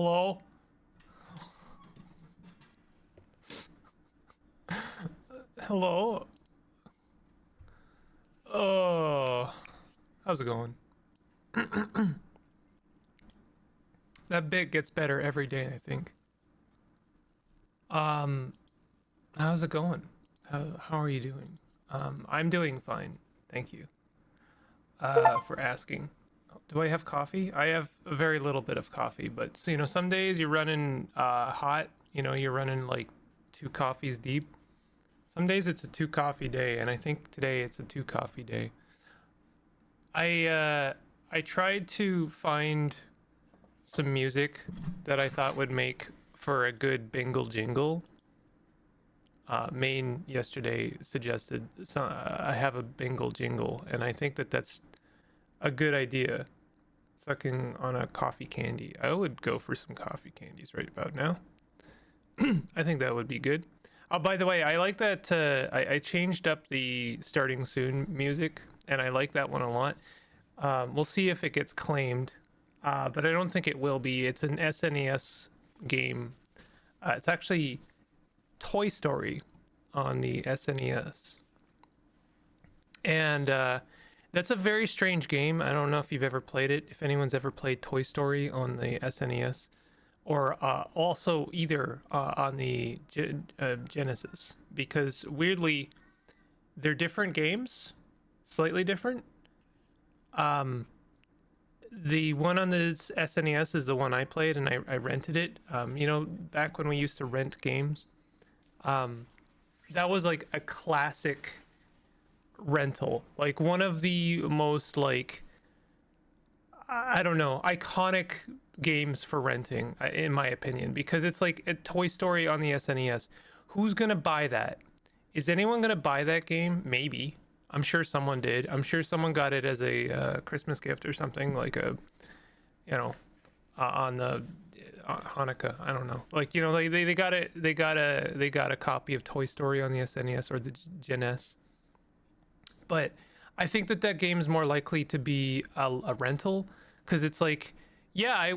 Hello? Hello? Oh, how's it going? That bit gets better every day, I think. Um, how's it going? How are you doing? I'm doing fine. Thank you. For asking. Do I have coffee? I have a very little bit of coffee, but so, some days you're running hot. You're running like 2 coffees deep. Some days it's a 2 coffee day, and I think today it's a 2 coffee day. I tried to find some music that I thought would make for a good bingle jingle. Maine yesterday suggested I have a bingle jingle, and I think that that's a good idea. Sucking on a coffee candy. I would go for some coffee candies right about now. I think that would be good. Oh, by the way, I like that. I changed up the starting soon music, and I like that one a lot. We'll see if it gets claimed, but I don't think it will be. It's an SNES game. It's actually Toy Story on the SNES. And that's a very strange game. I don't know if you've ever played it. If anyone's ever played Toy Story on the SNES, or also either on the Genesis, because weirdly, they're different games, slightly different. The one on the SNES is the one I played, and I rented it. Back when we used to rent games, that was like a classic rental, like one of the most like, I don't know, iconic games for renting, in my opinion, because it's like a Toy Story on the SNES. Who's gonna buy that? Is anyone gonna buy that game? Maybe. I'm sure someone did. I'm sure someone got it as a Christmas gift or something, like on the Hanukkah. I don't know. Like, they got it. They got a copy of Toy Story on the SNES or the Genes. But I think that game is more likely to be a rental, because it's like, yeah,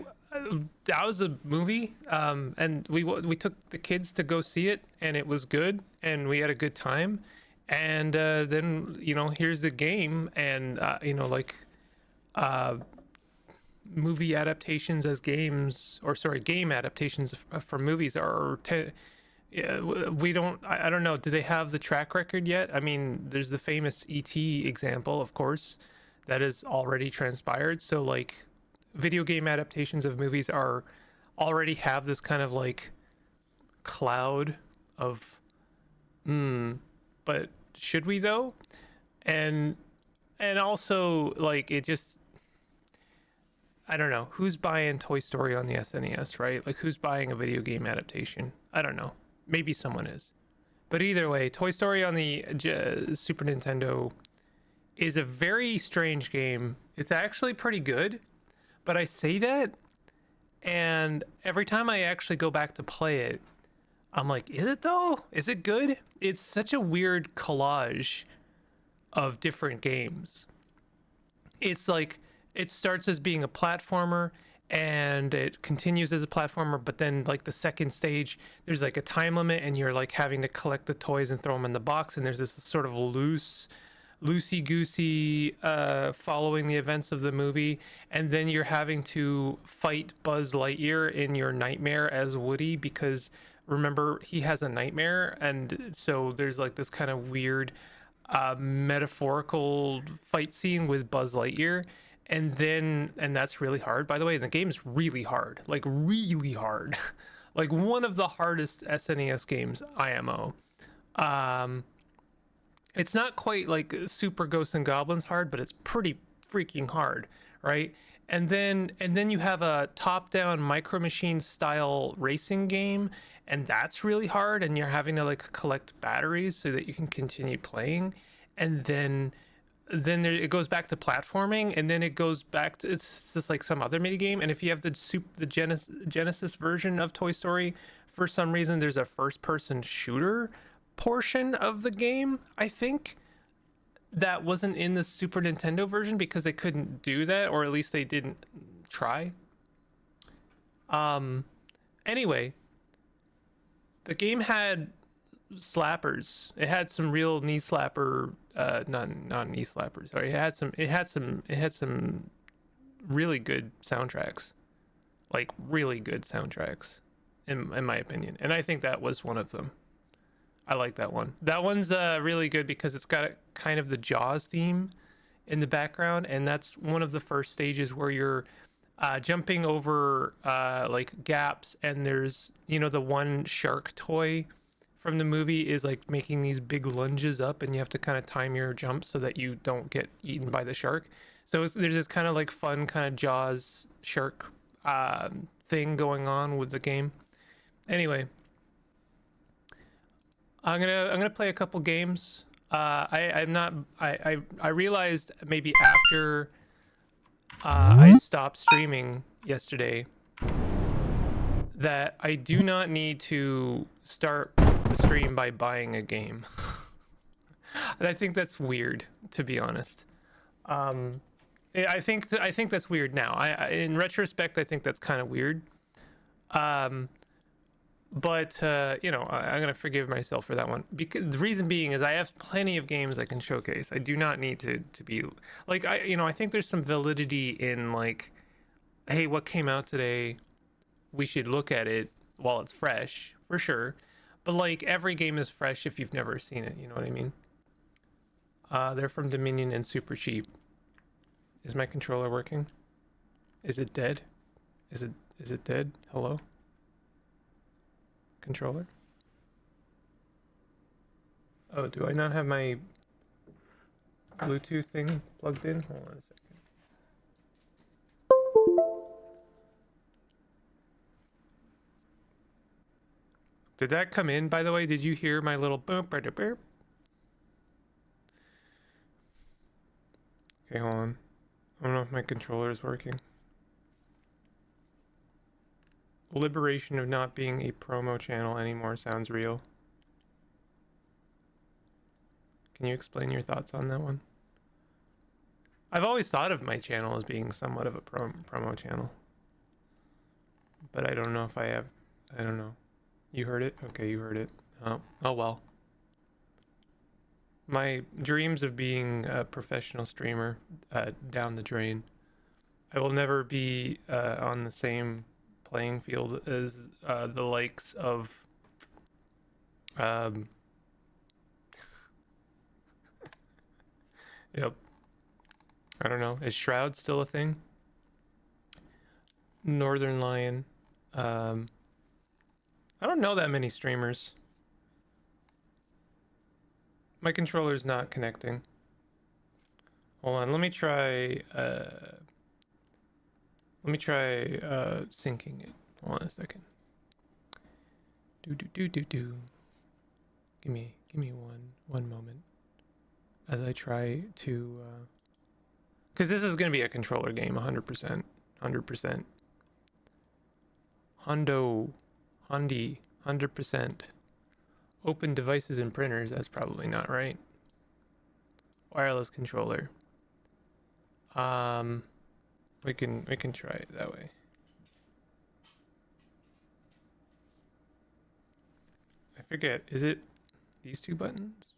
that was a movie, and we took the kids to go see it, and it was good, and we had a good time, and then here's the game, and movie adaptations as games, or sorry, game adaptations for movies are. Yeah, we don't. I don't know. Do they have the track record yet? I mean, there's the famous E.T. example, of course, that has already transpired. So, like, video game adaptations of movies are already have this kind of like cloud of, but should we though? And also, like, it just, I don't know. Who's buying Toy Story on the SNES, right? Like, who's buying a video game adaptation? I don't know. Maybe someone is. But either way, Toy Story on the Super Nintendo is a very strange game. It's actually pretty good, but I say that, and every time I actually go back to play it, I'm like, is it though? Is it good? It's such a weird collage of different games. It's like, it starts as being a platformer, and it continues as a platformer, but then like the second stage, there's like a time limit, and you're like having to collect the toys and throw them in the box, and there's this sort of loosey goosey following the events of the movie, and then you're having to fight Buzz Lightyear in your nightmare as Woody, because remember, he has a nightmare, and so there's like this kind of weird metaphorical fight scene with Buzz Lightyear. And that's really hard, by the way. The game's really hard, like really hard. Like one of the hardest SNES games, IMO. It's not quite like Super Ghosts and Goblins hard, but it's pretty freaking hard, right? And then you have a top-down Micro Machines style racing game, and that's really hard, and you're having to like collect batteries so that you can continue playing. And then there, it goes back to platforming, and then it goes back to, it's just like some other mini game. And if you have the Genesis version of Toy Story, for some reason there's a first person shooter portion of the game, I think, that wasn't in the Super Nintendo version because they couldn't do that, or at least they didn't try. Um, anyway, the game had slappers. It had some real knee slapper, not knee slappers. Sorry, it had some really good soundtracks, like really good soundtracks, in my opinion. And I think that was one of them. I like that one. That one's really good because it's got kind of the Jaws theme in the background, and that's one of the first stages where you're jumping over like gaps, and there's the one shark toy from the movie is like making these big lunges up, and you have to kind of time your jump so that you don't get eaten by the shark. So there's this kind of like fun kind of Jaws shark thing going on with the game. Anyway, I'm gonna play a couple games. I'm not. I realized maybe after I stopped streaming yesterday that I do not need to start the stream by buying a game. And I think that's weird, to be honest. I think that's weird now. In retrospect, I think that's kind of weird. But I'm gonna forgive myself for that one, because the reason being is I have plenty of games I can showcase. I do not need to be like, I think there's some validity in like, hey, what came out today, we should look at it while it's fresh, for sure. But like, every game is fresh if you've never seen it, you know what I mean? They're from Dominion and super cheap. Is my controller working? Is it dead? Is it dead? Hello? Controller? Oh, do I not have my Bluetooth thing plugged in? Hold on a second. Did that come in, by the way? Did you hear my little boop? Okay, hold on. I don't know if my controller is working. Liberation of not being a promo channel anymore sounds real. Can you explain your thoughts on that one? I've always thought of my channel as being somewhat of a promo channel. But I don't know if I have... I don't know. You heard it? Okay, you heard it. Oh well. My dreams of being a professional streamer down the drain. I will never be on the same playing field as the likes of yep, I don't know, is Shroud still a thing? Northern Lion. I don't know that many streamers. My controller's not connecting. Hold on, let me try syncing it. Hold on a second. Do. Give me one moment as I try to because this is gonna be a controller game, 100%. 100%. Hondi, 100%. Open devices and printers, that's probably not right. Wireless controller. We can try it that way. I forget, is it these two buttons?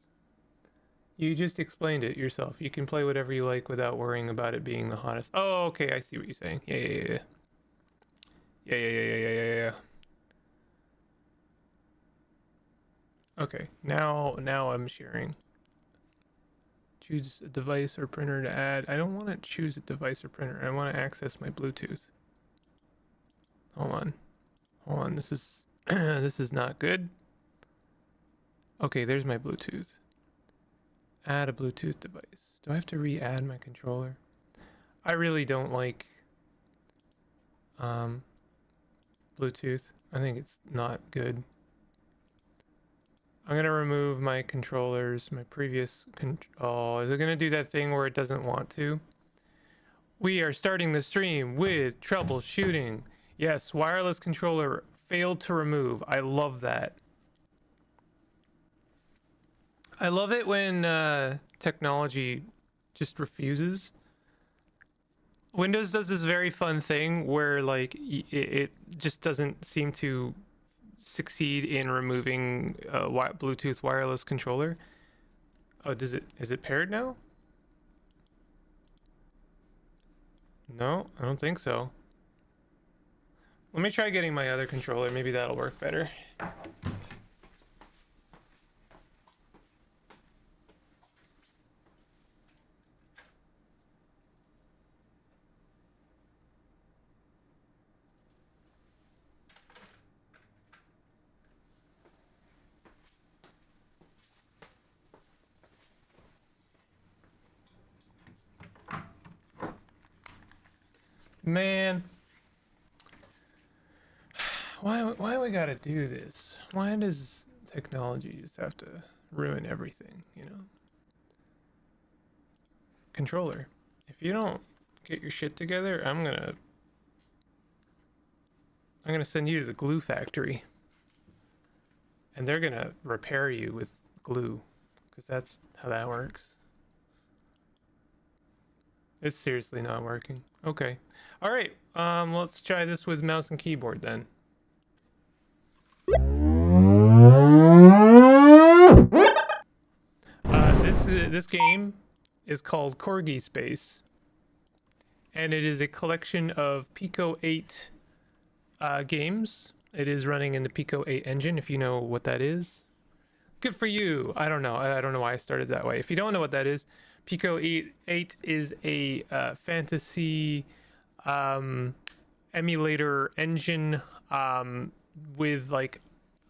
You just explained it yourself. You can play whatever you like without worrying about it being the hottest. Oh, okay, I see what you're saying. Yeah. Yeah. Okay, now I'm sharing. Choose a device or printer to add. I don't want to choose a device or printer. I want to access my Bluetooth. Hold on. This is this is not good. Okay, there's my Bluetooth. Add a Bluetooth device. Do I have to re-add my controller? I really don't like Bluetooth. I think it's not good. I'm gonna remove my controllers, my previous oh, is it gonna do that thing where it doesn't want to? We are starting the stream with troubleshooting. Yes, wireless controller failed to remove. I love that. I love it when technology just refuses. Windows does this very fun thing where like it just doesn't seem to succeed in removing a Bluetooth wireless controller. Oh, does it? Is it paired now? No, I don't think so. Let me try getting my other controller. Maybe that'll work better. Man, why we gotta do this? Why does technology just have to ruin everything, you know? Controller, if you don't get your shit together, I'm gonna send you to the glue factory. And they're gonna repair you with glue, because that's how that works. It's seriously not working. Okay. All right. Let's try this with mouse and keyboard then. This game is called Corgi Space, and it is a collection of Pico 8 games. It is running in the Pico 8 engine, if you know what that is. Good for you. I don't know. I don't know why I started that way. If you don't know what that is, Pico 8 is a fantasy emulator engine with like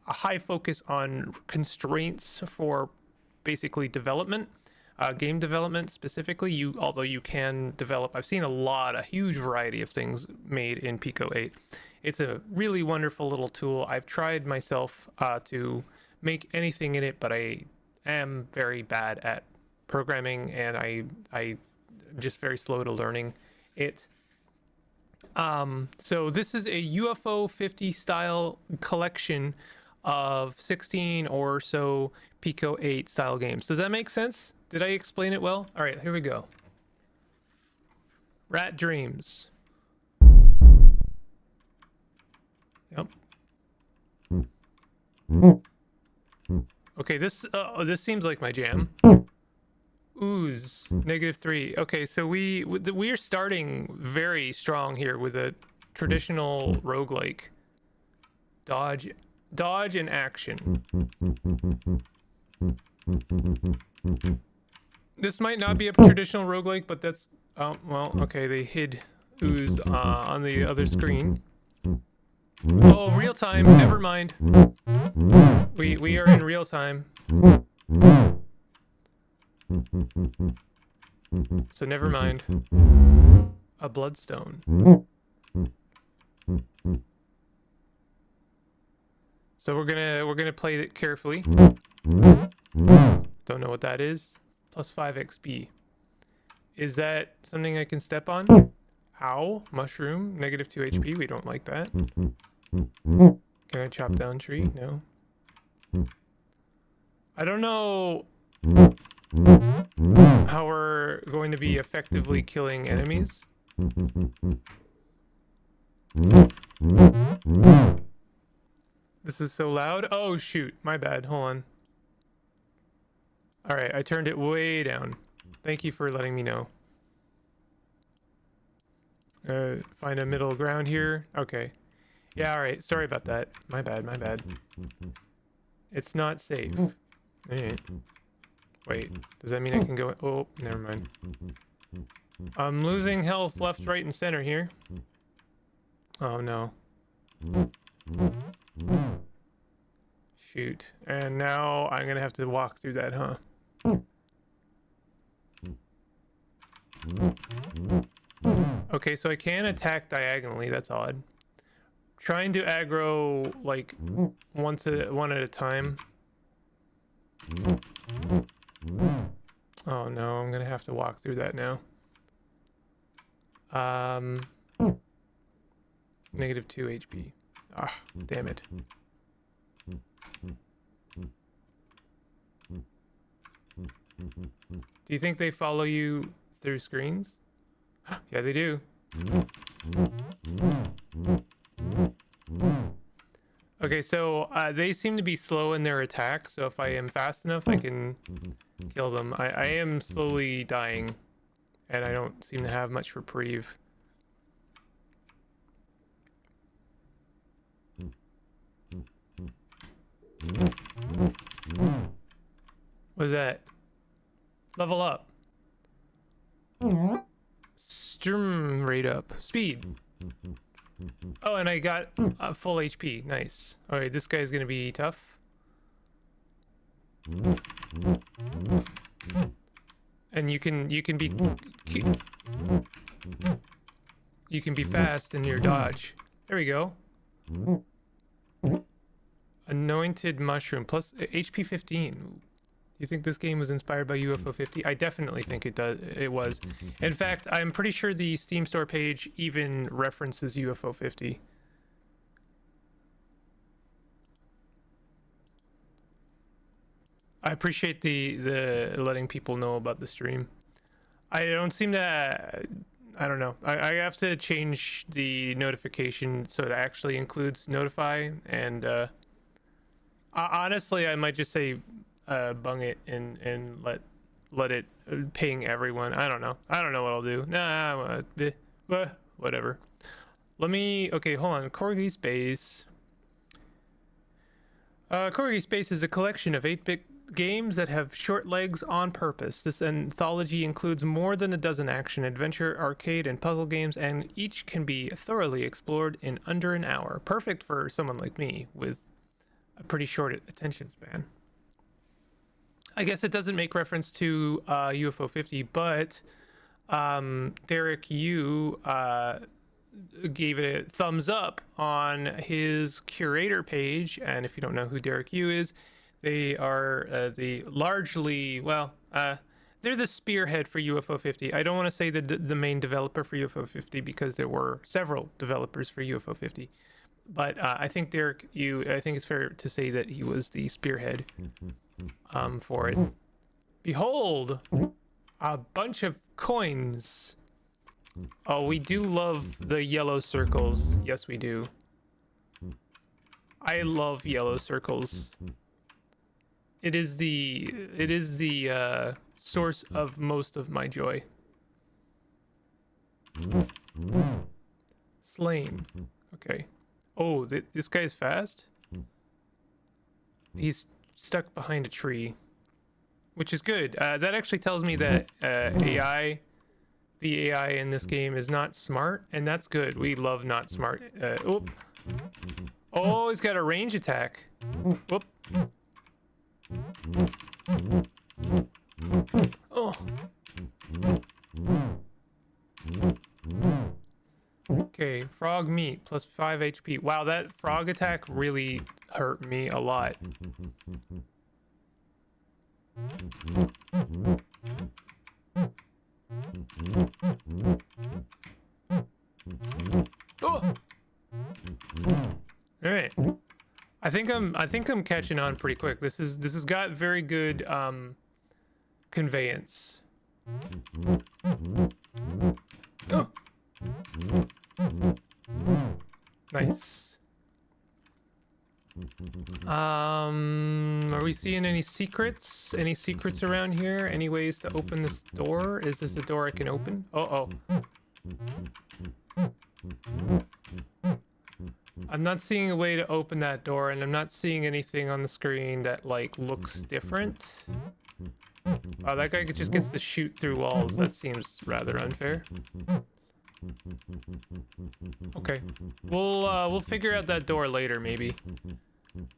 a high focus on constraints for basically development, game development specifically. Although you can develop, I've seen a huge variety of things made in Pico 8. It's a really wonderful little tool. I've tried myself to make anything in it, but I am very bad at programming, and I'm just very slow to learning it. So this is a UFO 50 style collection of 16 or so Pico 8 style games. Does that make sense? Did I explain it well? All right, here we go. Rat Dreams. Yep. Okay, this seems like my jam. Ooze, -3. Okay, so we are starting very strong here with a traditional roguelike. Dodge and action. This might not be a traditional roguelike, but that's well, okay, they hid ooze on the other screen. Oh, real time, never mind. We are in real time. So never mind. A bloodstone. So we're gonna play it carefully. Don't know what that is. +5 XP. Is that something I can step on? Ow, mushroom, -2 HP. We don't like that. Can I chop down tree? No. I don't know how we're going to be effectively killing enemies. This is so loud. Oh shoot, my bad. Hold on. All right, I turned it way down. Thank you for letting me know. Find a middle ground here. Okay. Yeah, all right. Sorry about that. My bad, my bad. It's not safe. All right. Wait, does that mean I can go? Oh, never mind. I'm losing health left, right, and center here. Oh no. Shoot. And now I'm gonna have to walk through that, huh? Okay, so I can attack diagonally. That's odd. Trying to aggro like one at a time. Oh no, I'm gonna have to walk through that now. -2 HP. Ah, damn it. Do you think they follow you through screens? Yeah, they do. Okay, so they seem to be slow in their attack, so if I am fast enough, I can kill them. I am slowly dying, and I don't seem to have much reprieve. What is that? Level up. Sturm rate up. Speed. Oh, and I got full HP. Nice. All right, this guy's gonna be tough. And you can be fast in your dodge. There we go. Anointed mushroom plus HP 15. You think this game was inspired by UFO 50? I definitely think it was. In fact, I'm pretty sure the Steam store page even references UFO 50. I appreciate the letting people know about the stream. I don't seem to I don't know. I have to change the notification so it actually includes notify, and honestly I might just say bung it and let it ping everyone. I don't know what I'll do. Nah, whatever. Let me, okay, hold on. Corgi Space. Corgi Space is a collection of 8-bit games that have short legs on purpose. This anthology includes more than a dozen action, adventure, arcade, and puzzle games, and each can be thoroughly explored in under an hour. Perfect for someone like me with a pretty short attention span. I guess it doesn't make reference to UFO 50, but Derek Yu gave it a thumbs up on his curator page. And if you don't know who Derek Yu is, they are they're the spearhead for UFO 50. I don't want to say the main developer for UFO 50 because there were several developers for UFO 50. But I think Derek Yu, I think it's fair to say that he was the spearhead for it. Behold, a bunch of coins. Oh, we do love the yellow circles. Yes, we do. I love yellow circles. It is the source of most of my joy. Slain. Okay. Oh, this guy is fast? He's stuck behind a tree, which is good. That actually tells me that the AI in this game is not smart, and that's good. We love not smart. Oh, he's got a range attack. Whoop. Oh. Okay, frog meat plus 5 HP. Wow, that frog attack really hurt me a lot. Oh! All right. I think I'm catching on pretty quick. This has got very good conveyance. Oh. Nice. Are we seeing any secrets? Any secrets around here? Any ways to open this door? Is this a door I can open? Oh. I'm not seeing a way to open that door, and I'm not seeing anything on the screen that like looks different. Oh, that guy just gets to shoot through walls. That seems rather unfair. Okay, we'll figure out that door later, maybe.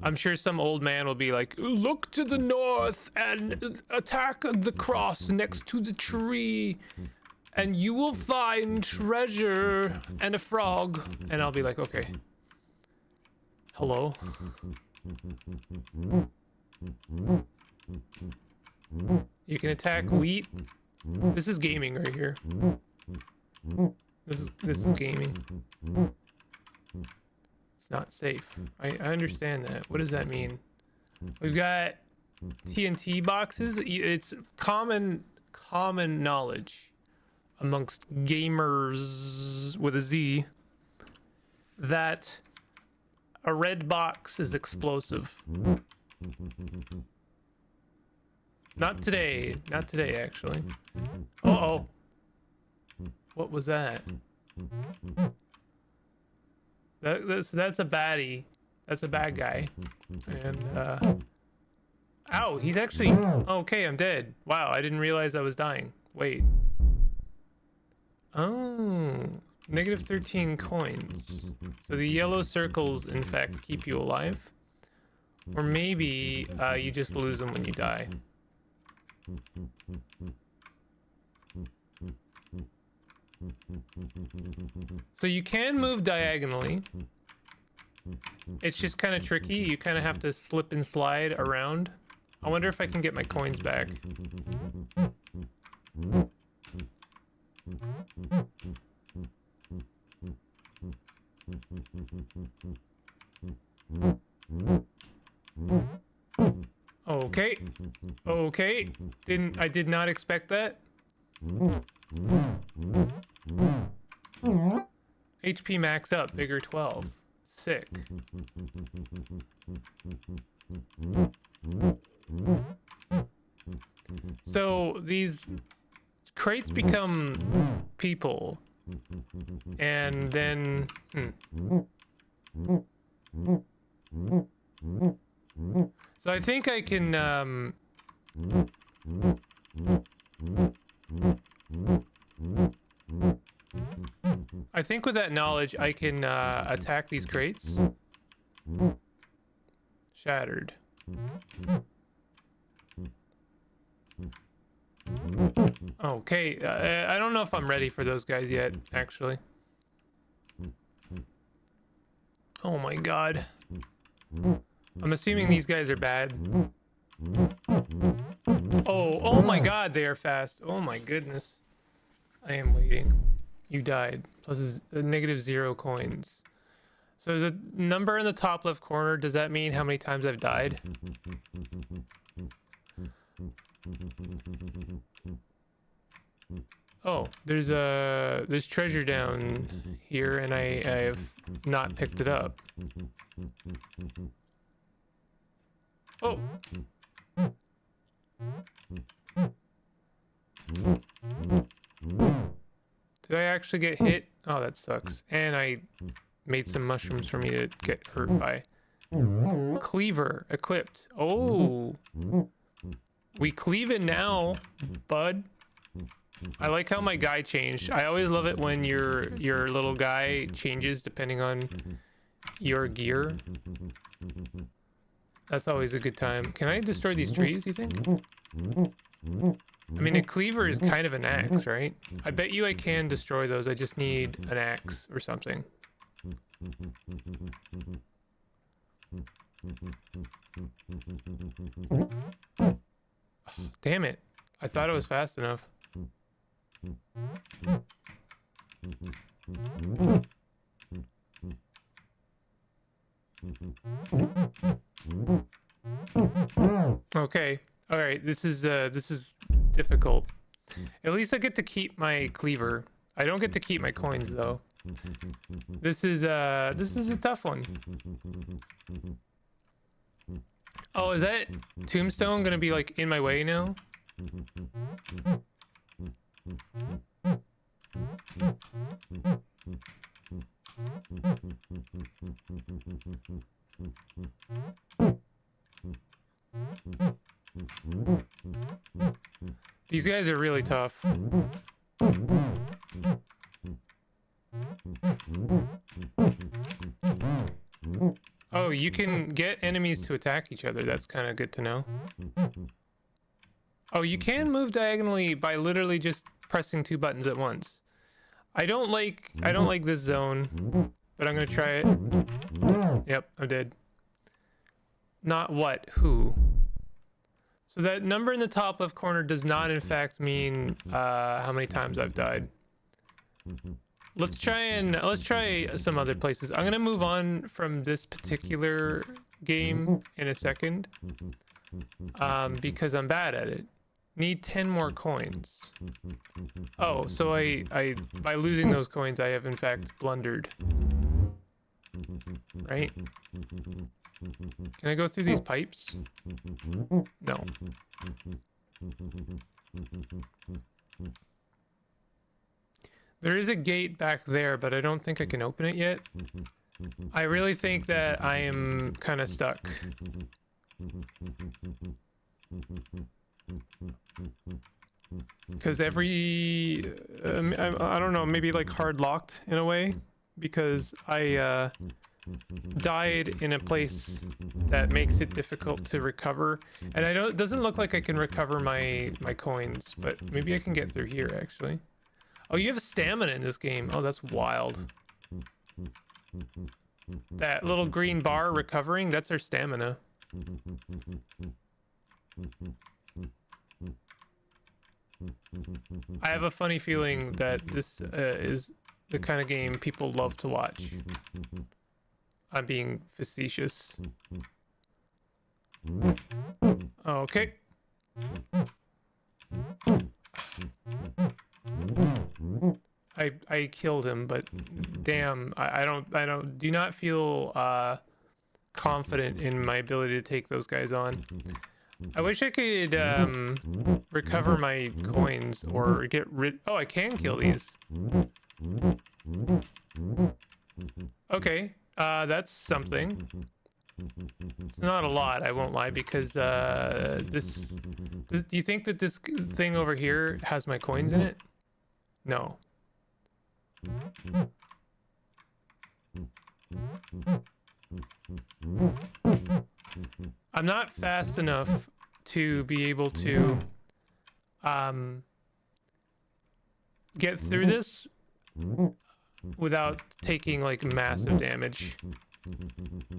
I'm sure some old man will be like, look to the north and attack the cross next to the tree, and you will find treasure and a frog. And I'll be like, okay. Hello? You can attack wheat. This is gaming right here. This is gaming. It's not safe. I understand that. What does that mean? We've got TNT boxes. It's common knowledge amongst gamers with a Z that a red box is explosive. Not today. Not today, actually. Uh-oh. What was that? That's a baddie. That's a bad guy. And, ow, he's actually... Okay, I'm dead. Wow, I didn't realize I was dying. Wait. Oh, negative 13 coins. So the yellow circles, in fact, keep you alive. Or maybe you just lose them when you die. So you can move diagonally. It's just kind of tricky. You kind of have to slip and slide around. I wonder if I can get my coins back. Okay. Okay. I did not expect that. HP max up, bigger 12. Sick. So these crates become people, and then so I think I can I think with that knowledge I can attack these crates. Shattered. Okay, I don't know if I'm ready for those guys yet, actually. Oh my god. I'm assuming these guys are bad. Oh my god, they are fast. Oh my goodness. I am waiting. You died. Plus is negative 0 coins. So there's a number in the top left corner. Does that mean how many times I've died? Oh, there's treasure down here, and I have not picked it up. Oh. Did I actually get hit? Oh, that sucks. And I made some mushrooms for me to get hurt by. Cleaver equipped. Oh. We cleave it now, bud. I like how my guy changed. I always love it when your little guy changes depending on your gear. That's always a good time. Can I destroy these trees, you think? I mean, a cleaver is kind of an axe, right? I bet you I can destroy those. I just need an axe or something. Damn it. I thought it was fast enough. Okay. All right. This is difficult. At least I get to keep my cleaver. I don't get to keep my coins though. This is a tough one. Oh, is that tombstone gonna be like in my way now? These guys are really tough. Oh, you can get enemies to attack each other. That's kind of good to know. Oh, you can move diagonally by literally just pressing 2 buttons at once. I don't like this zone, but I'm gonna try it. Yep, I did. Not what? Who? So that number in the top left corner does not in fact mean how many times I've died. Let's try some other places. I'm gonna move on from this particular game in a second because I'm bad at it. Need 10 more coins. Oh, so I by losing those coins, I have in fact blundered. Right? Can I go through these pipes? No. There is a gate back there, but I don't think I can open it yet. I really think that I am kind of stuck. Because every... I don't know, maybe like hard locked in a way. Because I died in a place that makes it difficult to recover. And it doesn't look like I can recover my coins, but maybe I can get through here actually. Oh, you have stamina in this game. Oh, that's wild. That little green bar recovering, that's our stamina. I have a funny feeling that this is the kind of game people love to watch. I'm being facetious. Okay. I killed him, but damn, I do not feel confident in my ability to take those guys on. I wish I could recover my coins or get rid. Oh, I can kill these. Okay, that's something. It's not a lot, I won't lie, because this do you think that this thing over here has my coins in it? No. I'm not fast enough to be able to get through this without taking like massive damage.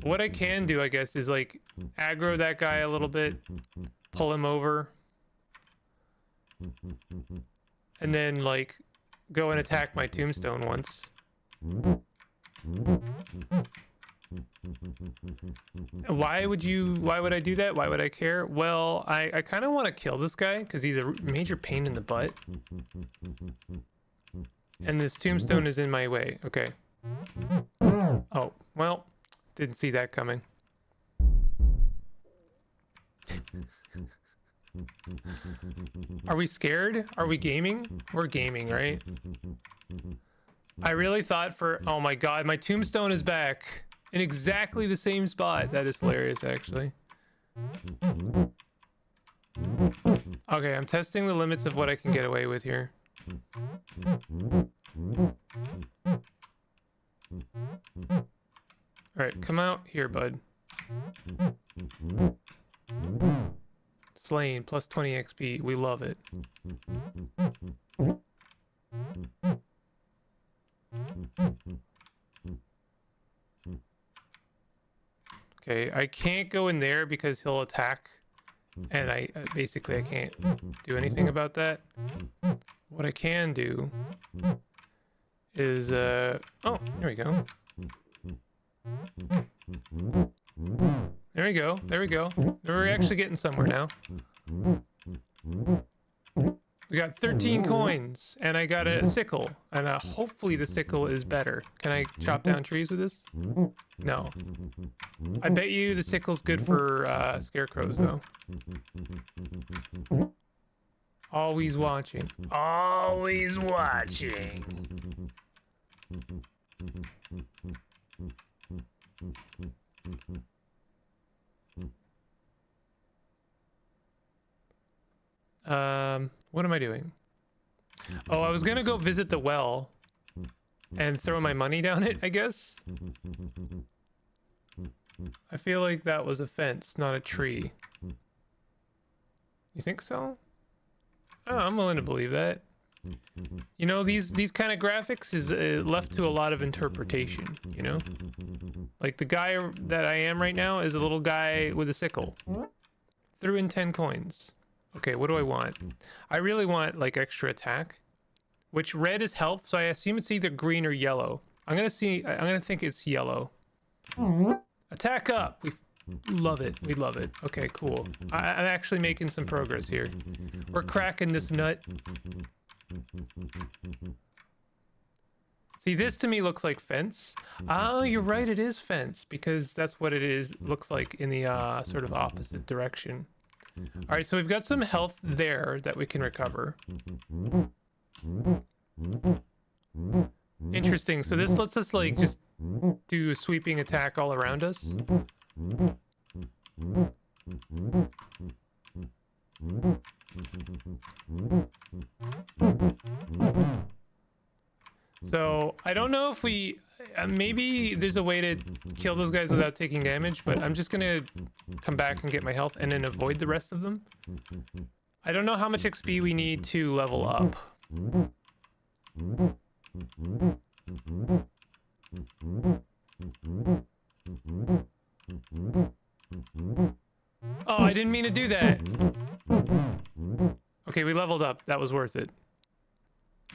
What I can do, I guess, is like aggro that guy a little bit, pull him over, and then like go and attack my tombstone once. Why would I do that? Why would I care? Well, I kind of want to kill this guy because he's a major pain in the butt. And this tombstone is in my way. Okay. Oh, well, didn't see that coming. Are we scared? Are we gaming? We're gaming, right? I really thought oh my god, my tombstone is back in exactly the same spot. That is hilarious, actually. Okay, I'm testing the limits of what I can get away with here. Alright, come out here, bud. Slain, plus 20 XP. We love it. Okay, I can't go in there because he'll attack. And I basically I can't do anything about that. What I can do is oh, there we go. There we go. There we go. We're actually getting somewhere now. We got 13 coins, and I got a sickle, and hopefully the sickle is better. Can I chop down trees with this? No. I bet you the sickle's good for scarecrows, though. Always watching. Always watching. What am I doing? Oh, I was gonna go visit the well and throw my money down it, I guess. I feel like that was a fence, not a tree. You think so? Oh, I'm willing to believe that. You know, these kind of graphics is left to a lot of interpretation, you know? Like the guy that I am right now is a little guy with a sickle. Threw in 10 coins. Okay, what do I want? I really want like extra attack, which red is health, so I assume it's either green or yellow. I'm gonna think it's yellow. Attack up. Love it. We love it. Okay, cool. I'm actually making some progress here. We're cracking this nut. See, this to me looks like fence. Oh, you're right. It is fence because that's what it is. Looks like in the sort of opposite direction. All right, so we've got some health there that we can recover. Interesting. So this lets us like just do a sweeping attack all around us. So I don't know if we maybe there's a way to kill those guys without taking damage, but I'm just gonna come back and get my health and then avoid the rest of them. I don't know how much XP we need to level up. Oh, I didn't mean to do that. Okay, we leveled up. That was worth it.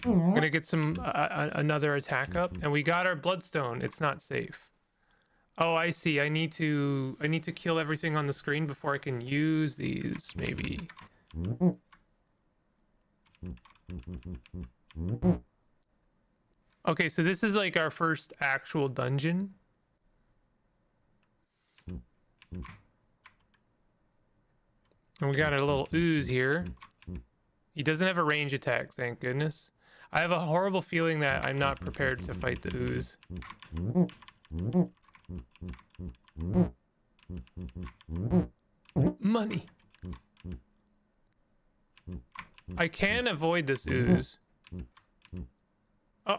We're gonna get some another attack up, and we got our bloodstone. It's not safe. Oh, I see. I need to kill everything on the screen before I can use these. Maybe. Okay, so this is like our first actual dungeon. And we got a little ooze here. He doesn't have a range attack, thank goodness. I have a horrible feeling that I'm not prepared to fight the ooze. Money. I can avoid this ooze. Oh.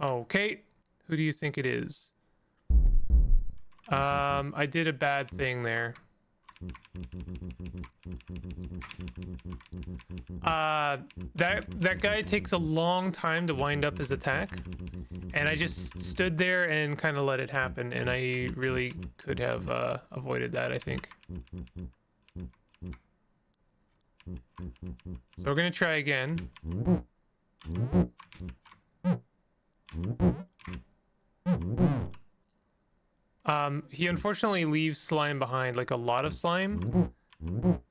Okay. Who do you think it is? I did a bad thing there. That guy takes a long time to wind up his attack, and I just stood there and kind of let it happen, and I really could have avoided that, I think. So we're gonna try again. He unfortunately leaves slime behind, like a lot of slime.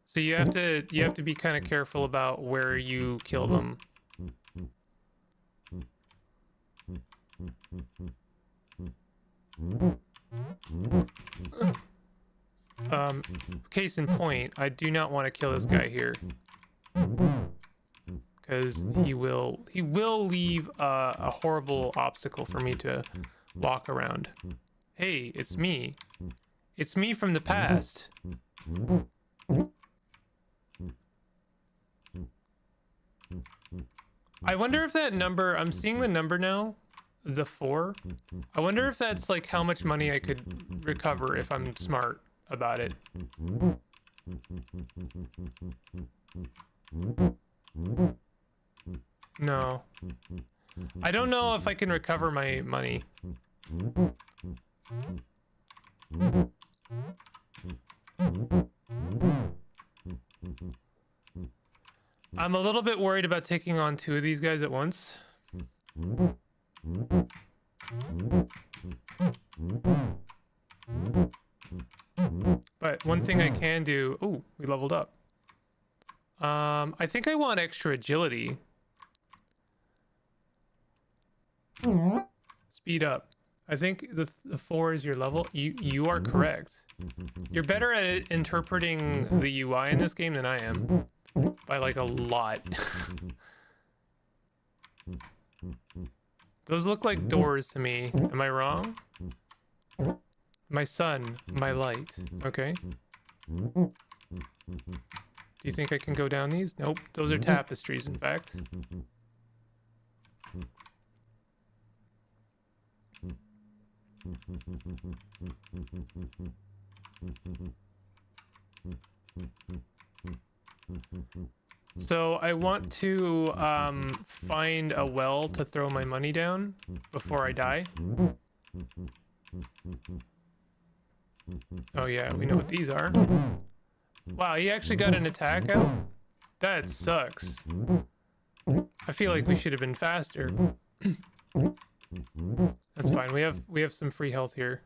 So you have to be kind of careful about where you kill them. Case in point, I do not want to kill this guy here, because he will leave a horrible obstacle for me to walk around. Hey, it's me. It's me from the past. I wonder if that number, I'm seeing the number now, the 4. I wonder if that's like how much money I could recover if I'm smart about it. No. I don't know if I can recover my money. I'm a little bit worried about taking on 2 of these guys at once. But one thing I can do... Ooh, we leveled up. I think I want extra agility. Speed up. I think the 4 is your level. You are correct. You're better at interpreting the UI in this game than I am. By like a lot. Those look like doors to me. Am I wrong? My sun, my light. Okay. Do you think I can go down these? Nope. Those are tapestries, in fact. So I want to find a well to throw my money down before I die. Oh yeah, we know what these are. Wow, he actually got an attack out? That sucks. I feel like we should have been faster. That's fine. We have some free health here.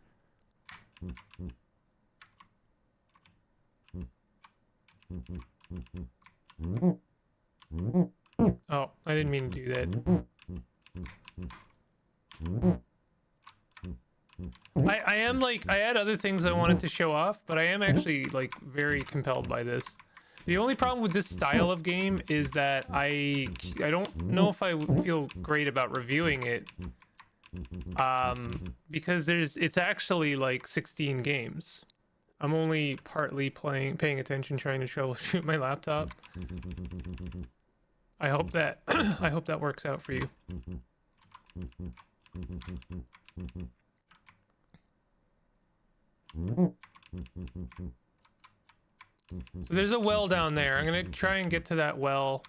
Oh, I didn't mean to do that. I am like, I had other things I wanted to show off, but I am actually like very compelled by this. The only problem with this style of game is that I don't know if I would feel great about reviewing it. Because it's actually like 16 games. I'm only partly paying attention, trying to troubleshoot my laptop. I hope that I hope that works out for you. So there's a well down there. I'm gonna try and get to that well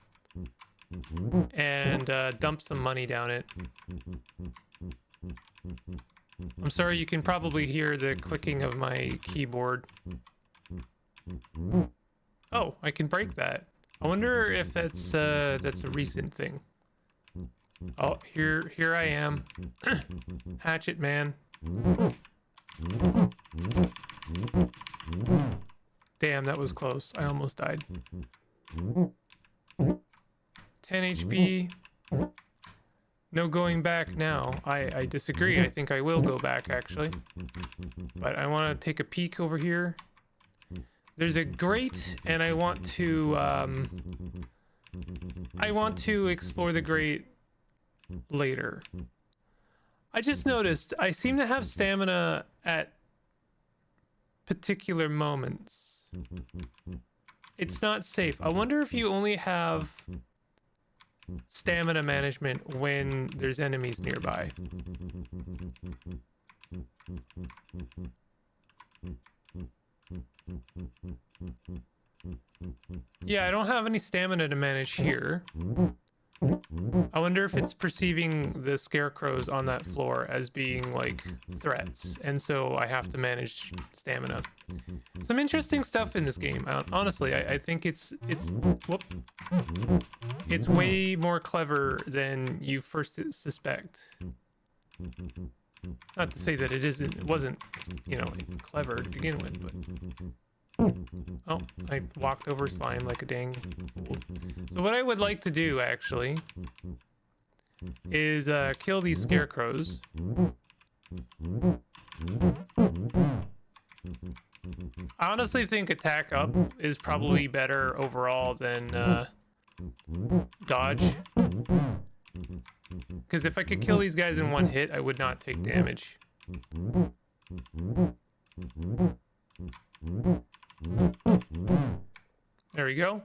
and dump some money down it. I'm sorry, you can probably hear the clicking of my keyboard. Oh, I can break that. I wonder if that's a recent thing. Oh, here I am. Hatchet man. Damn, that was close. I almost died. 10 HP. No going back now. I disagree. I think I will go back, actually. But I want to take a peek over here. There's a grate, and I want to explore the grate later. I just noticed I seem to have stamina at particular moments. It's not safe. I wonder if you only have stamina management when there's enemies nearby. Yeah, I don't have any stamina to manage here. I wonder if it's perceiving the scarecrows on that floor as being like threats, and so I have to manage stamina. Some interesting stuff in this game. Honestly, I think it's way more clever than you first suspect. Not to say that it wasn't, you know, clever to begin with, but... Oh, I walked over slime like a dang fool. So what I would like to do, actually, is kill these scarecrows. I honestly think attack up is probably better overall than dodge. Because if I could kill these guys in one hit, I would not take damage. There we go.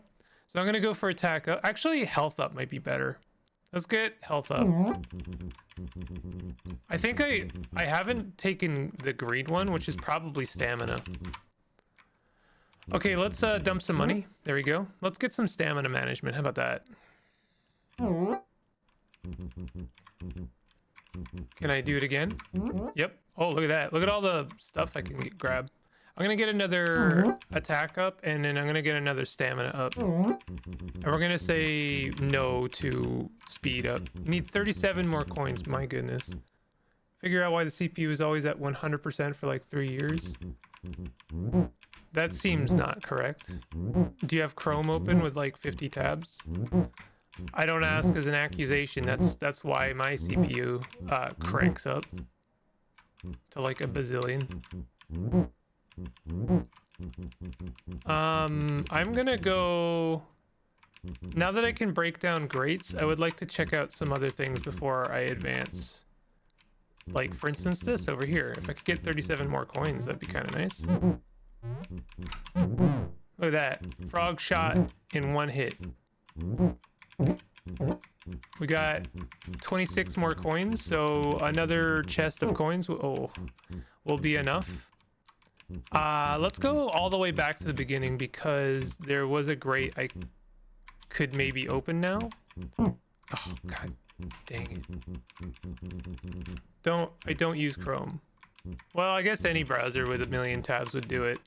So I'm gonna go for attack up. Actually, health up might be better. Let's get health up. I think I haven't taken the green one, which is probably stamina. Okay, let's dump some money. There we go. Let's get some stamina management. How about that? Can I do it again? Yep. Oh, look at that. Look at all the stuff I can grab. I'm gonna get another attack up, and then I'm gonna get another stamina up. And we're gonna say no to speed up. You need 37 more coins, my goodness. Figure out why the CPU is always at 100% for like 3 years. That seems not correct. Do you have Chrome open with like 50 tabs? I don't ask as an accusation. That's why my CPU cranks up to like a bazillion. I'm gonna go... Now that I can break down grates, I would like to check out some other things before I advance. Like, for instance, this over here. If I could get 37 more coins, that'd be kind of nice. Look at that. Frog shot in one hit. We got 26 more coins, so another chest of coins will be enough. Let's go all the way back to the beginning because there was a grate I could maybe open now. Oh, god dang it. I don't use Chrome. Well, I guess any browser with a million tabs would do it.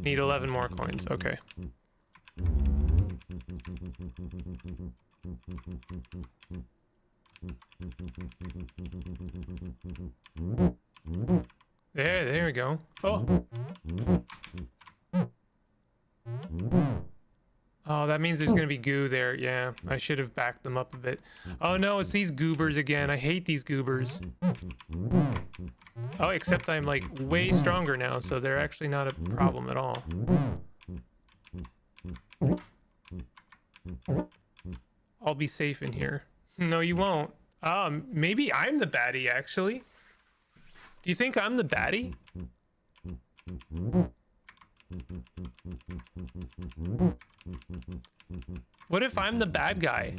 Need 11 more coins. Okay. There we go. Oh. Oh, that means there's gonna be goo there. Yeah, I should have backed them up a bit. Oh no, it's these goobers again. I hate these goobers. Oh, except I'm like way stronger now, so they're actually not a problem at all. I'll be safe in here. No, you won't. Maybe I'm the baddie, actually. Do you think I'm the baddie? What if I'm the bad guy?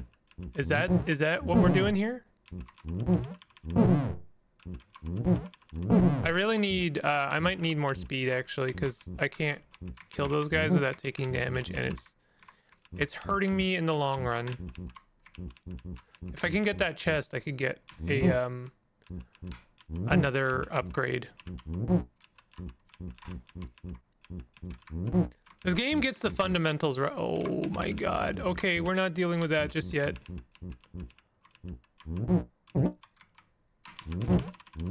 Is that what we're doing here? I really need, I might need more speed actually, because I can't kill those guys without taking damage, and it's hurting me in the long run. If I can get that chest, I could get a, another upgrade. This game gets the fundamentals right. Oh my god. Okay, we're not dealing with that just yet.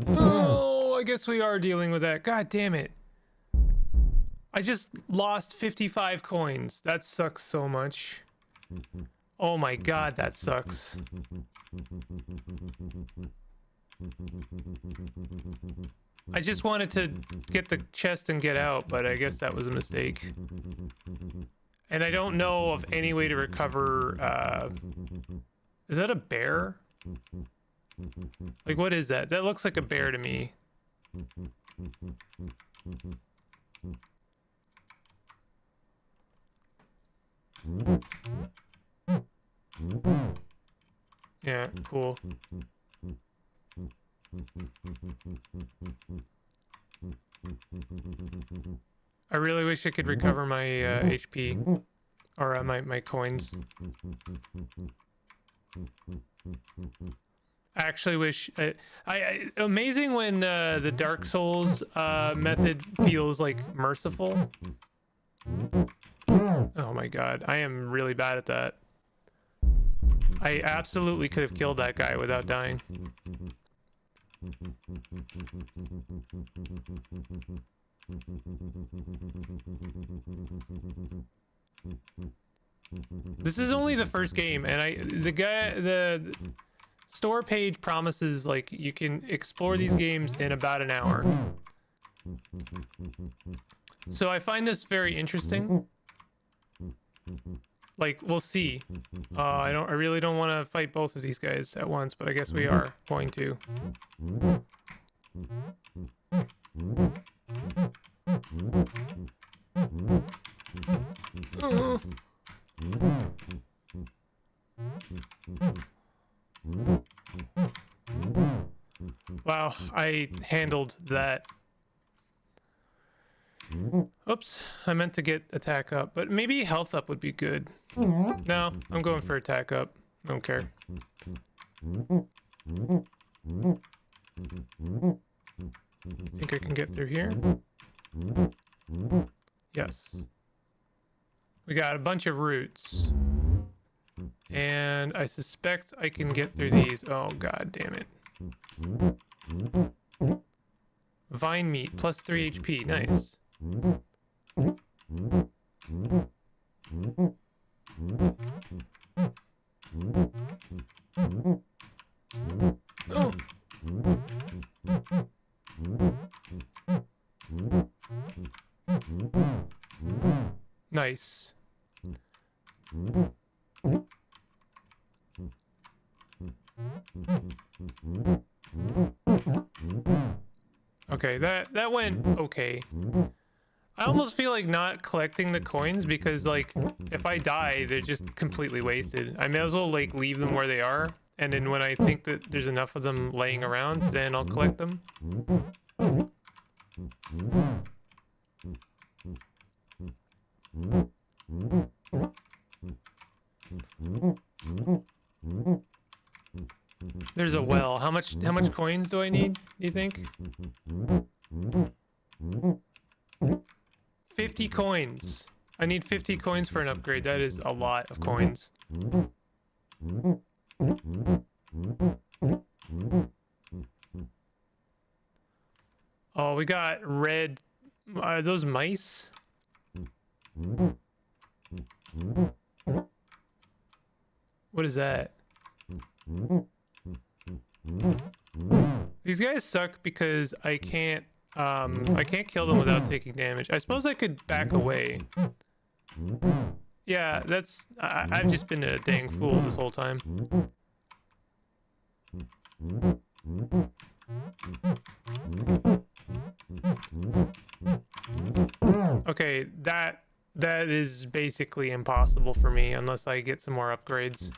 Oh, I guess we are dealing with that. God damn it. I just lost 55 coins. That sucks so much. Oh my god, that sucks. I just wanted to get the chest and get out, but I guess that was a mistake. And I don't know of any way to recover, is that a bear? Like, what is that? That looks like a bear to me. Yeah, cool. I really wish I could recover my HP or my coins. I actually wish amazing when the Dark Souls method feels like merciful. Oh my god, I am really bad at that. I absolutely could have killed that guy without dying. This is only the first game, and the store page promises like you can explore these games in about an hour. So I find this very interesting. Like, we'll see. I really don't want to fight both of these guys at once, but I guess we are going to. Wow, I handled that. Oops, I meant to get attack up, but maybe health up would be good. No, I'm going for attack up. I don't care. Think I can get through here? Yes. We got a bunch of roots. And I suspect I can get through these. Oh, god damn it. Vine meat, plus 3 HP. Nice. Oh. Nice. Okay, that went okay. I almost feel like not collecting the coins because, like, if I die, they're just completely wasted. I may as well, like, leave them where they are, and then when I think that there's enough of them laying around, then I'll collect them. There's a well. How much coins do I need, do you think? 50 coins. I need 50 coins for an upgrade. That is a lot of coins. got red. Are those mice? What is that? These guys suck because I can't kill them without taking damage. I suppose I could back away. Yeah, that's I've just been a dang fool this whole time. Okay, that is basically impossible for me unless I get some more upgrades.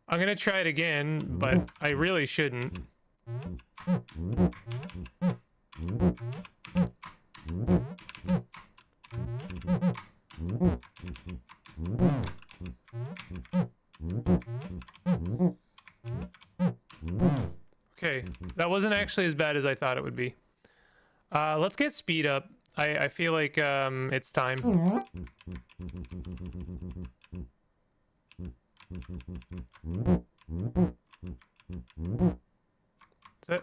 I'm gonna try it again, but I really shouldn't. Okay, that wasn't actually as bad as I thought it would be. Let's get speed up. I feel like it's time.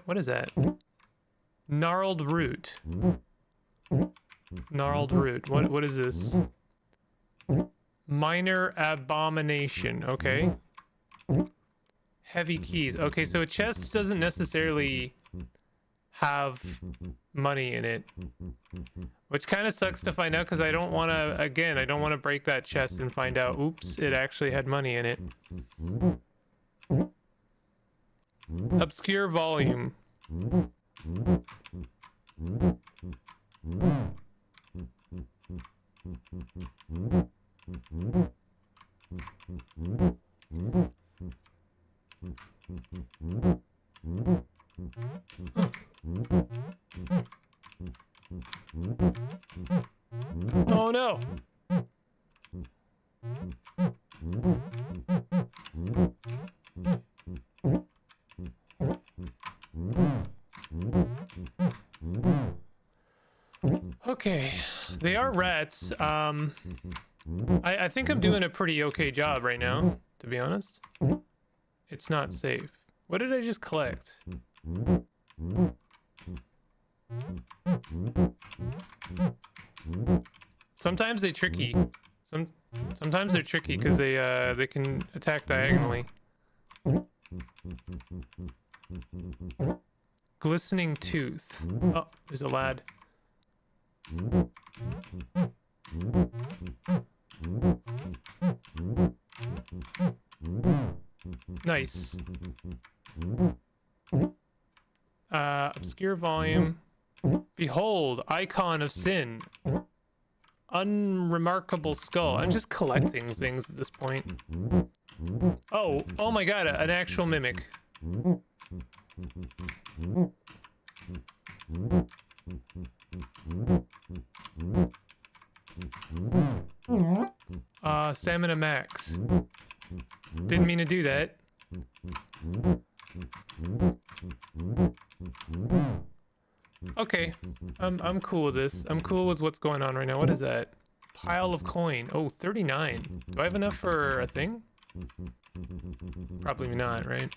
What is that? Gnarled root. Gnarled root. What is this? Minor abomination. Okay. Heavy keys. Okay, so a chest doesn't necessarily have money in it, which kind of sucks to find out because I don't want to, again, I don't want to break that chest and find out, oops, it actually had money in it. Obscure volume. Oh no! Okay, they are rats. I think I'm doing a pretty okay job right now, to be honest. It's not safe. What did I just collect? Sometimes they tricky. Sometimes they're tricky because they can attack diagonally. Glistening tooth. Oh, there's a lad. Nice. Obscure volume. Behold, icon of sin. Unremarkable skull. I'm just collecting things at this point. Oh my god, an actual mimic. Stamina max. Didn't mean to do that. Okay, I'm cool with this. I'm cool with what's going on right now. What is that? Pile of coin. Oh, 39. Do I have enough for a thing? Probably not, right?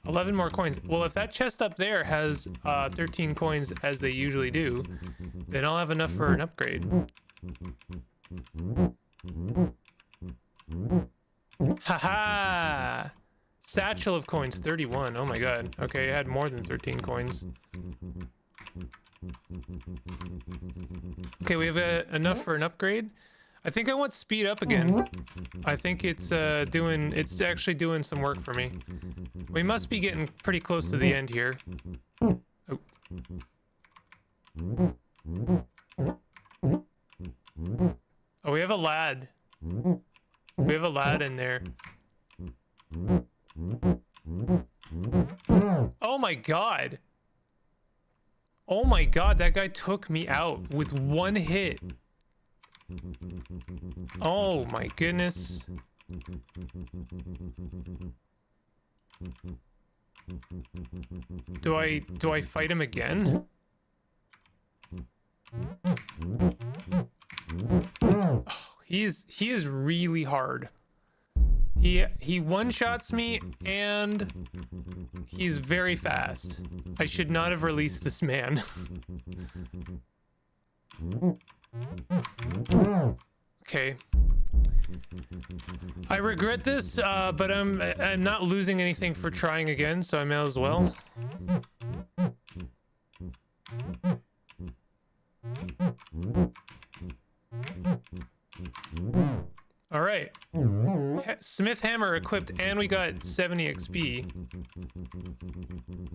11 more coins. Well, if that chest up there has 13 coins as they usually do, then I'll have enough for an upgrade. Haha! Satchel of coins, 31. Oh my god. Okay, I had more than 13 coins. Okay, we have enough for an upgrade. I think I want speed up again. I think it's actually doing some work for me. We must be getting pretty close to the end here. Oh. Oh, we have a lad. We have a lad in there. Oh my god. Oh my god, that guy took me out with one hit. Oh my goodness. Do I fight him again? Oh, he is really hard. He one-shots me and He's very fast. I should not have released this man. Okay. I regret this, but I'm not losing anything for trying again, so I may as well. All right. Smith hammer equipped, and we got 70 XP.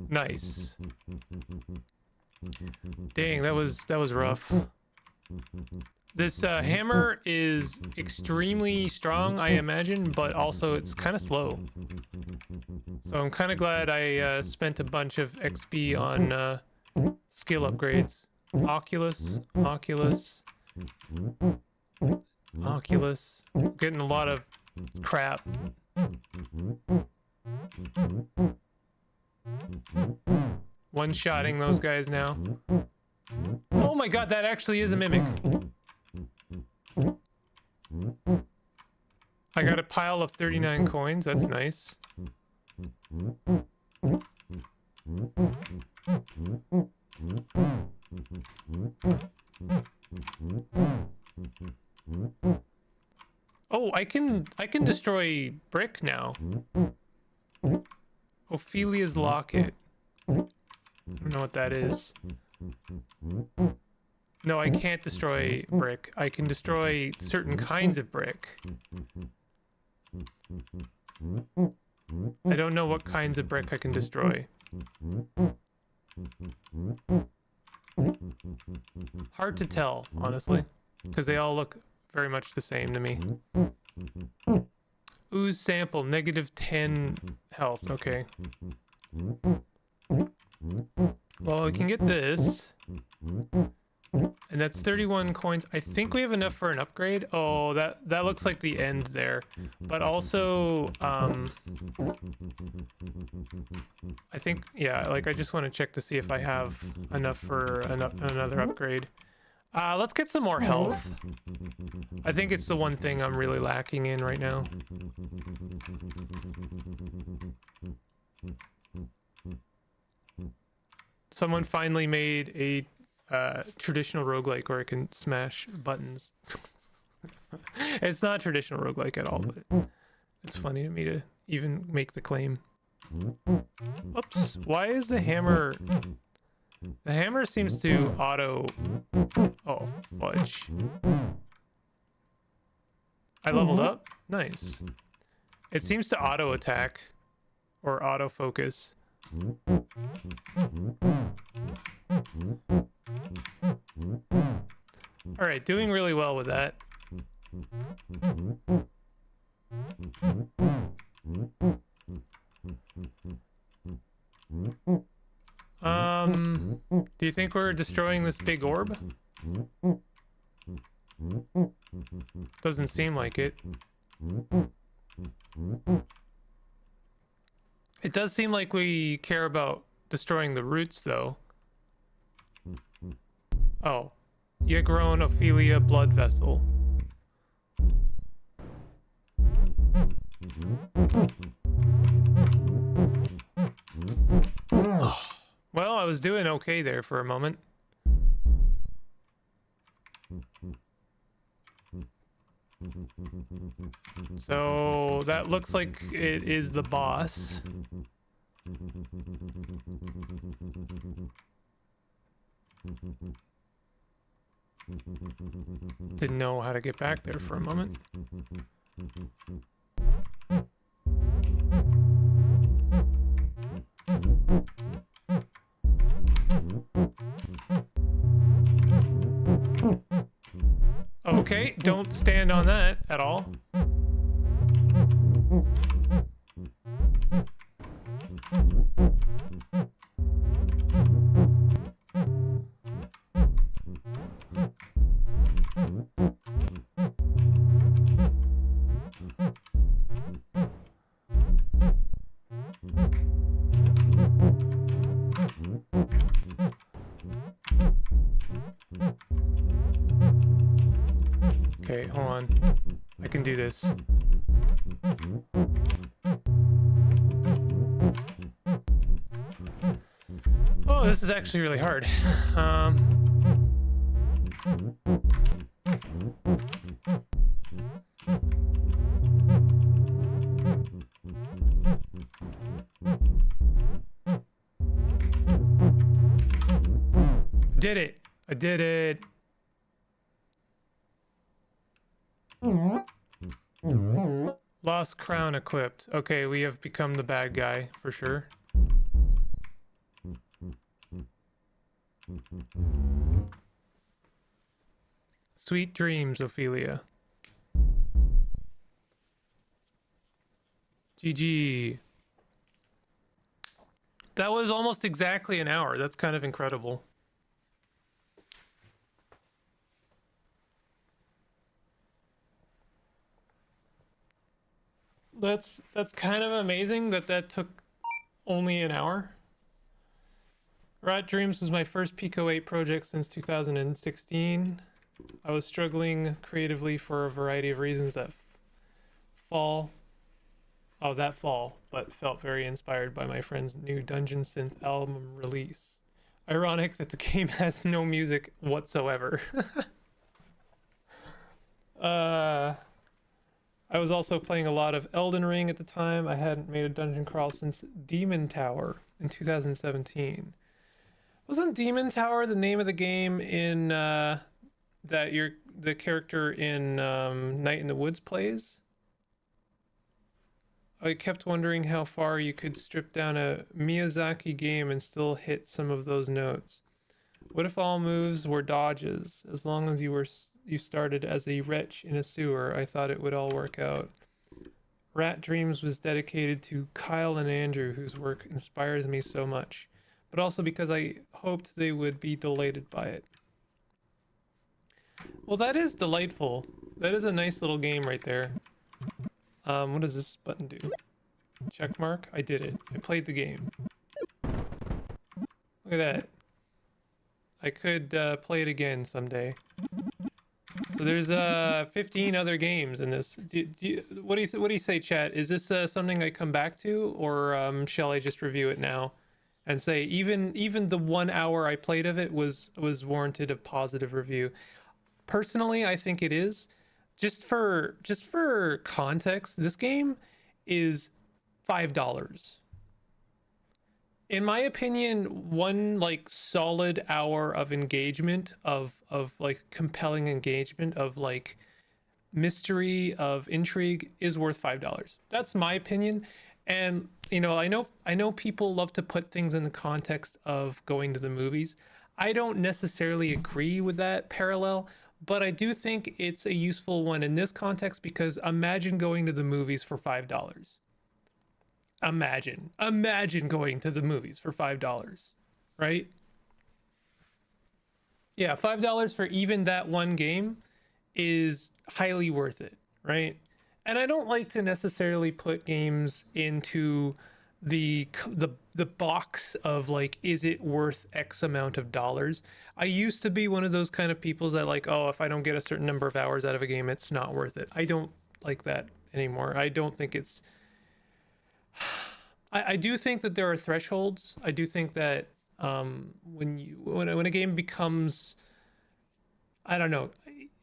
Nice. Dang, that was rough. This hammer is extremely strong, I imagine, but also it's kind of slow. So I'm kind of glad I spent a bunch of XP on skill upgrades. Oculus. Getting a lot of crap. One-shotting those guys now. Oh my god, that actually is a mimic. I got a pile of 39 coins, that's nice. Oh, I can destroy brick now. Ophelia's locket. I don't know what that is. No, I can't destroy brick. I can destroy certain kinds of brick. I don't know what kinds of brick I can destroy. Hard to tell, honestly, because they all look very much the same to me. Ooze sample, -10 health. Okay. Well, we can get this. And that's 31 coins. I think we have enough for an upgrade. Oh, that looks like the end there. But also, I think, yeah, like I just want to check to see if I have enough for another upgrade. Let's get some more health. I think it's the one thing I'm really lacking in right now. Someone finally made a traditional roguelike where I can smash buttons. It's not traditional roguelike at all, but it's funny to me to even make the claim. Oops. Why is the hammer... The hammer seems to auto... Oh, fudge. I leveled up? Nice. It seems to auto attack. Or auto focus. Alright, doing really well with that. Do you think we're destroying this big orb? Doesn't seem like it. It does seem like we care about destroying the roots, though. Oh. Yegron Ophelia blood vessel. Oh. Well, I was doing okay there for a moment. So that looks like it is the boss. Didn't know how to get back there for a moment. Okay, don't stand on that at all. Okay, hold on. I can do this. Oh, this is actually really hard. Did it. I did it. Lost crown equipped. Okay, we have become the bad guy for sure. Sweet dreams, Ophelia. GG. That was almost exactly an hour. That's kind of incredible. That's kind of amazing that took only an hour. Rat Dreams was my first Pico 8 project since 2016. I was struggling creatively for a variety of reasons that fall, but felt very inspired by my friend's new Dungeon Synth album release. Ironic that the game has no music whatsoever. I was also playing a lot of Elden Ring at the time. I hadn't made a dungeon crawl since Demon Tower in 2017. Wasn't Demon Tower the name of the game in that the character in Night in the Woods plays? I kept wondering how far you could strip down a Miyazaki game and still hit some of those notes. What if all moves were dodges? As long as you started as a wretch in a sewer, I thought it would all work out. Rat Dreams was dedicated to Kyle and Andrew, whose work inspires me so much, but also because I hoped they would be delighted by it. Well, that is delightful. That is a nice little game right there. What does this button do? Check mark? I did it. I played the game. Look at that. I could play it again someday. So there's 15 other games in this. What do you say, chat? Is this something I come back to, or shall I just review it now and say even the 1 hour I played of it was warranted a positive review? Personally, I think it is. Just for context, this game is $5. In my opinion, one like solid hour of engagement of like compelling engagement of like mystery of intrigue is worth $5. That's my opinion. And you know, I know people love to put things in the context of going to the movies. I don't necessarily agree with that parallel, but I do think it's a useful one in this context because imagine going to the movies for $5. Imagine going to the movies for $5, right? Yeah, $5 for even that one game is highly worth it, right? And I don't like to necessarily put games into the box of like, is it worth X amount of dollars? I used to be one of those kind of people that like, oh, if I don't get a certain number of hours out of a game, it's not worth it. I don't like that anymore. I don't think it's I do think that there are thresholds. I do think that when a game becomes, I don't know,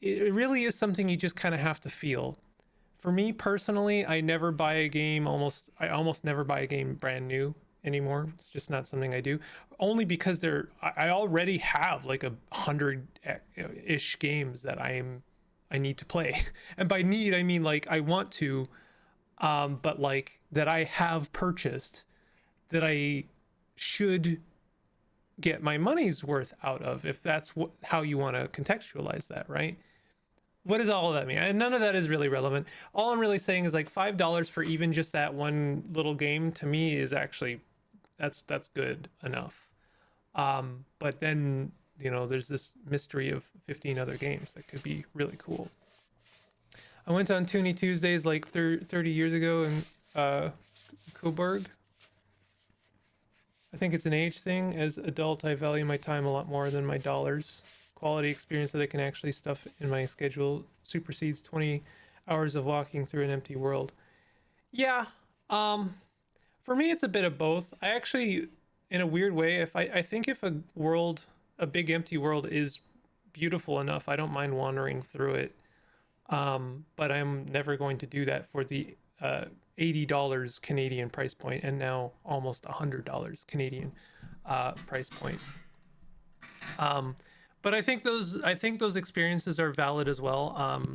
it really is something you just kind of have to feel. For me personally, I almost never buy a game brand new anymore. It's just not something I do. Only because I already have like 100-ish games that I need to play. And by need, I mean like I want to, but like that I have purchased that I should get my money's worth out of, if that's how you want to contextualize that, right? What does all of that mean? And none of that is really relevant. All I'm really saying is like $5 for even just that one little game to me is actually that's good enough. But then, you know, there's this mystery of 15 other games that could be really cool. I went on Toonie Tuesdays like 30 years ago in Coburg. I think it's an age thing. As adult, I value my time a lot more than my dollars. Quality experience that I can actually stuff in my schedule supersedes 20 hours of walking through an empty world. Yeah, for me, it's a bit of both. I actually in a weird way, if I think if a big empty world is beautiful enough, I don't mind wandering through it. But I'm never going to do that for the $80 Canadian price point, and now almost $100 Canadian price point. But I think those experiences are valid as well.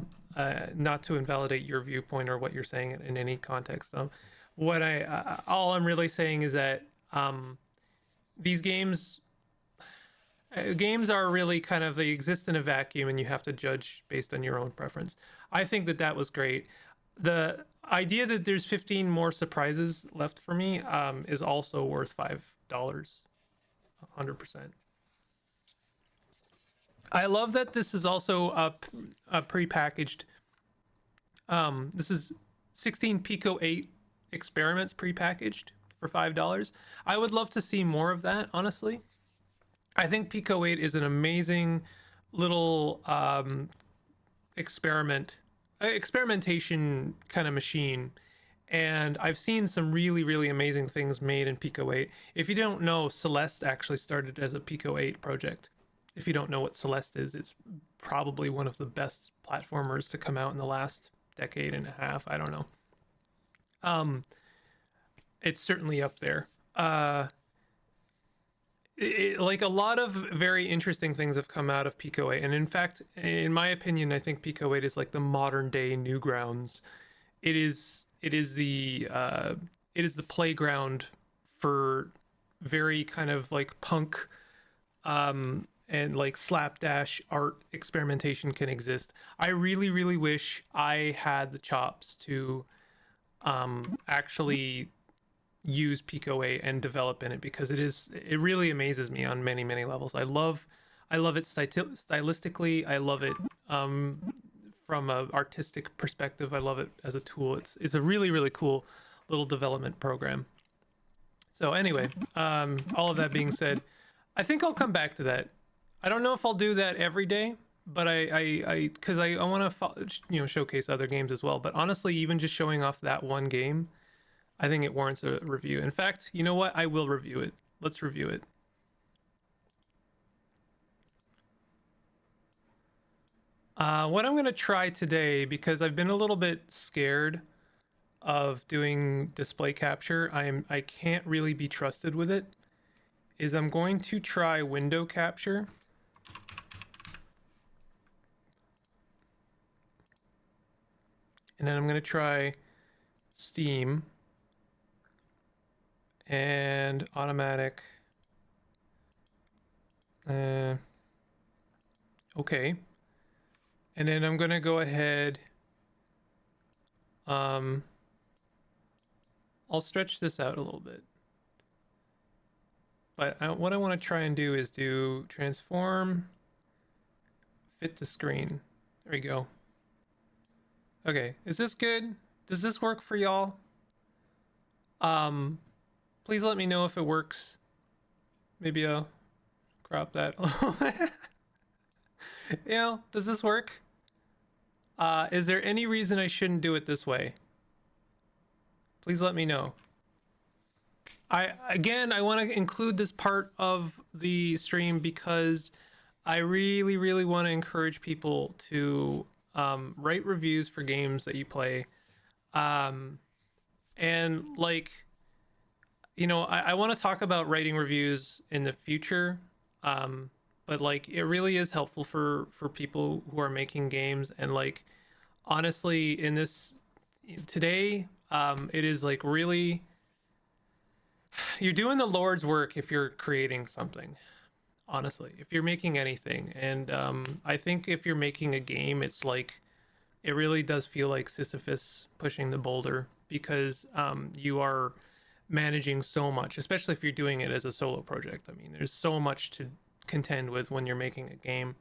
Not to invalidate your viewpoint or what you're saying in any context, though. What all I'm really saying is that these games are really kind of, they exist in a vacuum, and you have to judge based on your own preference. I think that that was great. The idea that there's 15 more surprises left for me is also worth $5, 100%. I love that this is also a pre-packaged. This is 16 Pico 8 experiments pre-packaged for $5. I would love to see more of that, honestly. I think Pico 8 is an amazing little experimentation kind of machine, and I've seen some really, really amazing things made in Pico 8. If you don't know, Celeste actually started as a Pico 8 project. If you don't know what Celeste is, it's probably one of the best platformers to come out in the last decade and a half. I don't know. It's certainly up there. Like, a lot of very interesting things have come out of Pico 8, and in fact, in my opinion, I think Pico 8 is like the modern day Newgrounds. It is the playground for very kind of like punk and like slapdash art experimentation can exist. I really, really wish I had the chops to actually use Pico 8 and develop in it, because it really amazes me on many, many levels. I love it stylistically. I love it from an artistic perspective. I love it as a tool. It's a really, really cool little development program. So anyway, all of that being said, I think I'll come back to that. I don't know if I'll do that every day, but because I want to showcase other games as well. But honestly, even just showing off that one game, I think it warrants a review. In fact, you know what? I will review it. Let's review it. What I'm going to try today, because I've been a little bit scared of doing display capture, I can't really be trusted with it, is I'm going to try window capture. And then I'm going to try Steam and automatic. Okay. And then I'm going to go ahead. I'll stretch this out a little bit. But what I want to try and do is do transform, fit to screen. There we go. Okay, is this good? Does this work for y'all? Please let me know if it works. Maybe I'll crop that. Does this work? Is there any reason I shouldn't do it this way? Please let me know. I want to include this part of the stream because I really, really want to encourage people to write reviews for games that you play. And like, I want to talk about writing reviews in the future. But like, it really is helpful for people who are making games. And like, honestly, in this today, it is like really, you're doing the Lord's work if you're creating something, honestly, if you're making anything. And I think if you're making a game, it's like, it really does feel like Sisyphus pushing the boulder, because you are managing so much, especially if you're doing it as a solo project. I mean, there's so much to contend with when you're making a game.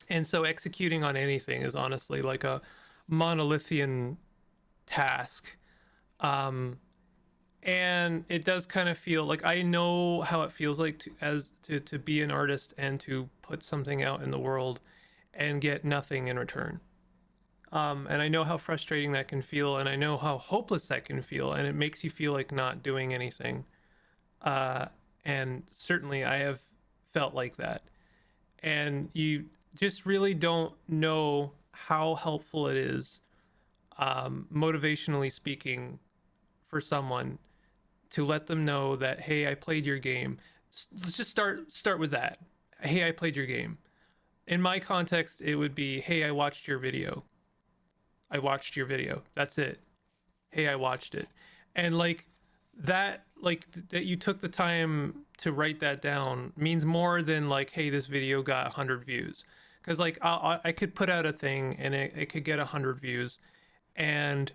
And so executing on anything is honestly like a monolithian task. And it does kind of feel like, I know how it feels like to be an artist and to put something out in the world and get nothing in return. And I know how frustrating that can feel, and I know how hopeless that can feel, and it makes you feel like not doing anything. And certainly I have felt like that. And you just really don't know how helpful it is, motivationally speaking, for someone to let them know that, hey, I played your game. Let's just start with that. Hey, I played your game. In my context, it would be, hey, I watched your video. I watched your video. That's it. Hey, I watched it. And that you took the time to write that down means more than like, hey, this video got 100 views. Because like I could put out a thing and it could get 100 views, and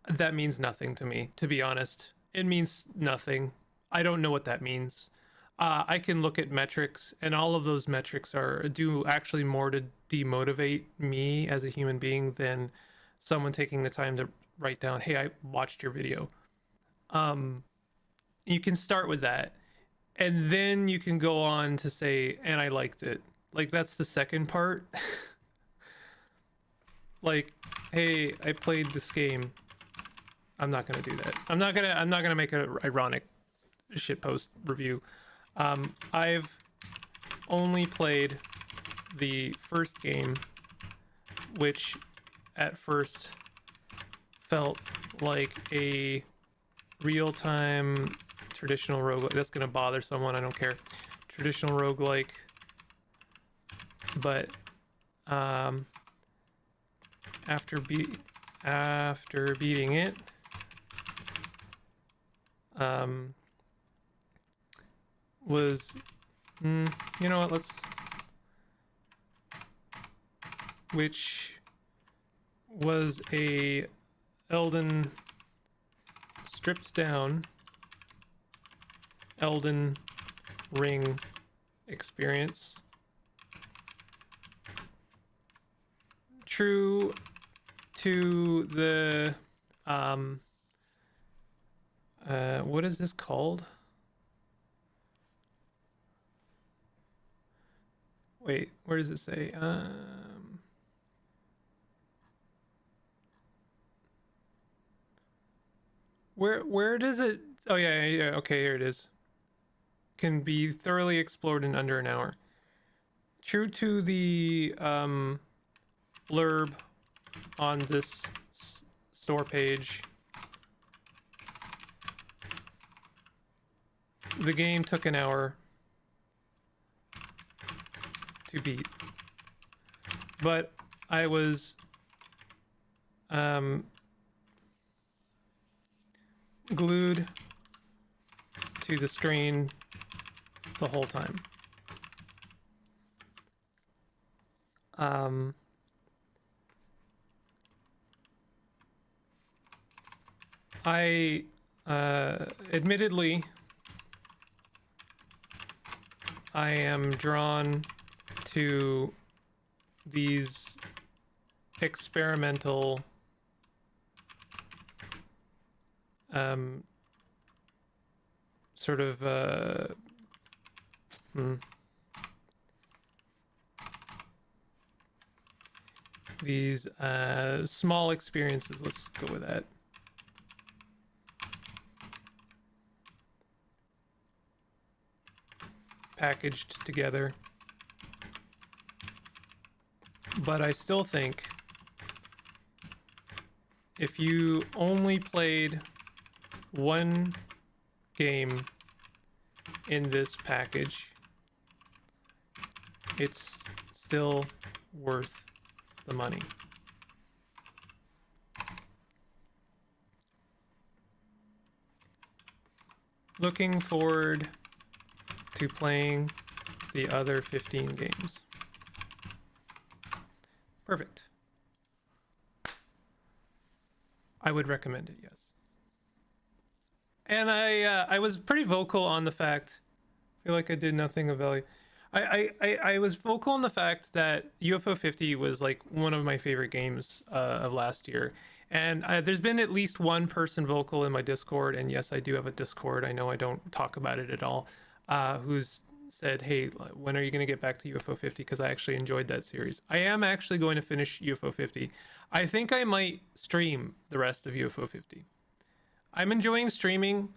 that means nothing to me, to be honest. It means nothing. I don't know what that means. I can look at metrics, and all of those metrics do actually more to demotivate me as a human being than someone taking the time to write down, hey, I watched your video. You can start with that, and then you can go on to say, and I liked it. Like, that's the second part. Like, hey, I played this game. I'm not gonna do that. I'm not gonna make an ironic shitpost review. I've only played the first game, which at first felt like a real-time traditional roguelike. That's gonna bother someone, I don't care. Traditional roguelike, but after beating it, was you know what, which was a stripped down Elden Ring experience, true to the what is this called? Wait, where does it say? Where does it? Oh yeah. Okay, here it is. Can be thoroughly explored in under an hour. True to the blurb on this store page, the game took an hour to beat, but I was glued to the screen the whole time. I admittedly, I am drawn to these experimental sort of these small experiences, let's go with that. Packaged together. But I still think if you only played one game in this package, it's still worth the money. Looking forward to playing the other 15 games. Perfect. I would recommend it, yes. And I was pretty vocal on the fact, I feel like I did nothing of value. I was vocal on the fact that UFO 50 was like one of my favorite games of last year. And there's been at least one person vocal in my Discord, and yes, I do have a Discord. I know I don't talk about it at all, who's said, hey, when are you going to get back to UFO 50? Because I actually enjoyed that series. I am actually going to finish UFO 50. I think I might stream the rest of UFO 50. I'm enjoying streaming.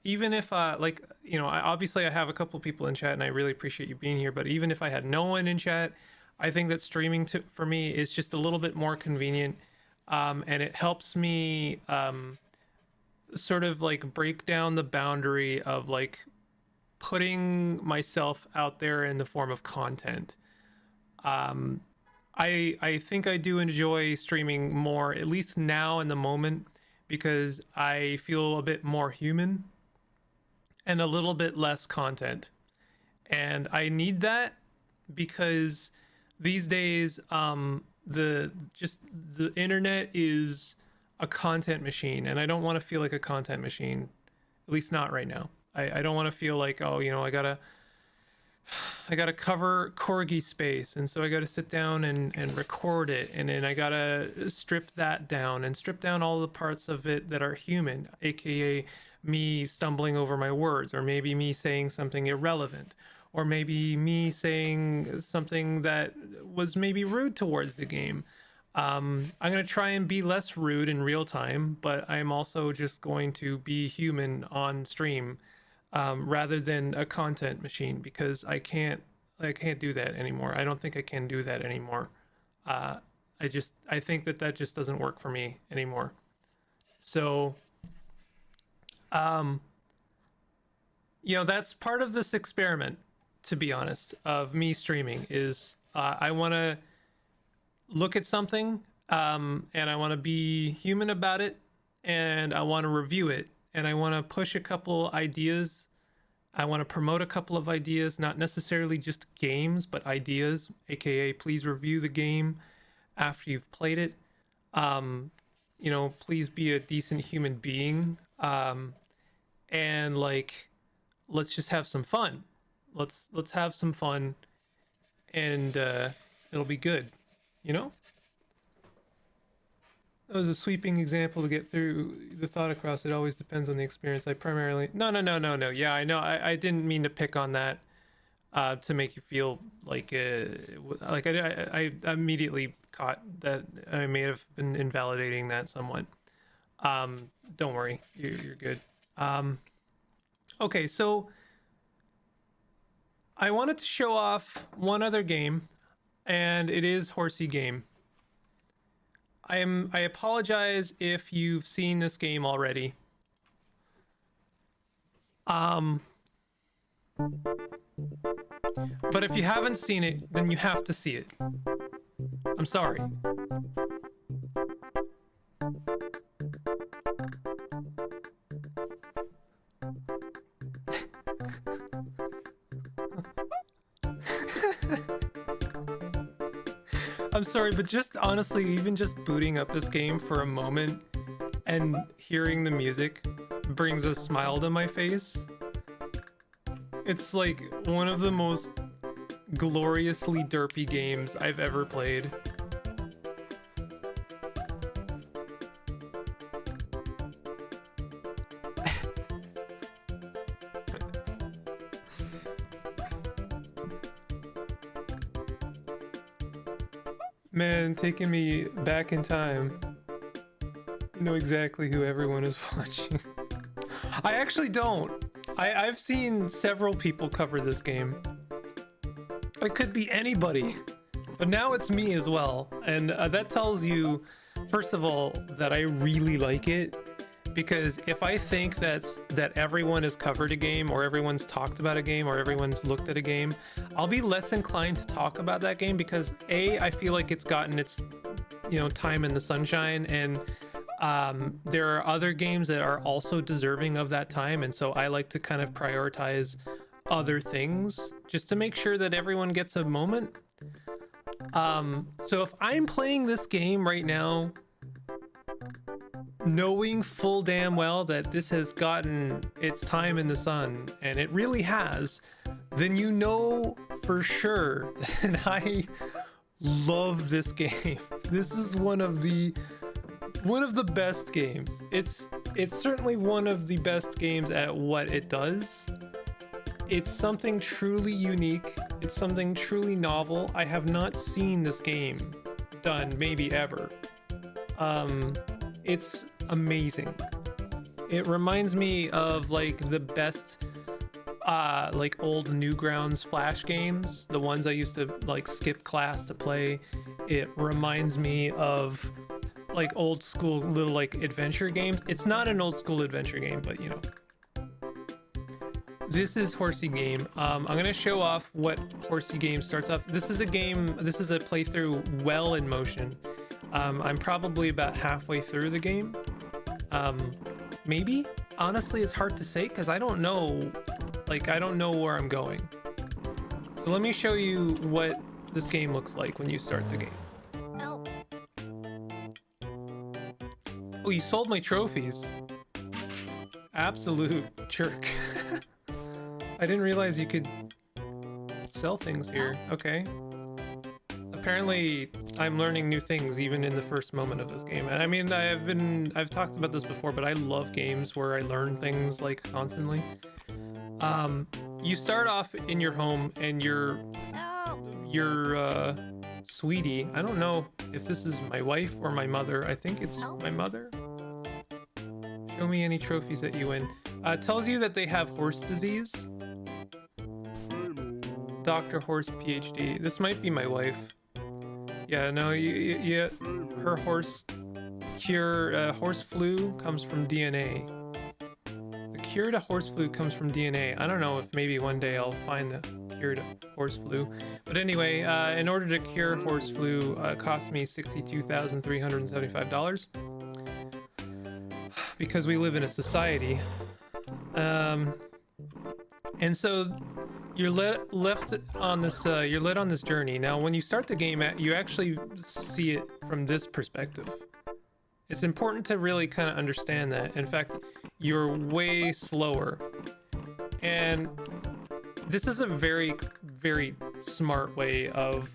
Even if like, you know, obviously I have a couple people in chat and I really appreciate you being here, but even if I had no one in chat, I think that streaming for me is just a little bit more convenient, and it helps me sort of like break down the boundary of like putting myself out there in the form of content. um I think I do enjoy streaming more, at least now in the moment, because I feel a bit more human and a little bit less content. And I need that because these days the internet is a content machine, and I don't want to feel like a content machine, at least not right now. I don't want to feel like, oh, you know, I gotta cover corgi space, and so I gotta sit down and record it, and then I gotta strip that down and strip down all the parts of it that are human, aka me stumbling over my words, or maybe me saying something irrelevant, or maybe me saying something that was maybe rude towards the game. I'm gonna try and be less rude in real time, but I'm also just going to be human on stream, rather than a content machine, because I can't do that anymore. I don't think I can do that anymore. I think that that just doesn't work for me anymore. So, um, you know, that's part of this experiment, to be honest, of me streaming is, I want to look at something, and I want to be human about it, and I want to review it, and I want to push a couple ideas. I want to promote a couple of ideas, not necessarily just games, but ideas, aka please review the game after you've played it. You know, please be a decent human being. And like, let's just have some fun. Let's have some fun, and it'll be good, you know? That was a sweeping example to get through the thought across. It always depends on the experience. I primarily... No. Yeah, I know. I didn't mean to pick on that, to make you feel like I immediately caught that I may have been invalidating that somewhat. Don't worry. You're good. Okay, so I wanted to show off one other game, and it is Horsey Game. I apologize if you've seen this game already. But if you haven't seen it, then you have to see it. I'm sorry. I'm sorry, but just honestly, even just booting up this game for a moment and hearing the music brings a smile to my face. It's like one of the most gloriously derpy games I've ever played. Man, taking me back in time. I know exactly who everyone is watching. I actually don't. I've seen several people cover this game. It could be anybody, but now it's me as well. And that tells you, first of all, that I really like it. Because if I think that everyone has covered a game, or everyone's talked about a game, or everyone's looked at a game, I'll be less inclined to talk about that game, because A, I feel like it's gotten its, you know, time in the sunshine, and there are other games that are also deserving of that time, and so I like to kind of prioritize other things just to make sure that everyone gets a moment. So if I'm playing this game right now, knowing full damn well that this has gotten its time in the sun, and it really has, then you know for sure that I love this game. This is one of the best games. It's certainly one of the best games at what it does. It's something truly unique. It's something truly novel. I have not seen this game done maybe ever. It's amazing. It reminds me of like the best like old Newgrounds Flash games, the ones I used to like skip class to play. It reminds me of like old school little like adventure games. It's not an old school adventure game, but you know. This is Horsey Game. I'm gonna show off what Horsey Game starts off. This is a playthrough well in motion. I'm probably about halfway through the game. Maybe? Honestly, it's hard to say because I don't know. Like, I don't know where I'm going. So let me show you what this game looks like when you start the game. Oh. Oh, you sold my trophies. Absolute jerk. I didn't realize you could sell things here. Okay. Apparently, I'm learning new things even in the first moment of this game. And I mean, I've talked about this before, but I love games where I learn things like constantly. You start off in your home and your sweetie, I don't know if this is my wife or my mother. I think it's my mother. Show me any trophies that you win. Tells you that they have horse disease. Dr. Horse PhD. This might be my wife. Yeah, no, yeah, her horse flu comes from DNA. The cure to horse flu comes from DNA. I don't know if maybe one day I'll find the cure to horse flu. But anyway, in order to cure horse flu, it cost me $62,375. Because we live in a society. And so you're led on this journey. Now, when you start the game, you actually see it from this perspective. It's important to really kind of understand that. In fact, you're way slower. And this is a very, very smart way of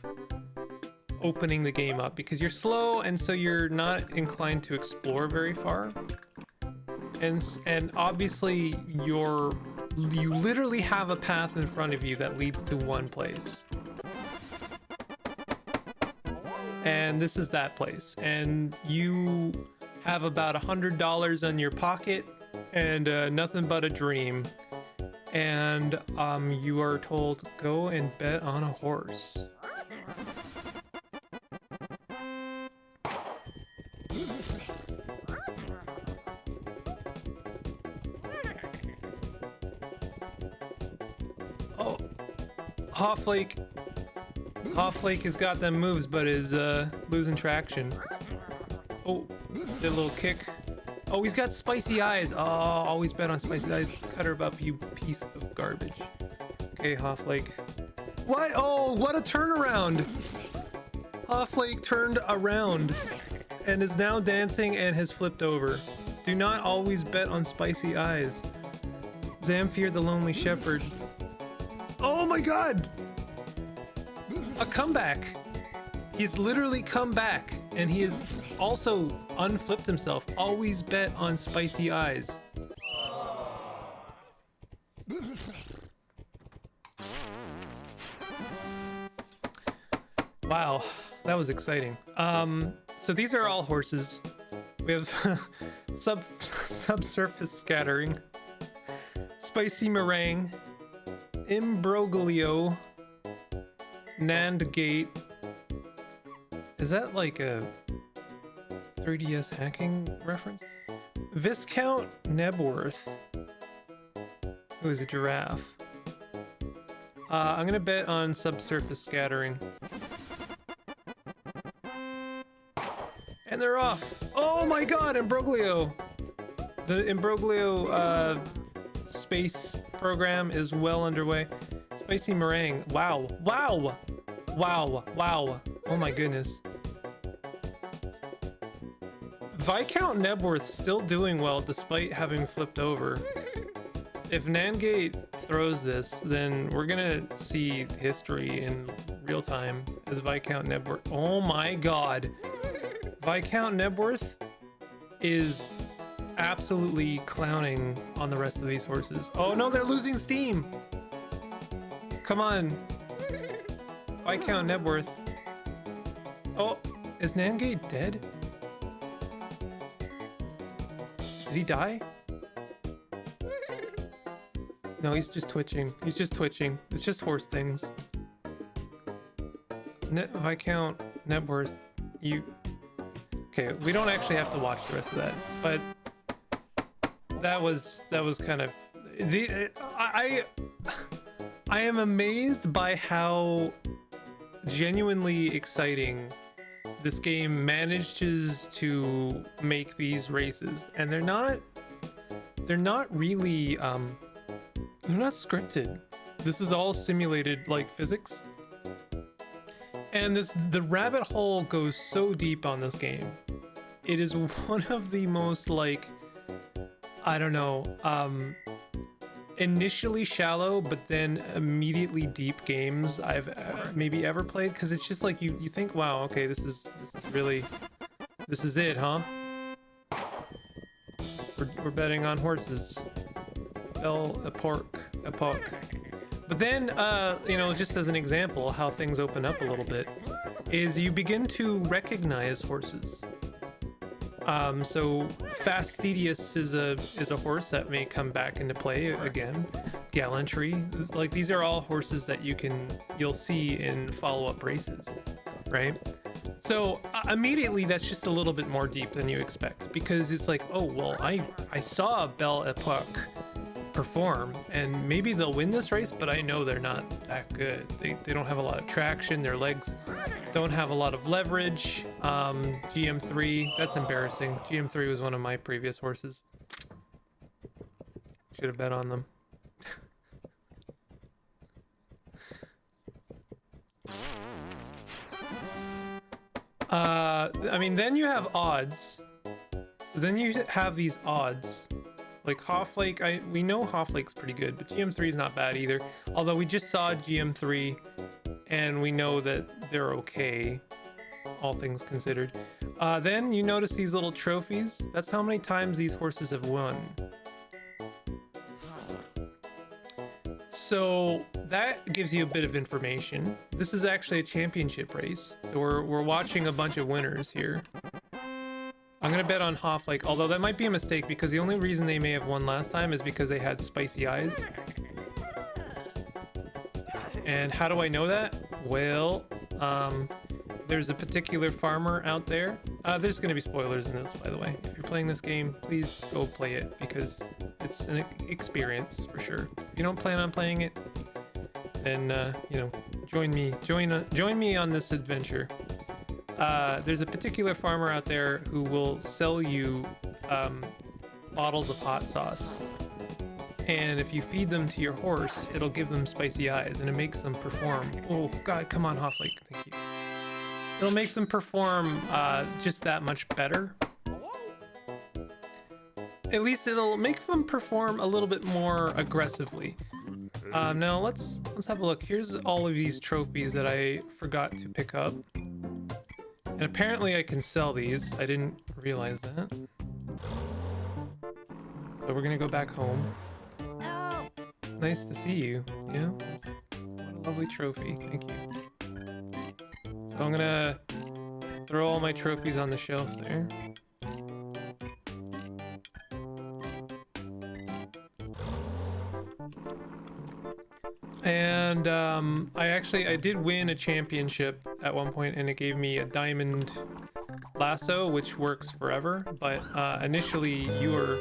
opening the game up because you're slow and so you're not inclined to explore very far. And obviously you literally have a path in front of you that leads to one place. And this is that place. And you have about $100 in your pocket and nothing but a dream. And you are told, go and bet on a horse. Oh, Hofflake has got them moves, but is losing traction. Oh, did a little kick. Oh, he's got spicy eyes. Oh, always bet on spicy eyes. Cut her up, you piece of garbage. Okay, Hofflake. What? Oh, what a turnaround! Hofflake turned around and is now dancing and has flipped over. Do not always bet on spicy eyes. Zamfir the Lonely Shepherd. Oh my god! A comeback! He's literally come back, and he has also unflipped himself. Always bet on spicy eyes. Wow, that was exciting. So these are all horses. We have subsurface scattering, spicy meringue, imbroglio, Nandgate. Is that like a 3DS hacking reference? Viscount Nebworth, who is a giraffe. I'm gonna bet on subsurface scattering. And they're off. Oh my god, Imbroglio! The Imbroglio space program is well underway. Spicy meringue. Wow. Wow! Wow. Wow. Oh my goodness. Viscount Nebworth's still doing well despite having flipped over. If Nandgate throws this, then we're gonna see history in real time as Viscount Nebworth. Oh my god. Viscount Nebworth is absolutely clowning on the rest of these horses. Oh no, they're losing steam! Come on. Viscount Nebworth. Oh, is Nandgate dead? Did he die? No, he's just twitching. He's just twitching. It's just horse things. Viscount net worth. You. Okay, we don't actually have to watch the rest of that, but that was kind of the. I am amazed by how genuinely exciting this game manages to make these races, and they're not really they're not scripted. This is all simulated like physics, and the rabbit hole goes so deep on this game. It is one of the most, like, I don't know, initially shallow but then immediately deep games I've maybe ever played, because it's just like you think, wow, okay, this is it, huh? We're betting on horses. Bell a pork. But then you know, just as an example how things open up a little bit is you begin to recognize horses. So Fastidious is a horse that may come back into play again. Gallantry, like these are all horses that you'll see in follow-up races, right? So immediately that's just a little bit more deep than you expect, because it's like, oh well, I saw Belle Epoque perform, and maybe they'll win this race, but I know they're not that good. They don't have a lot of traction. Their legs don't have a lot of leverage. GM3, that's embarrassing. GM3 was one of my previous horses. Should have bet on them. I mean, then you have odds. So then you have these odds. Like Hofflake, we know Hofflake's pretty good, but GM3 is not bad either. Although we just saw GM3, and we know that they're okay, all things considered. Then you notice these little trophies. That's how many times these horses have won. So that gives you a bit of information. This is actually a championship race, so we're watching a bunch of winners here. I'm gonna bet on Hofflake, although that might be a mistake, because the only reason they may have won last time is because they had spicy eyes. And how do I know that? Well, there's a particular farmer out there. There's gonna be spoilers in this, by the way. If you're playing this game, please go play it, because it's an experience for sure. If you don't plan on playing it, then you know, join me on this adventure. There's a particular farmer out there who will sell you bottles of hot sauce, and if you feed them to your horse, it'll give them spicy eyes, and it makes them perform. Oh god, come on, Hofflake, thank you. It'll make them perform just that much better. At least it'll make them perform a little bit more aggressively. Now let's have a look. Here's all of these trophies that I forgot to pick up. And apparently I can sell these. I didn't realize that. So we're gonna go back home. Oh. Nice to see you. Yeah. What a lovely trophy. Thank you. So I'm gonna throw all my trophies on the shelf there. And I did win a championship at one point, and it gave me a diamond lasso, which works forever. But initially you are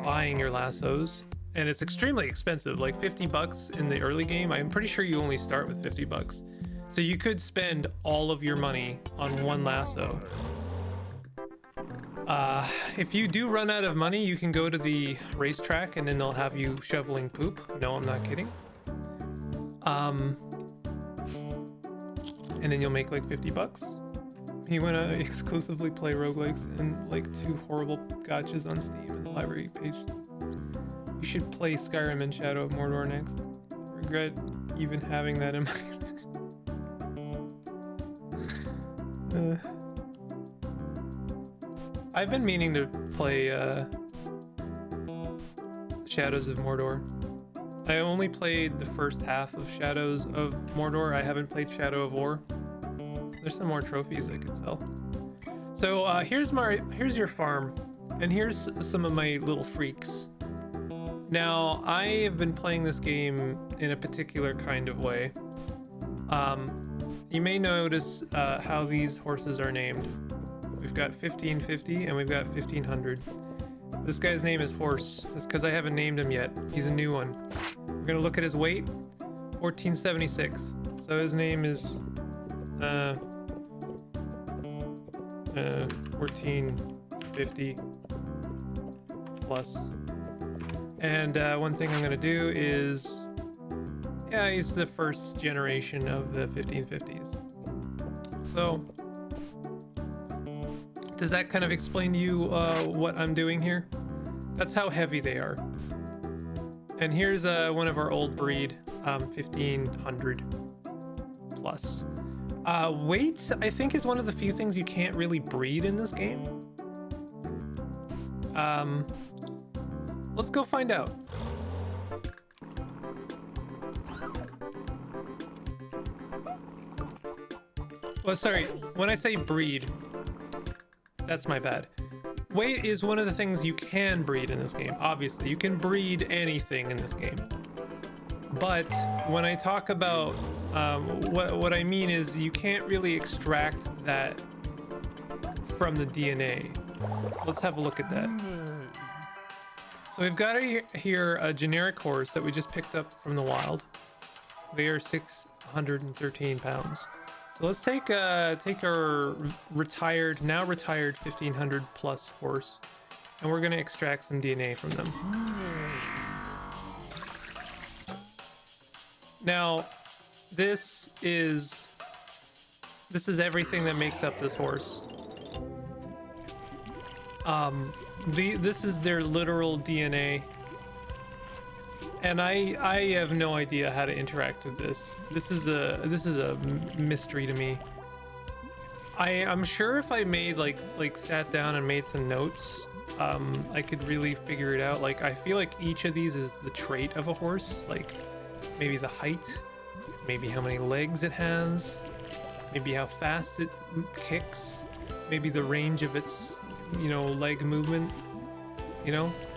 buying your lassos, and it's extremely expensive, like 50 bucks in the early game. I'm pretty sure you only start with 50 bucks. So you could spend all of your money on one lasso. If you do run out of money, you can go to the racetrack, and then they'll have you shoveling poop. No, I'm not kidding. And then you'll make like 50 bucks. You want to exclusively play roguelikes and like 2 horrible gotchas on Steam in the library page. You should play Skyrim and Shadow of Mordor next. I regret even having that in my... I've been meaning to play Shadows of Mordor. I only played the first half of Shadows of Mordor. I haven't played Shadow of War. There's some more trophies I could sell. So here's your farm, and here's some of my little freaks. Now, I have been playing this game in a particular kind of way. You may notice how these horses are named. We've got 1550 and we've got 1500. This guy's name is Horse. That's because I haven't named him yet. He's a new one. We're gonna look at his weight, 1476. So his name is 1450 plus. And one thing I'm gonna do is, yeah, he's the first generation of the 1550s. So, does that kind of explain to you what I'm doing here? That's how heavy they are. And here's one of our old breed, 1500 plus. Weight, I think, is one of the few things you can't really breed in this game. Let's go find out. Well, sorry, when I say breed, that's my bad. Weight is one of the things you can breed in this game. Obviously, you can breed anything in this game. But when I talk about what I mean is you can't really extract that from the DNA. Let's have a look at that. So we've got here a generic horse that we just picked up from the wild. They are 613 pounds. So let's take our now retired 1500 plus horse, and we're gonna extract some DNA from them. Now, this is everything that makes up this horse. This is their literal DNA, and I have no idea how to interact with this. This is a mystery to me. I'm sure if I made like sat down and made some notes, I could really figure it out. Like, I feel like each of these is the trait of a horse, like maybe the height, maybe how many legs it has, maybe how fast it kicks, maybe the range of its, leg movement.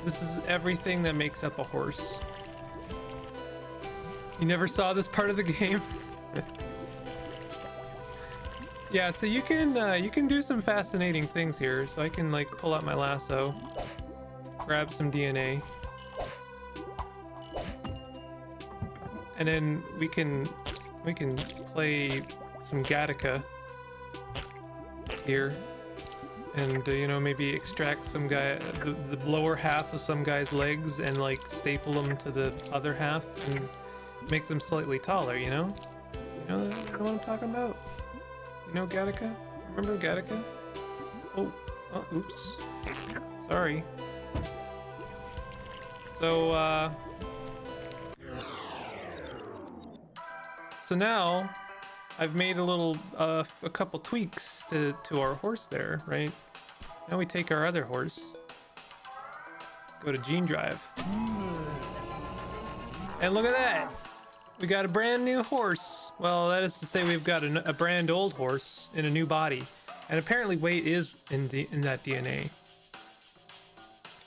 This is everything that makes up a horse. You never saw this part of the game? Yeah, so you can do some fascinating things here. So I can like pull out my lasso, grab some DNA, and then we can play some Gattaca here, and maybe extract some guy the lower half of some guy's legs and like staple them to the other half and make them slightly taller. You know what I'm talking about? Gattaca? Remember Gattaca? Oh, oops. Sorry. So now I've made a couple tweaks to our horse there, right? Now we take our other horse, go to Gene Drive, and look at that! We got a brand new horse. Well, that is to say we've got a brand old horse in a new body, and apparently weight is in that DNA.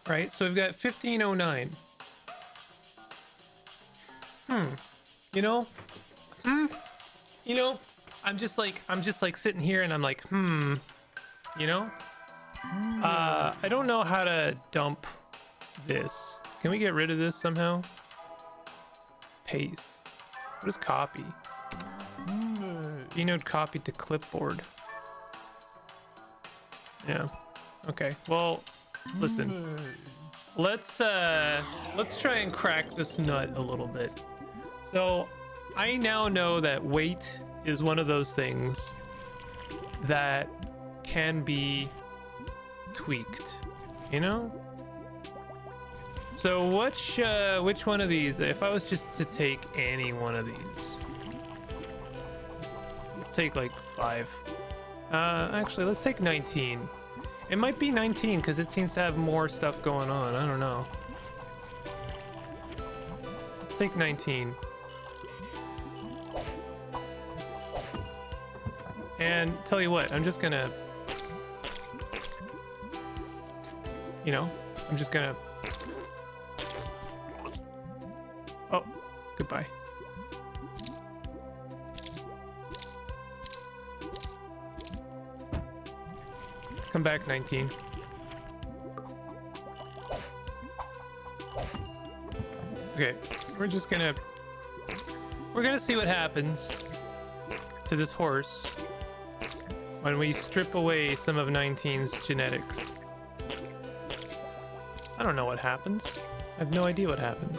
Right? So we've got 1509. I'm just like sitting here and I'm like, I don't know how to dump this. Can we get rid of this somehow? Paste. What is copy? Denote copy to clipboard. Yeah. Okay. Well, listen. Let's try and crack this nut a little bit. So, I now know that weight is one of those things that can be tweaked, So which one of these, if I was just to take any one of these, let's take like 5. Actually, let's take 19. It might be 19 because it seems to have more stuff going on. I don't know. Let's take 19. And tell you what, I'm just gonna, I'm just gonna Goodbye. Come back, 19. Okay, we're gonna see what happens to this horse when we strip away some of 19's genetics. I don't know what happens. I have no idea what happens.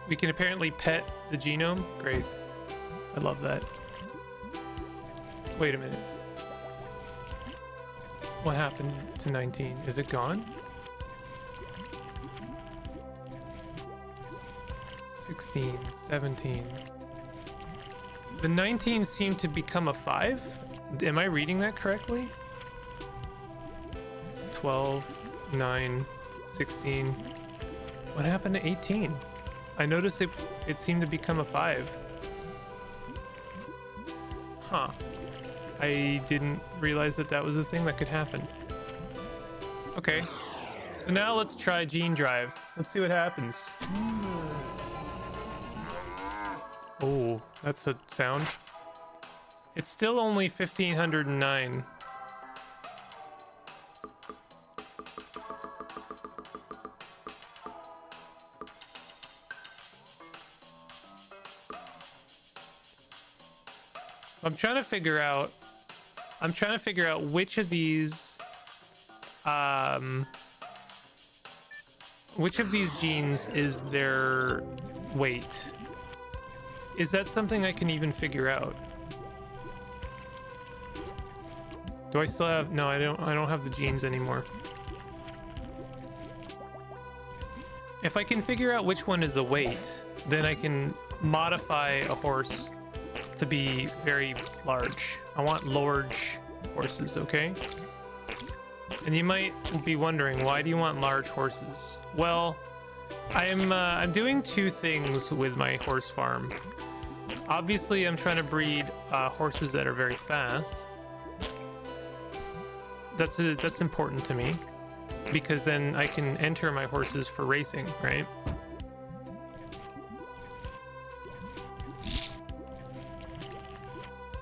We can apparently pet the genome. Great. I love that. Wait a minute. What happened to 19? Is it gone? 16, 17. The 19 seemed to become a 5? Am I reading that correctly? 12, 9, 16. What happened to 18? I noticed it seemed to become a 5. Huh. I didn't realize that that was a thing that could happen. Okay. So now let's try gene drive. Let's see what happens. Oh, that's a sound. It's still only 1509. I'm trying to figure out which of these genes is their weight. Is that something I can even figure out? Do I still have... No, I don't have the genes anymore. If I can figure out which one is the weight, then I can modify a horse to be very large. I want large horses, okay? And you might be wondering, why do you want large horses? Well, I'm doing two things with my horse farm. Obviously, I'm trying to breed horses that are very fast. That's important to me, because then I can enter my horses for racing, right?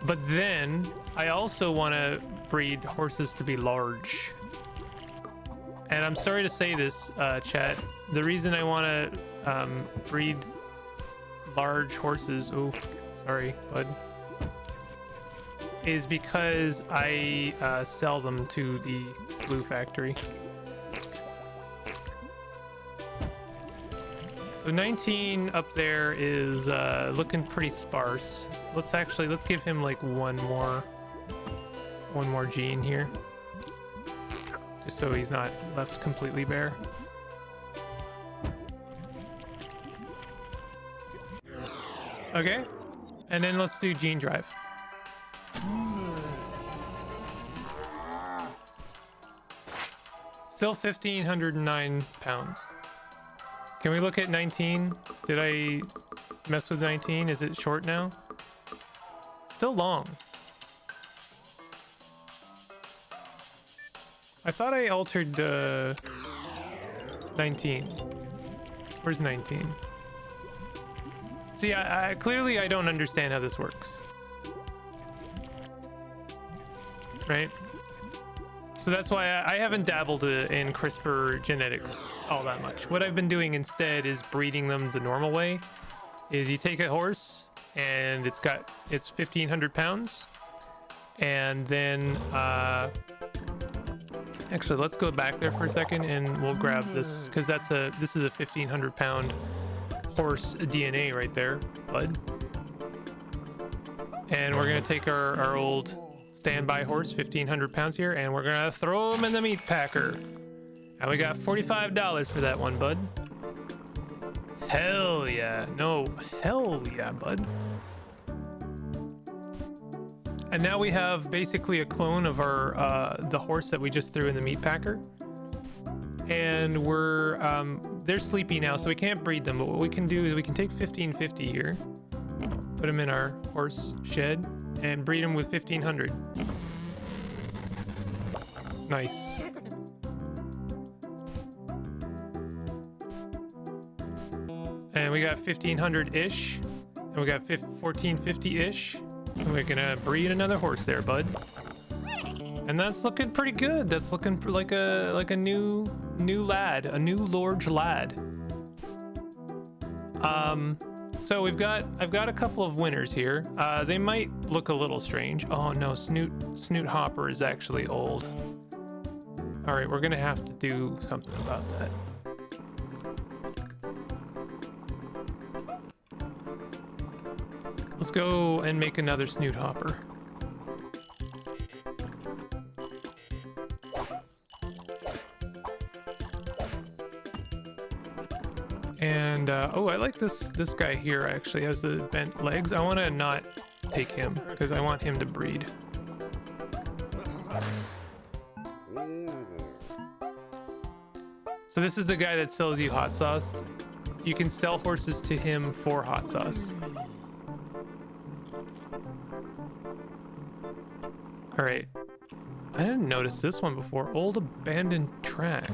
But then I also want to breed horses to be large. And I'm sorry to say this, chat. The reason I want to breed large horses, oh, sorry, bud, is because I sell them to the glue factory. So 19 up there is looking pretty sparse. Let's give him like one more gene here, just so he's not left completely bare. Okay, and then let's do gene drive. Still 1,509 pounds. Can we look at 19? Did I mess with 19? Is it short now? Still long. I thought I altered 19. Where's 19? See, I clearly I don't understand how this works. Right? So that's why I haven't dabbled in CRISPR genetics all that much. What I've been doing instead is breeding them the normal way. Is you take a horse and it's 1,500 pounds, and then actually let's go back there for a second and we'll grab this, because this is a 1,500 pound horse DNA right there, bud. And we're gonna take our old standby horse, 1,500 pounds here, and we're gonna throw him in the meat packer. And we got $45 for that one, bud. Hell yeah. No, hell yeah, bud. And now we have basically a clone of our the horse that we just threw in the meat packer. And they're sleepy now, so we can't breed them, but what we can do is we can take 1550 here, put him in our horse shed, and breed him with 1,500. Nice. And we got 1500-ish. And we got 1450-ish. And we're gonna breed another horse there, bud. And that's looking pretty good. That's looking like a new lad, a new large lad. So I've got a couple of winners here. They might look a little strange. Oh no, Snoot Hopper is actually old. All right, we're gonna have to do something about that. Let's go and make another Snoot Hopper. And oh, I like this guy here. Actually has the bent legs. I want to not take him because I want him to breed. So this is the guy that sells you hot sauce. You can sell horses to him for hot sauce. All right. I didn't notice this one before. Old abandoned track.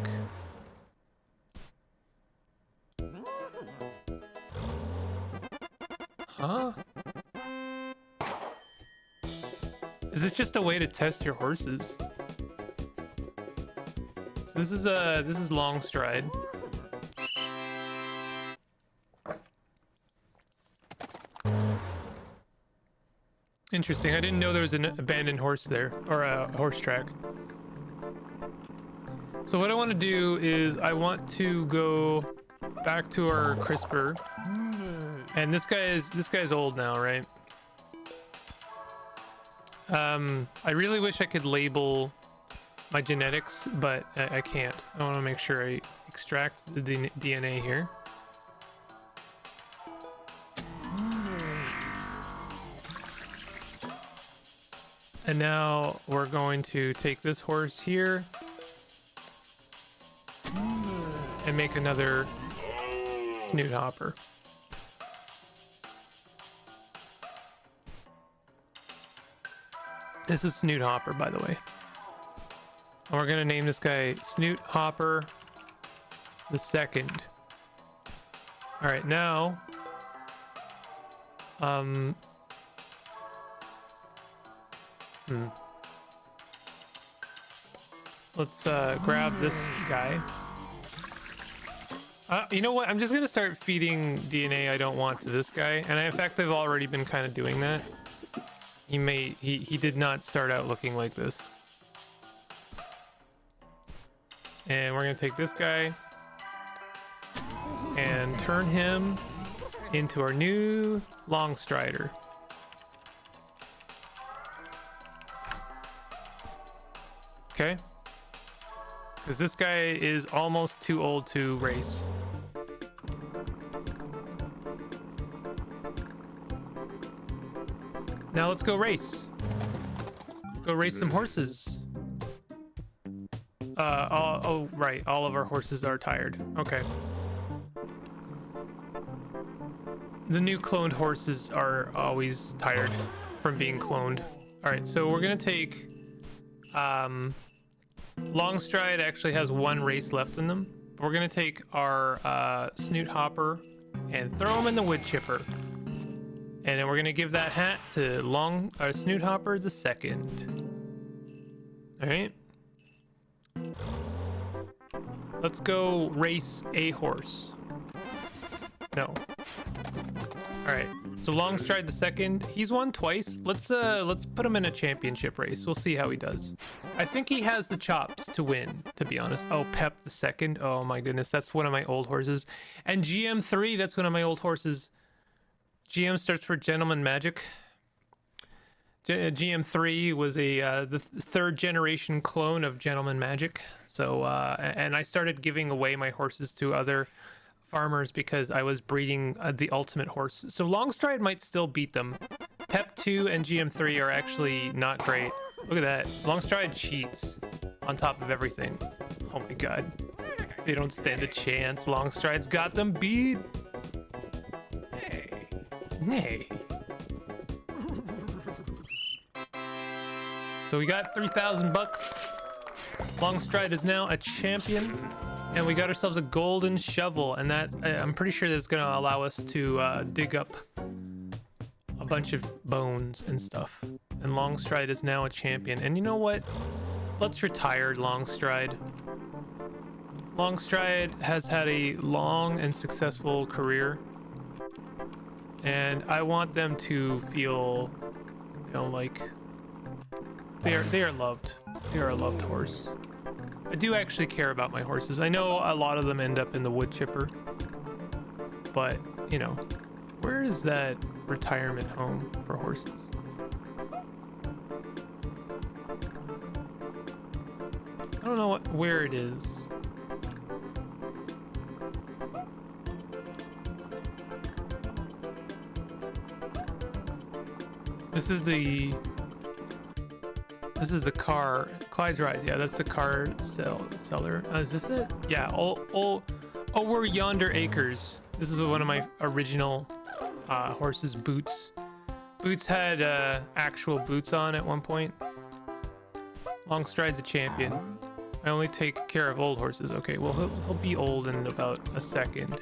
Huh? Is this just a way to test your horses? So this is long stride. Interesting. I didn't know there was an abandoned horse there, or a horse track. So what I want to do is I want to go back to our CRISPR. And this guy is old now, right? I really wish I could label my genetics, but I can't. I want to make sure I extract the DNA here. And now we're going to take this horse here and make another Snoot Hopper. This is Snoot Hopper, by the way. And we're gonna name this guy Snoot Hopper the Second. All right, now, let's grab this guy. You know what? I'm just gonna start feeding DNA I don't want to this guy, and in fact, I've already been kind of doing that. He did not start out looking like this. And we're gonna take this guy and turn him into our new long strider. Okay. Because this guy is almost too old to race. Now let's go race. Let's go race some horses. Oh, right. All of our horses are tired. Okay. The new cloned horses are always tired from being cloned. All right, so we're gonna take Long Stride actually has one race left in them. We're gonna take our Snoot Hopper and throw him in the wood chipper. And then we're gonna give that hat to Snoot Hopper the Second. All right. Let's go race a horse. No. All right. So Long Stride the Second, he's won twice. Let's put him in a championship race. We'll see how he does. I think he has the chops to win, to be honest. Oh, Pep the Second. Oh my goodness, that's one of my old horses. And GM3, that's one of my old horses. GM starts for Gentleman Magic. GM3 was the third generation clone of Gentleman Magic. So and I started giving away my horses to other farmers because I was breeding the ultimate horse. So Long Stride might still beat them. Pep 2 and GM3 are actually not great. Look at that. Long Stride cheats on top of everything. Oh my god. They don't stand a chance. Long Stride's got them beat. Nay. So we got 3,000 bucks. Long Stride is now a champion. And we got ourselves a golden shovel, and that I'm pretty sure that's gonna allow us to dig up a bunch of bones and stuff. And Longstride is now a champion. And you know what? Let's retire Longstride. Longstride has had a long and successful career, and I want them to feel, you know, like they are loved. They are a loved horse. I do actually care about my horses. I know a lot of them end up in the wood chipper, but you know, where is that retirement home for horses? I don't know where it is. This is the car. Clyde's Rise. Yeah, that's the car seller. Is this it? Yeah. Oh, we're Yonder Acres. This is one of my original horses, Boots. Boots had actual boots on at one point. Longstride's a champion. I only take care of old horses. Okay, well, he'll be old in about a second.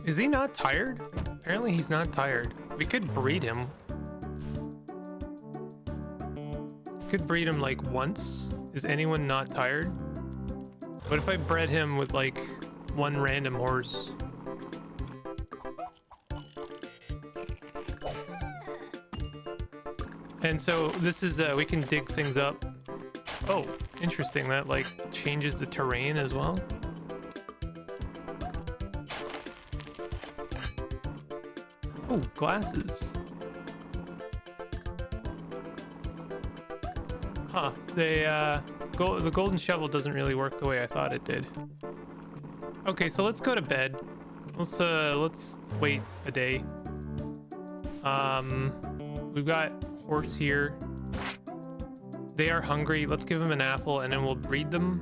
Is he not tired? Apparently he's not tired. We could breed him. Could breed him like once. Is anyone not tired? What if I bred him with like one random horse? And so this is we can dig things up. Oh, interesting. That like changes the terrain as well. Oh, glasses. Huh, the golden shovel doesn't really work the way I thought it did. Okay, so let's go to bed. Let's wait a day. We've got horse here. They are hungry. Let's give them an apple and then we'll breed them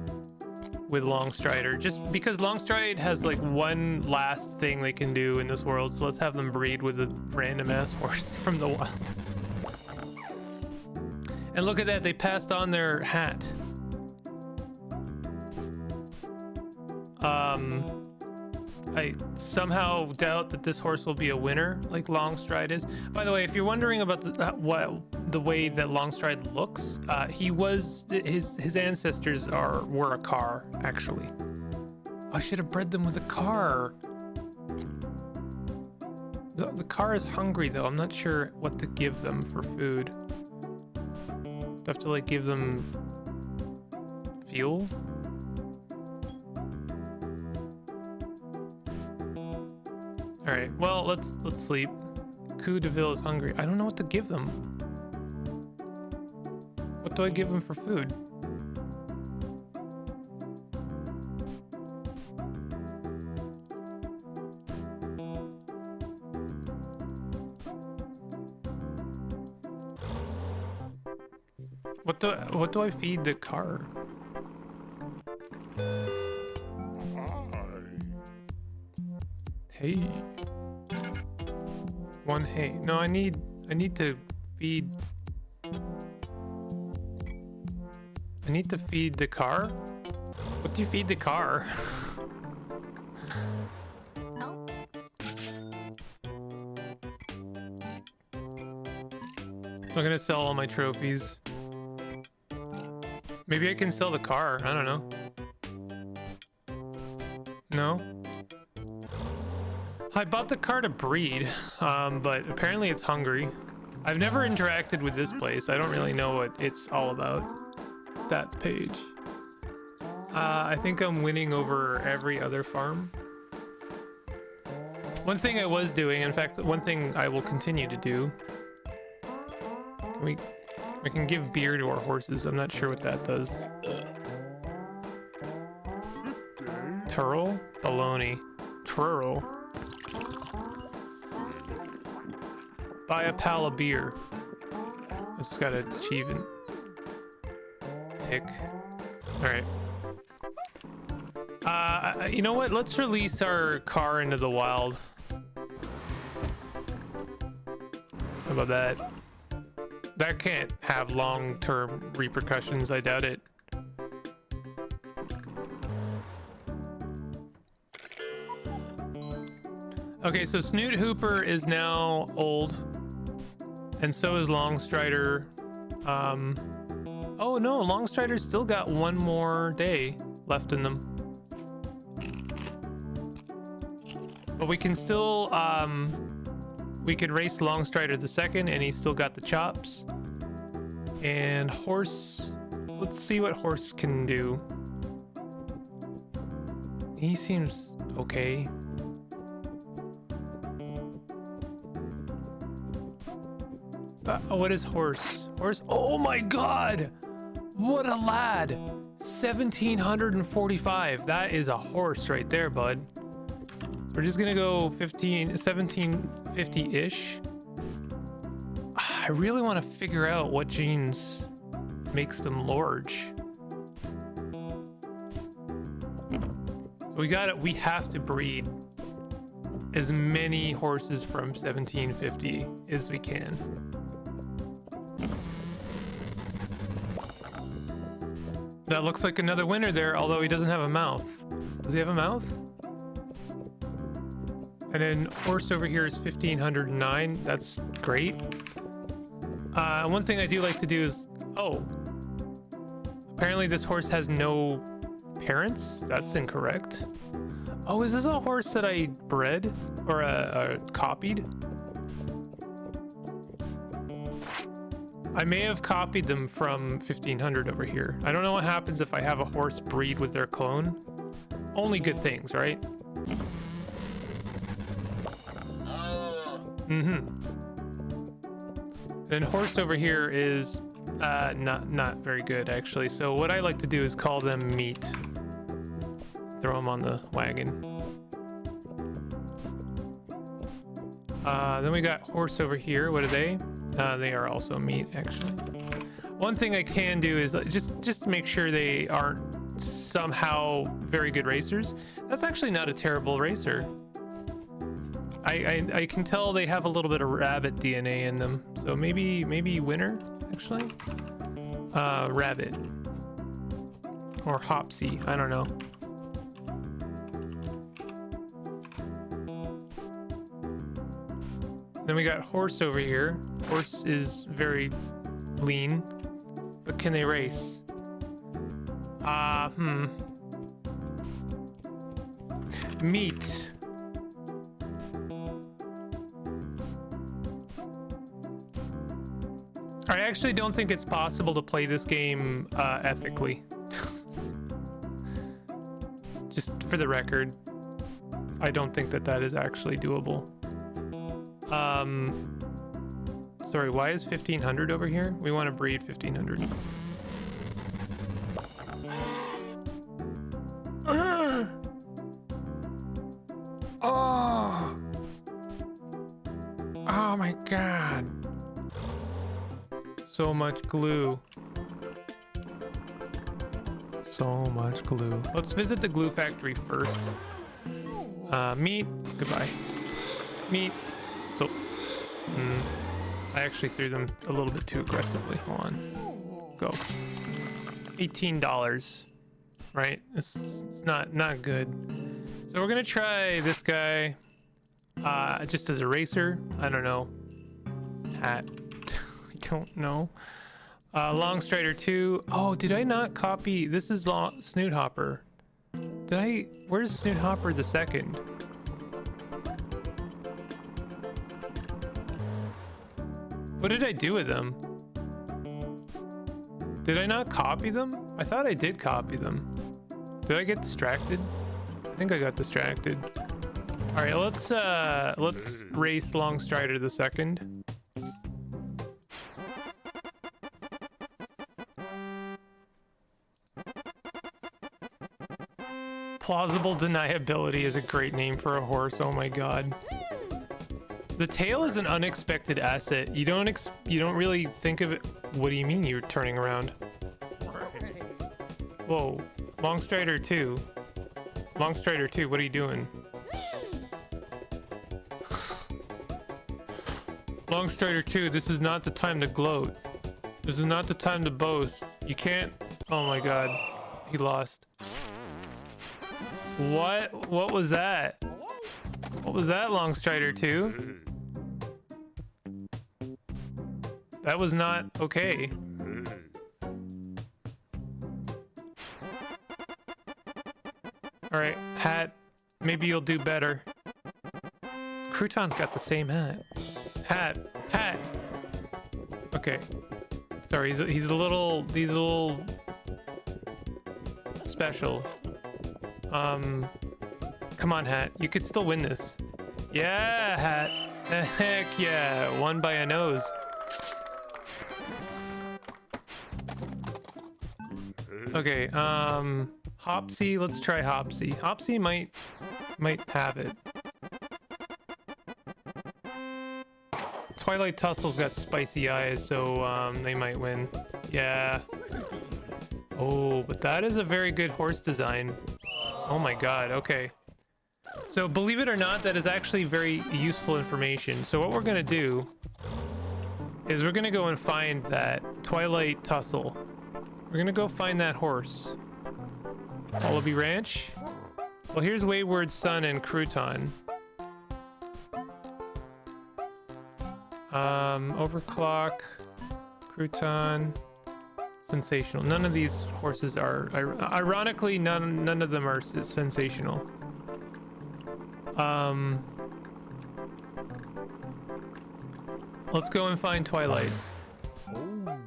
with Longstrider. Just because Longstride has like one last thing they can do in this world, so let's have them breed with a random ass horse from the wild. And look at that, they passed on their hat. I somehow doubt that this horse will be a winner like Longstride is. By the way, if you're wondering about the way that Longstride looks, his ancestors were a car, actually. I should have bred them with a car. The car is hungry though. I'm not sure what to give them for food. Do I have to like give them fuel? All right, well, let's sleep. Coup de Ville is hungry. I don't know what to give them. What do I give them for food? What do I feed the car? Hay. One hay. No, I need to feed. I need to feed the car? What do you feed the car? Help? I'm gonna sell all my trophies. Maybe I can sell the car. I don't know. No? I bought the car to breed, but apparently it's hungry. I've never interacted with this place. I don't really know what it's all about. Stats page. I think I'm winning over every other farm. One thing I was doing, in fact, one thing I will continue to do. I can give beer to our horses. I'm not sure what that does. Turl? Baloney. Turl. Buy a pal of beer. I just gotta achieve it. Hick. Alright. You know what? Let's release our car into the wild. How about that? That can't have long-term repercussions, I doubt it. Okay, so Snoot Hooper is now old, and so is Longstrider. Oh no, Longstrider's still got one more day left in them. But we can still, we could race Longstrider the second, and he's still got the chops. And Horse, let's see what Horse can do. He seems okay. What is Horse? Horse, oh my god! What a lad! 1745. That is a horse right there, bud. We're just gonna go 1750-ish. I really want to figure out what genes makes them large. So we have to breed as many horses from 1750 as we can. That looks like another winner there, although he doesn't have a mouth. Does he have a mouth? And then Horse over here is 1509. That's great. One thing I do like to do is, oh, apparently this horse has no parents. That's incorrect. Oh, is this a horse that I bred or copied? I may have copied them from 1500 over here. I don't know what happens if I have a horse breed with their clone. Only good things, right? And Horse over here is not very good, actually. So what I like to do is call them meat. Throw them on the wagon. Then we got Horse over here. What are they? They are also meat, actually. One thing I can do is just make sure they aren't somehow very good racers. That's actually not a terrible racer. I can tell they have a little bit of rabbit DNA in them, so maybe winner, actually. Rabbit or Hopsy, I don't know. Then we got Horse over here. Horse is very lean, but can they race? Meat. I actually don't think it's possible to play this game ethically. Just for the record, I don't think that is actually doable. Sorry, why is 1500 over here? We want to breed 1500. Oh my god. So much glue. So much glue. Let's visit the glue factory first. Meat. Goodbye. Meat. So, I actually threw them a little bit too aggressively. Hold on. Go. $18. Right? It's not good. So we're gonna try this guy. Just as a racer. I don't know. Hat. I don't know. Longstrider 2. Oh, did I not copy? This is Snoot Hopper. Did I? Where's Snoot Hopper the second? What did I do with them? Did I not copy them? I thought I did copy them. Did I get distracted? I think I got distracted. All right, let's race Longstrider the second. Plausible deniability is a great name for a horse. Oh my god. The tail is an unexpected asset. You don't really think of it. What do you mean you're turning around? Whoa, Longstrider 2. Longstrider 2, what are you doing? Longstrider 2, this is not the time to gloat. This is not the time to boast. You can't. Oh my god, he lost. What was that? What was that, Long Strider 2? That was not okay. Alright, hat. Maybe you'll do better. Crouton's got the same hat. Hat. Okay. Sorry, he's a little special. Come on, hat. You could still win this. Yeah, hat. Heck yeah. Won by a nose. Okay, Hopsy, let's try Hopsy. Hopsy might have it. Twilight Tussel's got spicy eyes, so they might win. Yeah. Oh, but that is a very good horse design. Oh my god, okay. So believe it or not, that is actually very useful information. So what we're gonna do is we're gonna go and find that Twilight Tussle. We're gonna go find that horse. Wallaby Ranch. Well, here's Wayward Sun and Crouton. Overclock, Crouton, Sensational. None of these horses are, ironically, none of them are sensational. Let's go and find Twilight.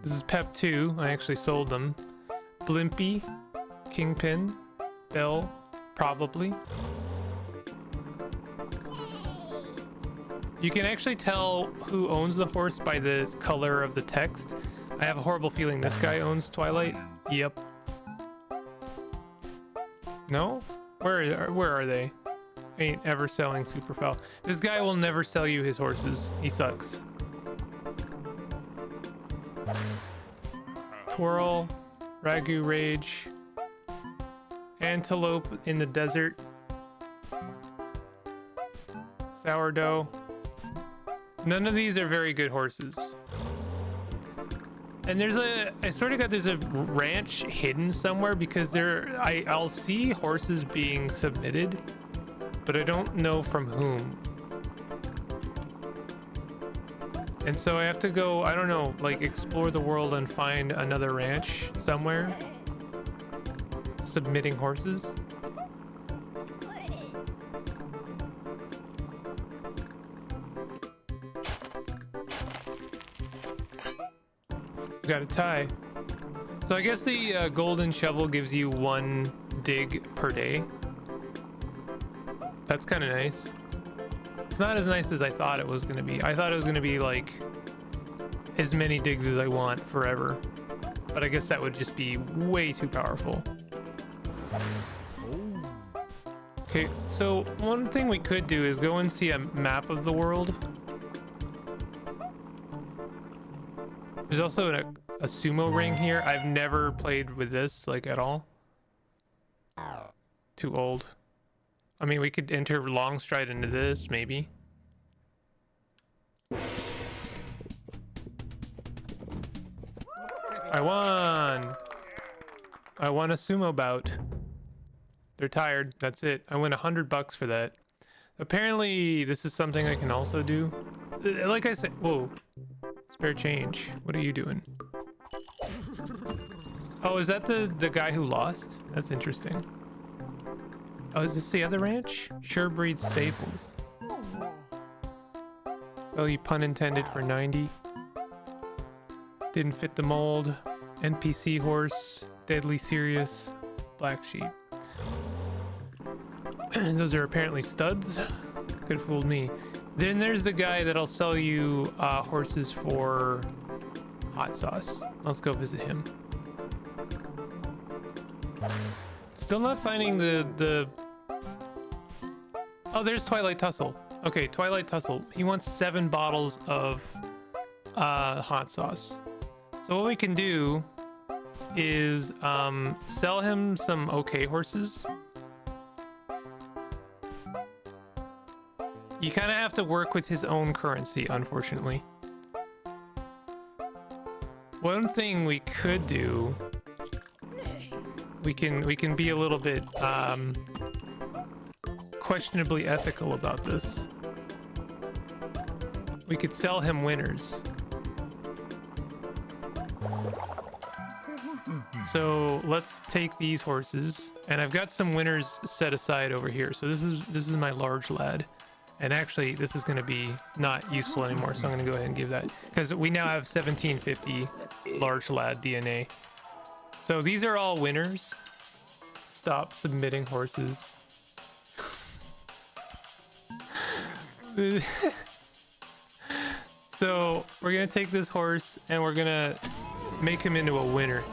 This is Pep 2. I actually sold them. Blimpy, Kingpin, Bell, probably. You can actually tell who owns the horse by the color of the text. I have a horrible feeling this guy owns Twilight. Yep. No? Where are they? Ain't ever selling Superfowl. This guy will never sell you his horses. He sucks. Twirl, Ragu Rage, Antelope in the Desert, Sourdough. None of these are very good horses. And I sort of got there's a ranch hidden somewhere because I'll see horses being submitted, but I don't know from whom. And so I have to go, I don't know, like explore the world and find another ranch somewhere submitting horses. Got a tie. So I guess the golden shovel gives you 1 dig per day. That's kind of nice. It's not as nice as I thought it was going to be. I thought it was going to be like as many digs as I want forever. But I guess that would just be way too powerful. Okay, so one thing we could do is go and see a map of the world. There's also a sumo ring here. I've never played with this, like, at all. Too old. I mean, we could enter Longstride into this, maybe. I won! I won a sumo bout. They're tired. That's it. I win $100 for that. Apparently, this is something I can also do. Like I said, whoa. Spare change. What are you doing? Oh, is that the guy who lost? That's interesting. Oh, is this the other ranch? Surebreed Staples. So you pun intended for 90. Didn't fit the mold. NPC horse. Deadly serious. Black sheep. Those are apparently studs. Could have fooled me. Then there's the guy that'll sell you horses for hot sauce. Let's go visit him. Still not finding the... Oh, there's Twilight Tussle. Okay, Twilight Tussle. He wants 7 bottles of hot sauce. So what we can do is sell him some okay horses. You kind of have to work with his own currency, unfortunately. One thing we could do, we can be a little bit questionably ethical about this. We could sell him winners. So let's take these horses, and I've got some winners set aside over here. So this is my large lad, and actually this is going to be not useful anymore. So I'm going to go ahead and give that, because we now have 1750 large lad DNA. So these are all winners. Stop submitting horses. So we're gonna take this horse and we're gonna make him into a winner.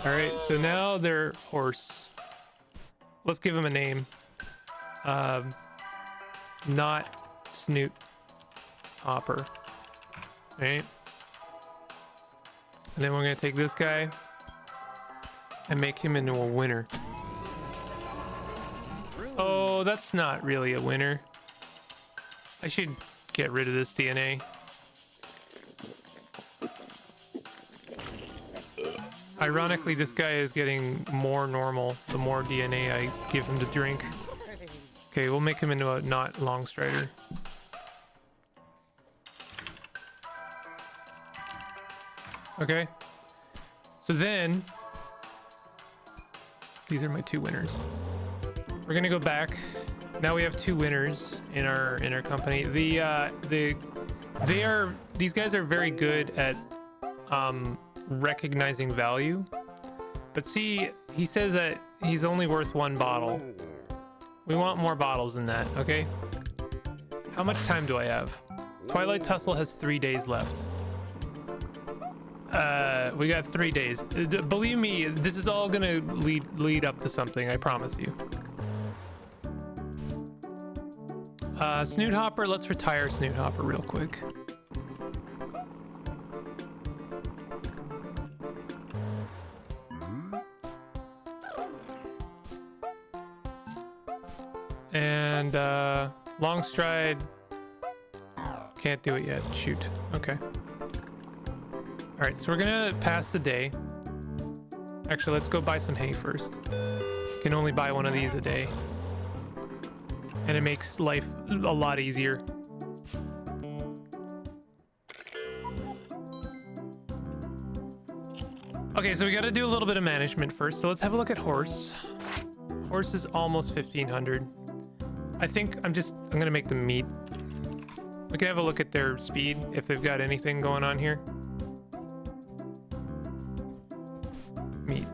All right, so now they're horse. Let's give him a name. Not Snoot Hopper. All right. And then we're gonna take this guy and make him into a winner. Oh, that's not really a winner. I should get rid of this DNA. Ironically, this guy is getting more normal the more DNA I give him to drink. Okay, we'll make him into a not long strider. Okay. So then, these are my two winners. We're gonna go back. Now we have two winners in our company. These guys are very good at recognizing value, but see, he says that he's only worth one bottle. We want more bottles than that. Okay, how much time do I have? Twilight Tussle has 3 days left. We got 3 days. Believe me, this is all gonna lead up to something, I promise you. Snoot Hopper, let's retire Snoot Hopper real quick. And long stride, can't do it yet. Shoot. Okay. All right, so we're gonna pass the day. Actually, let's go buy some hay first. Can only buy one of these a day, and it makes life a lot easier. Okay, so we got to do a little bit of management first. So let's have a look at horse. Horse is almost 1500. I think I'm gonna make them meat. We can have a look at their speed if they've got anything going on here. Meat.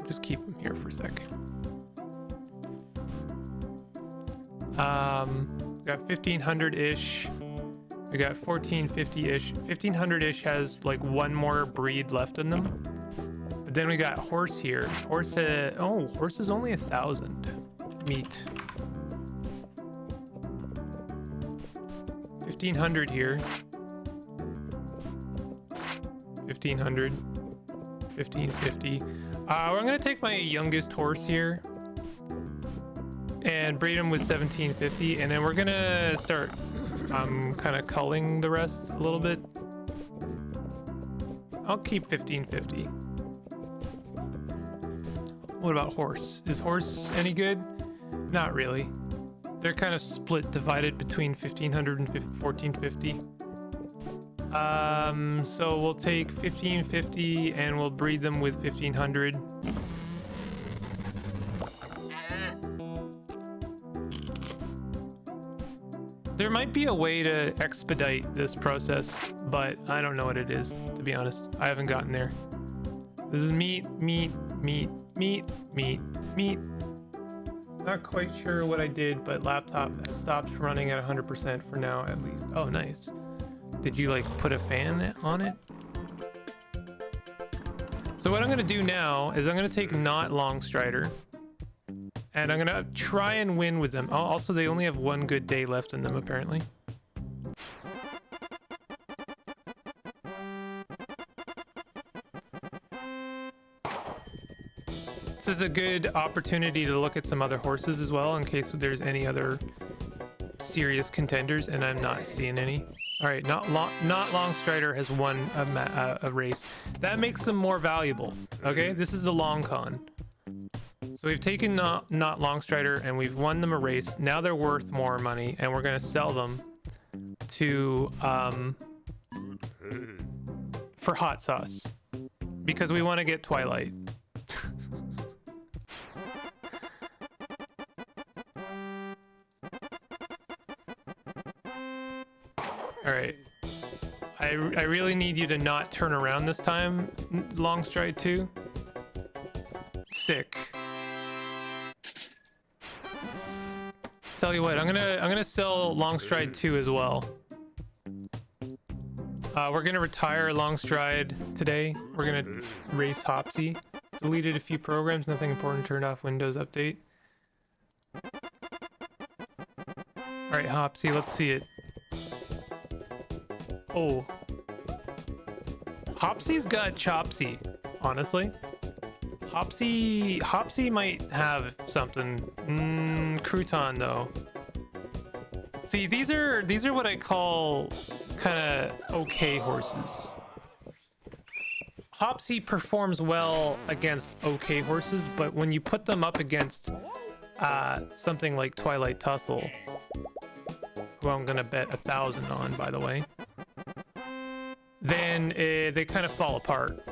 Just keep them here for a sec. We got 1500-ish. We got 1450-ish. 1500-ish has like one more breed left in them. But then we got horse here. Horse, horse is only 1,000 meat. 1500 here. 1500. 1550. We're gonna take my youngest horse here and breed him with 1750, and then we're gonna start kind of culling the rest a little bit. I'll keep 1550. What about horse? Is horse any good? Not really. They're kind of split, divided between 1500 and 1450. So we'll take 1550 and we'll breed them with 1500. There might be a way to expedite this process, but I don't know what it is, to be honest. I haven't gotten there. This is meat, meat, meat, meat, meat, meat. Not quite sure what I did, but laptop has stopped running at 100% for now, at least. Oh, nice. Did you like put a fan on it? So what I'm gonna do now is I'm gonna take not long strider, and I'm gonna try and win with them. Oh, also, they only have one good day left in them, apparently. This is a good opportunity to look at some other horses as well, in case there's any other serious contenders, and I'm not seeing any. All right, not long strider has won a race. That makes them more valuable. Okay, this is the long con. So we've taken not Longstrider and we've won them a race. Now they're worth more money, and we're gonna sell them to for hot sauce because we want to get Twilight. All right. I really need you to not turn around this time, Longstride 2. Sick. Tell you what, I'm gonna sell Longstride 2 as well. We're gonna retire Longstride today. We're gonna race Hopsy. Deleted a few programs, nothing important. Turned off Windows Update. All right, Hopsy, let's see it. Oh, Hopsy's got Chopsy, honestly. Hopsy might have something. Crouton though. See, these are what I call kind of okay horses. Hopsy performs well against okay horses, but when you put them up against something like Twilight Tussle, who I'm gonna bet 1,000 on, by the way, then they kind of fall apart.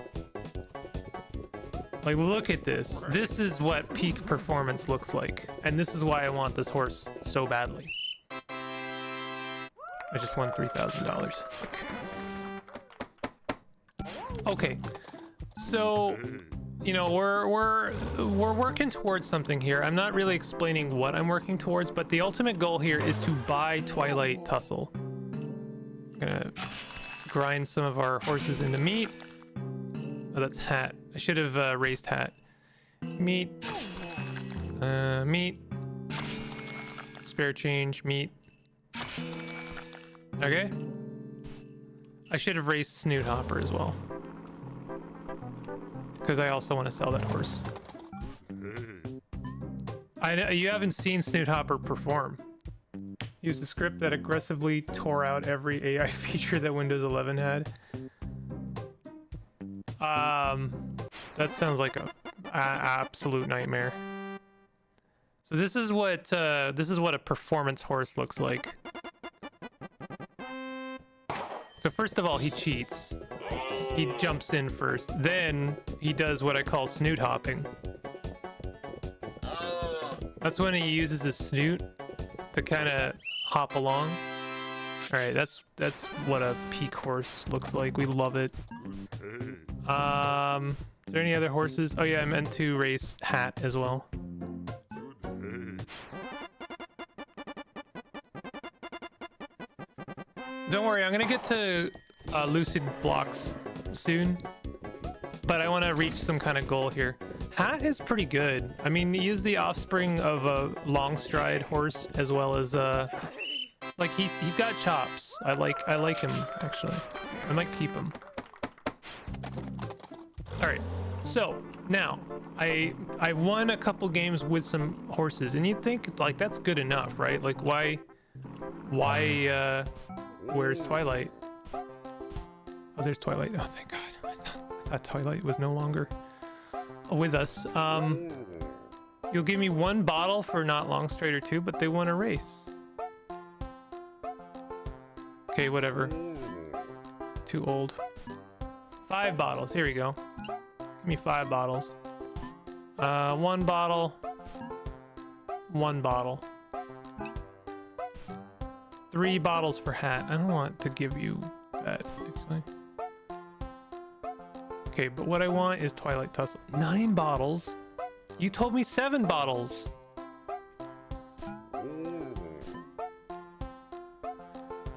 Like, look at this. This is what peak performance looks like. And this is why I want this horse so badly. I just won $3,000. Okay. So, you know, we're working towards something here. I'm not really explaining what I'm working towards, but the ultimate goal here is to buy Twilight Tussle. I'm gonna grind some of our horses into meat. Oh, that's Hat. I should have raised Hat. Meat. Meat. Spare change. Meat. Okay. I should have raised Snoot Hopper as well, because I also want to sell that horse. You haven't seen Snoot Hopper perform. Used a script that aggressively tore out every AI feature that Windows 11 had. That sounds like a absolute nightmare. So this is what a performance horse looks like. So first of all, he cheats. He jumps in first. Then he does what I call snoot hopping. That's when he uses his snoot to kind of hop along. All right, that's what a peak horse looks like. We love it. Is there any other horses? Oh yeah, I meant to race Hat as well. Don't worry, I'm gonna get to lucid blocks soon, but I want to reach some kind of goal here. Hat is pretty good. I mean, he is the offspring of a Longstride horse, as well as like he's got chops. I like him actually. I might keep him. All right, so now I won a couple games with some horses, and you'd think like that's good enough, right? Like why where's Twilight? Oh, there's Twilight. Oh, thank God. I thought Twilight was no longer with us. You'll give me 1 bottle for not Longstrider 2, but they won a race. Okay, whatever. Too old. 5 bottles. Here we go. Give me 5 bottles. 1 bottle. 1 bottle. 3 bottles for Hat. I don't want to give you that, actually. Okay, but what I want is Twilight Tussle. 9 bottles? You told me 7 bottles.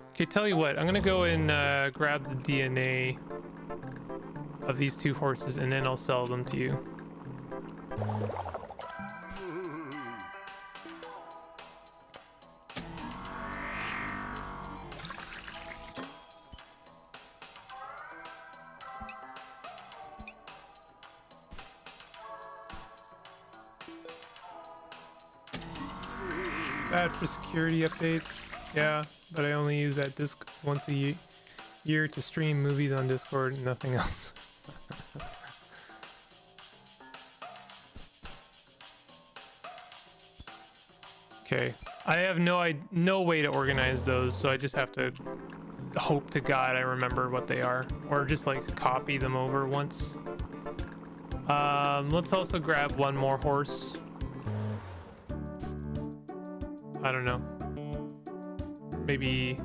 Okay, tell you what. I'm gonna go and grab the DNA of these 2 horses, and then I'll sell them to you. Bad for security updates. Yeah, but I only use that disc once a year to stream movies on Discord and nothing else. Okay. I have no way to organize those, so I just have to hope to God I remember what they are, or just like copy them over once. Let's also grab one more horse. I don't know. Maybe.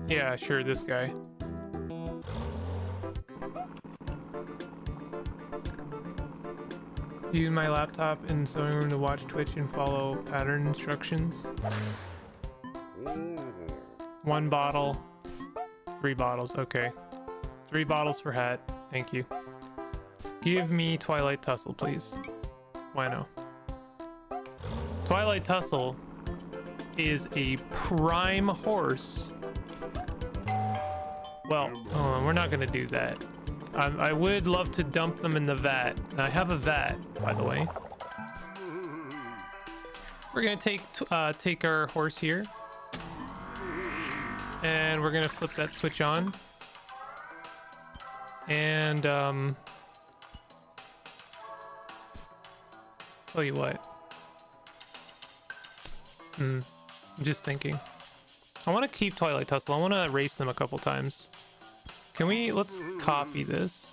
Yeah, sure, this guy. Use my laptop in the sewing room to watch Twitch and follow pattern instructions. 1 bottle. 3 bottles, okay. 3 bottles for hat, thank you. Give me Twilight Tussle, please. Why no? Twilight Tussle is a prime horse. Well, we're not gonna do that. I would love to dump them in the vat. I have a vat, by the way. We're gonna take our horse here, and we're gonna flip that switch on. And tell you what. I'm just thinking. I want to keep Twilight Tussle. I want to race them a couple times. Can we? Let's copy this.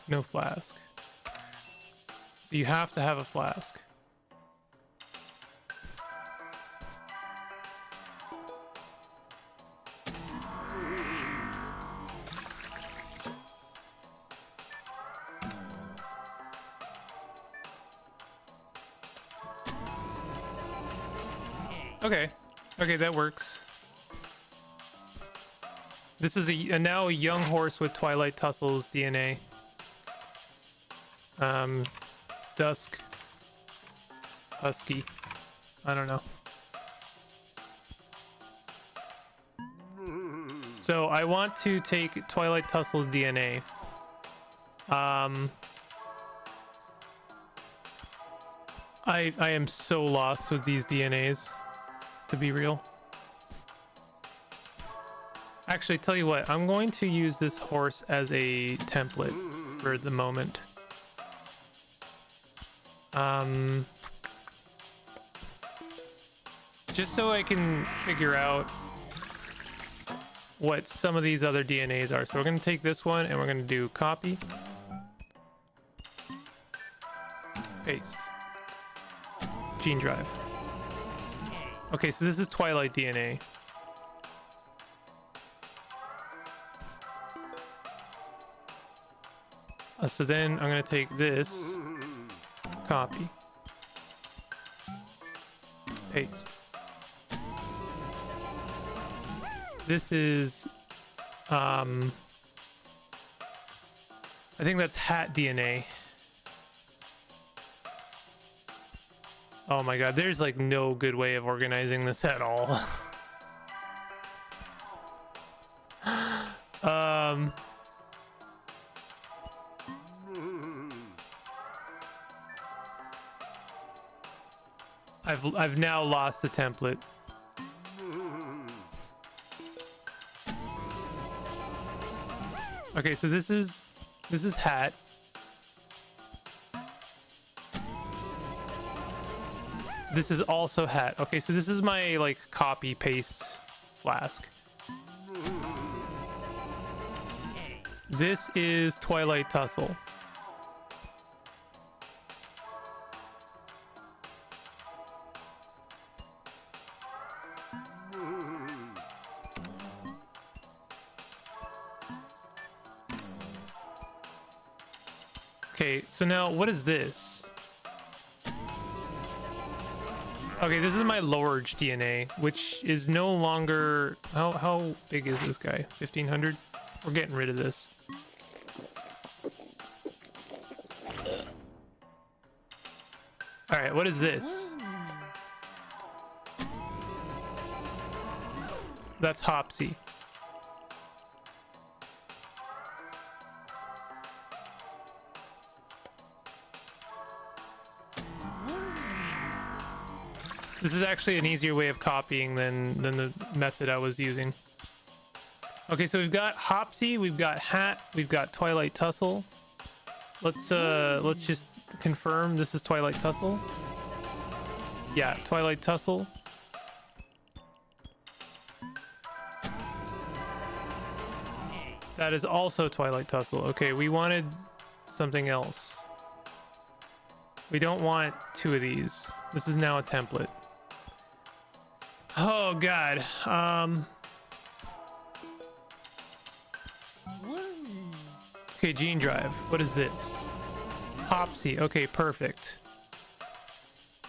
No flask. So you have to have a flask. Okay. Okay, that works. This is now a young horse with Twilight Tussle's DNA. Dusk. Husky. I don't know. So I want to take Twilight Tussle's DNA. I am so lost with these DNAs, to be real. Actually, tell you what, I'm going to use this horse as a template for the moment. Just so I can figure out what some of these other DNAs are. So we're going to take this one and we're going to do copy, paste, gene drive. Okay, so this is Twilight DNA. So then I'm going to take this, copy, paste. This is, I think that's hat DNA. Oh my god, there's like no good way of organizing this at all. I've now lost the template. Okay, so this is hat. This is also hat. Okay, so this is my like copy paste flask. This is Twilight Tussle. Okay, so now what is this? Okay, this is my Lorge DNA, which is no longer... How big is this guy? 1500? We're getting rid of this. Alright, what is this? That's Hopsy. This is actually an easier way of copying than the method I was using. Okay, so we've got Hopsy, we've got Hat, we've got Twilight Tussle. Let's just confirm this is Twilight Tussle. Yeah, Twilight Tussle. That is also Twilight Tussle. Okay, we wanted something else. We don't want two of these. This is now a template. Oh god. Okay, Gene Drive. What is this? Hopsy. Okay, perfect.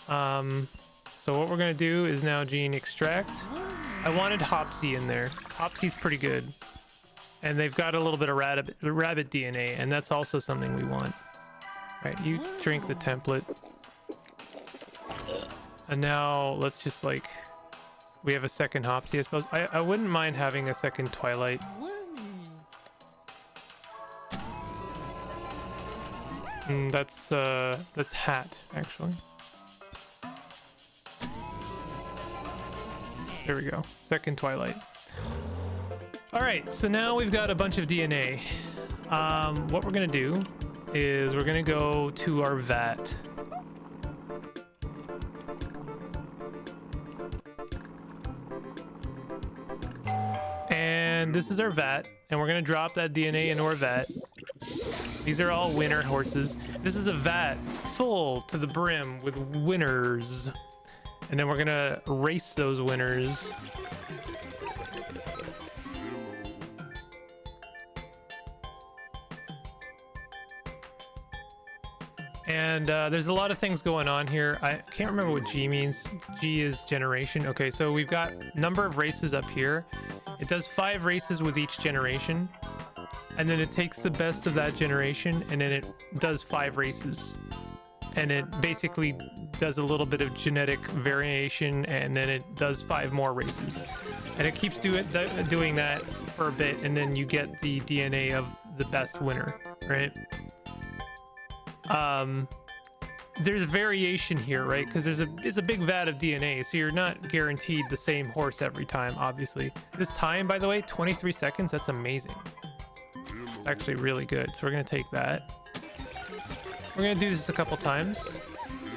So what we're gonna do is now Gene Extract. I wanted Hopsy in there. Hopsy's pretty good. And they've got a little bit of rabbit DNA, and that's also something we want. Right, you drink the template. And now let's just like... We have a second Hopsy, I suppose. I wouldn't mind having a second Twilight. That's Hat, actually. There we go. Second Twilight. Alright, so now we've got a bunch of DNA. What we're gonna do is we're gonna go to our vat. And this is our vat, and we're gonna drop that DNA into our vat. These are all winner horses. This is a vat full to the brim with winners. And then we're gonna race those winners. And there's a lot of things going on here. I can't remember what G means. G is generation. Okay, so we've got number of races up here. It does 5 races with each generation. And then it takes the best of that generation, and then it does 5 races. And it basically does a little bit of genetic variation, and then it does 5 more races. And it keeps doing that for a bit, and then you get the DNA of the best winner, right? There's variation here, right? Because it's a big vat of DNA, so you're not guaranteed the same horse every time, obviously. This time, by the way, 23 seconds, that's amazing. It's actually really good, so we're gonna take that. We're gonna do this a couple times,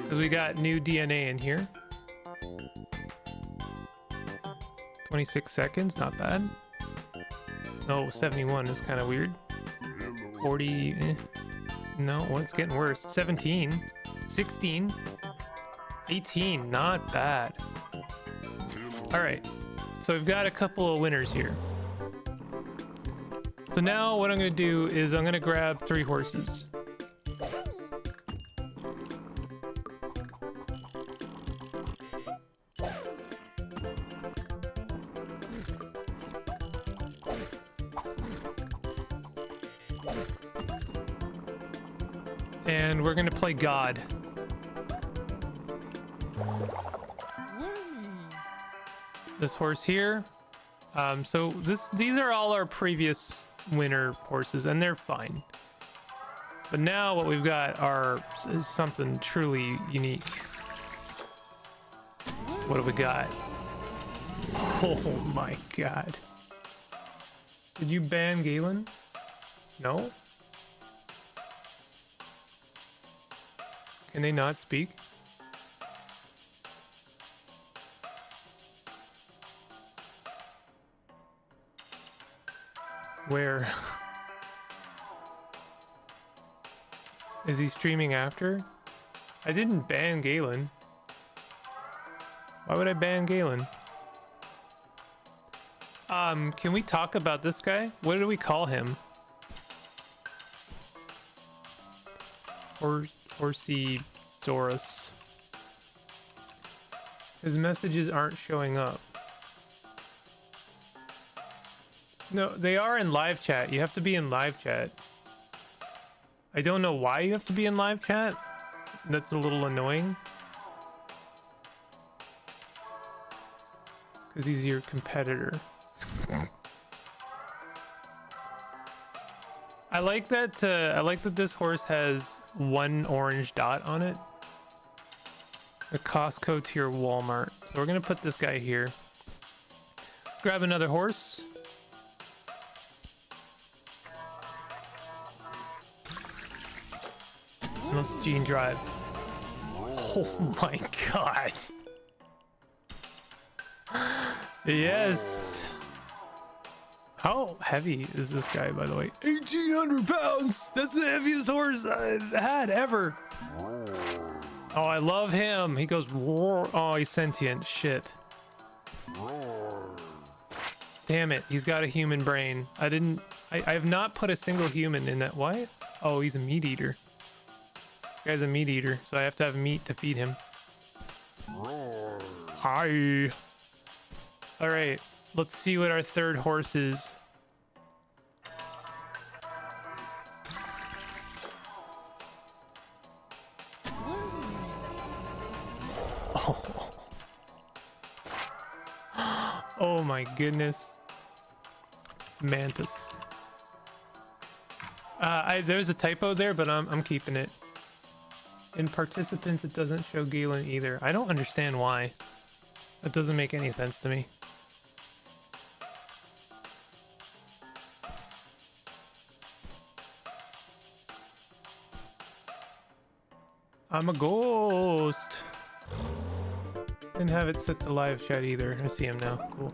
because we got new DNA in here. 26 seconds, not bad. No, 71 is kind of weird. 40, no, well, it's getting worse. 17, 16, 18, not bad. All right, so we've got a couple of winners here. So now what I'm gonna do is I'm gonna grab 3 horses. And we're gonna play God. This horse here. So these are all our previous winner horses, and they're fine. But now what we've got is something truly unique. What have we got? Oh my god. Did you ban Galen? No? Can they not speak? Where? Is he streaming after? I didn't ban Galen. Why would I ban Galen? Can we talk about this guy? What do we call him? Horsey-saurus. His messages aren't showing up. No, they are in live chat. You have to be in live chat. I don't know why you have to be in live chat. That's a little annoying. Because he's your competitor. I like that this horse has 1 orange dot on it. The Costco to your Walmart. So we're gonna put this guy here. Let's grab another horse. let's gene drive. Oh my god. Yes. How heavy is this guy, by the way? 1,800 pounds. That's the heaviest horse I've had ever. Oh, I love him. He goes roar. Oh, he's sentient. Shit. Damn it. He's got a human brain. I have not put a single human in that. What? Oh, he's a meat eater. This guy's a meat eater, so I have to have meat to feed him. Hi. All right. Let's see what our third horse is. Oh. Oh my goodness. Mantis. There's a typo there, but I'm keeping it. In participants, it doesn't show Galen either. I don't understand why. That doesn't make any sense to me. I'm a ghost. Didn't have it set to live chat either. I see him now. Cool.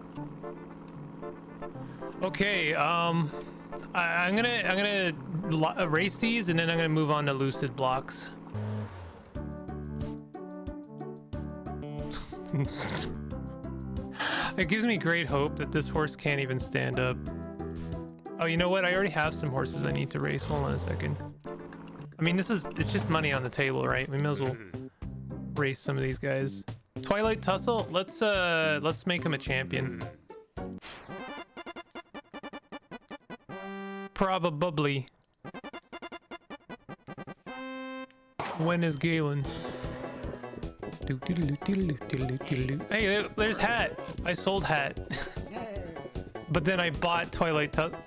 Okay. I'm gonna erase these, and then I'm gonna move on to lucid blocks. It gives me great hope that this horse can't even stand up. Oh, you know what? I already have some horses I need to race. Hold on a second. I mean, it's just money on the table, right? We may as well race some of these guys. Twilight Tussle, let's make him a champion. Probably. When is Galen? Hey, there's Hat. I sold Hat. But then I bought Twilight Tussle.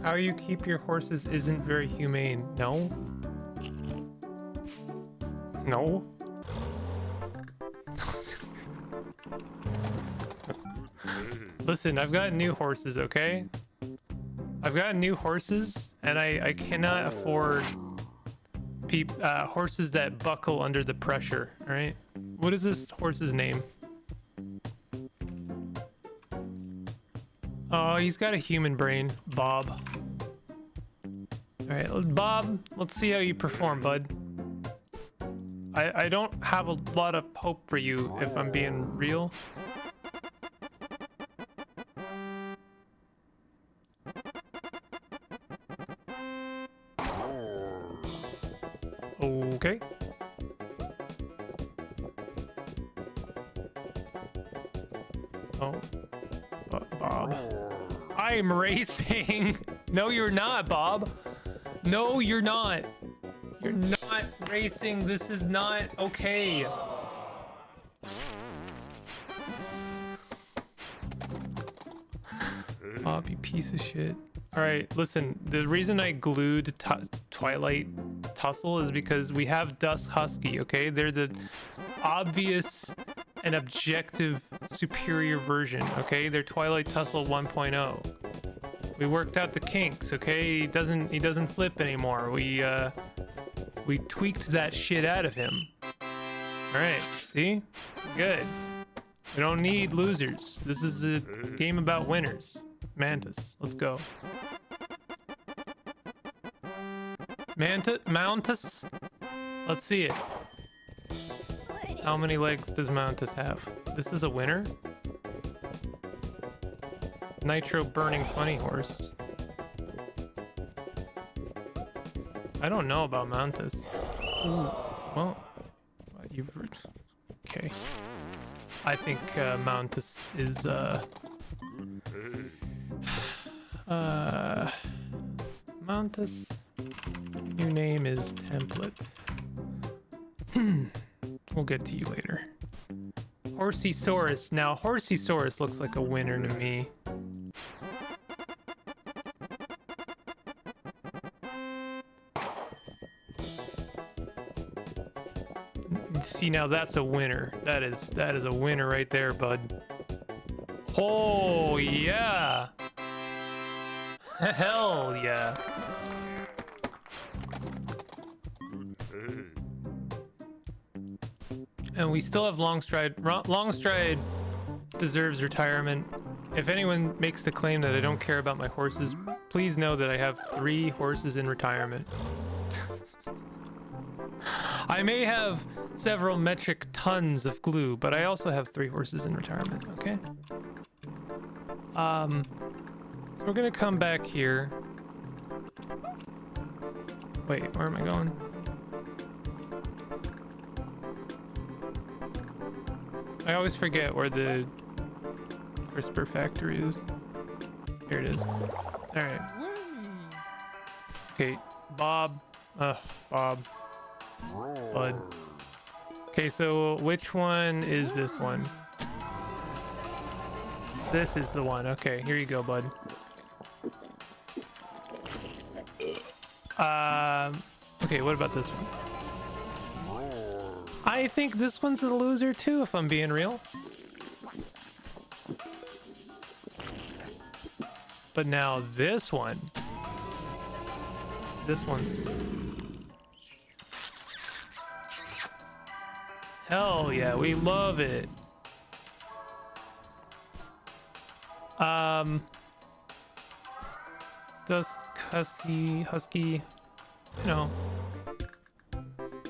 How you keep your horses isn't very humane. No? No? Listen, I've got new horses, okay? I've got new horses, and I cannot afford horses that buckle under the pressure, alright? What is this horse's name? Oh, he's got a human brain. Bob. Alright, Bob, let's see how you perform, bud. I don't have a lot of hope for you, if I'm being real. Okay. Oh. Bob. I'm racing. No, you're not, Bob. No, you're not. You're not racing. This is not okay. Bob, you piece of shit. All right, listen, the reason I glued Twilight Tussle is because we have Dusk Husky, okay? They're the obvious and objective superior version, okay? They're Twilight Tussle 1.0. We worked out the kinks, okay? He doesn't flip anymore. We tweaked that shit out of him. All right, see? Good. We don't need losers. This is a game about winners. Mantis, let's go. Mountus? Let's see it. How many legs does Mountus have? This is a winner? Nitro burning funny horse. I don't know about Mountus. Ooh, well, you've... Okay. I think Mountus is, Mountus, new name is Template. We'll get to you later. Horseysaurus. Now, Horseysaurus looks like a winner to me. See, now that's a winner. That is a winner right there, bud. Oh yeah. Hell yeah. And we still have Longstride. Longstride deserves retirement. If anyone makes the claim that I don't care about my horses, please know that I have 3 horses in retirement. I may have several metric tons of glue, but I also have 3 horses in retirement, okay? So we're gonna come back here. Wait, where am I going? I always forget where the CRISPR factory is. Here it is. Alright. Okay, Bob. Bob. Bud. Okay, so which one is this one? This is the one. Okay, here you go, bud. Okay, what about this one? I think this one's a loser too, if I'm being real. But now this one's... Hell yeah, we love it. Dusk Husky, you know.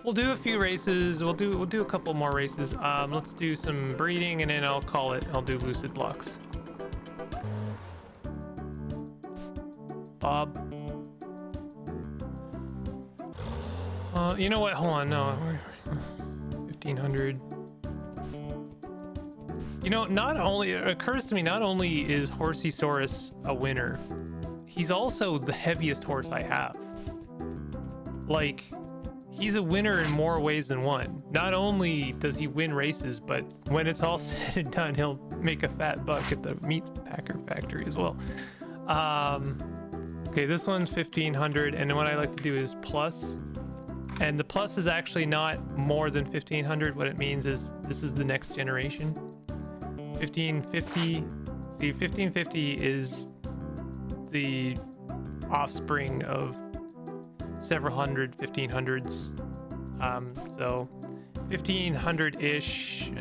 We'll do a few races. We'll do a couple more races. Let's do some breeding and then I'll call it. I'll do lucid blocks. Bob. You know what? Hold on. No. 1500. You know, not only it occurs to me, not only is Horseysaurus a winner, he's also the heaviest horse I have. Like, he's a winner in more ways than one. Not only does he win races, but when it's all said and done, he'll make a fat buck at the meat packer factory as well. Okay, this one's 1500, and then what I like to do is plus. And the plus is actually not more than 1500. What it means is this is the next generation. 1550. See, 1550 is the offspring of several hundred 1500s. So 1500-ish.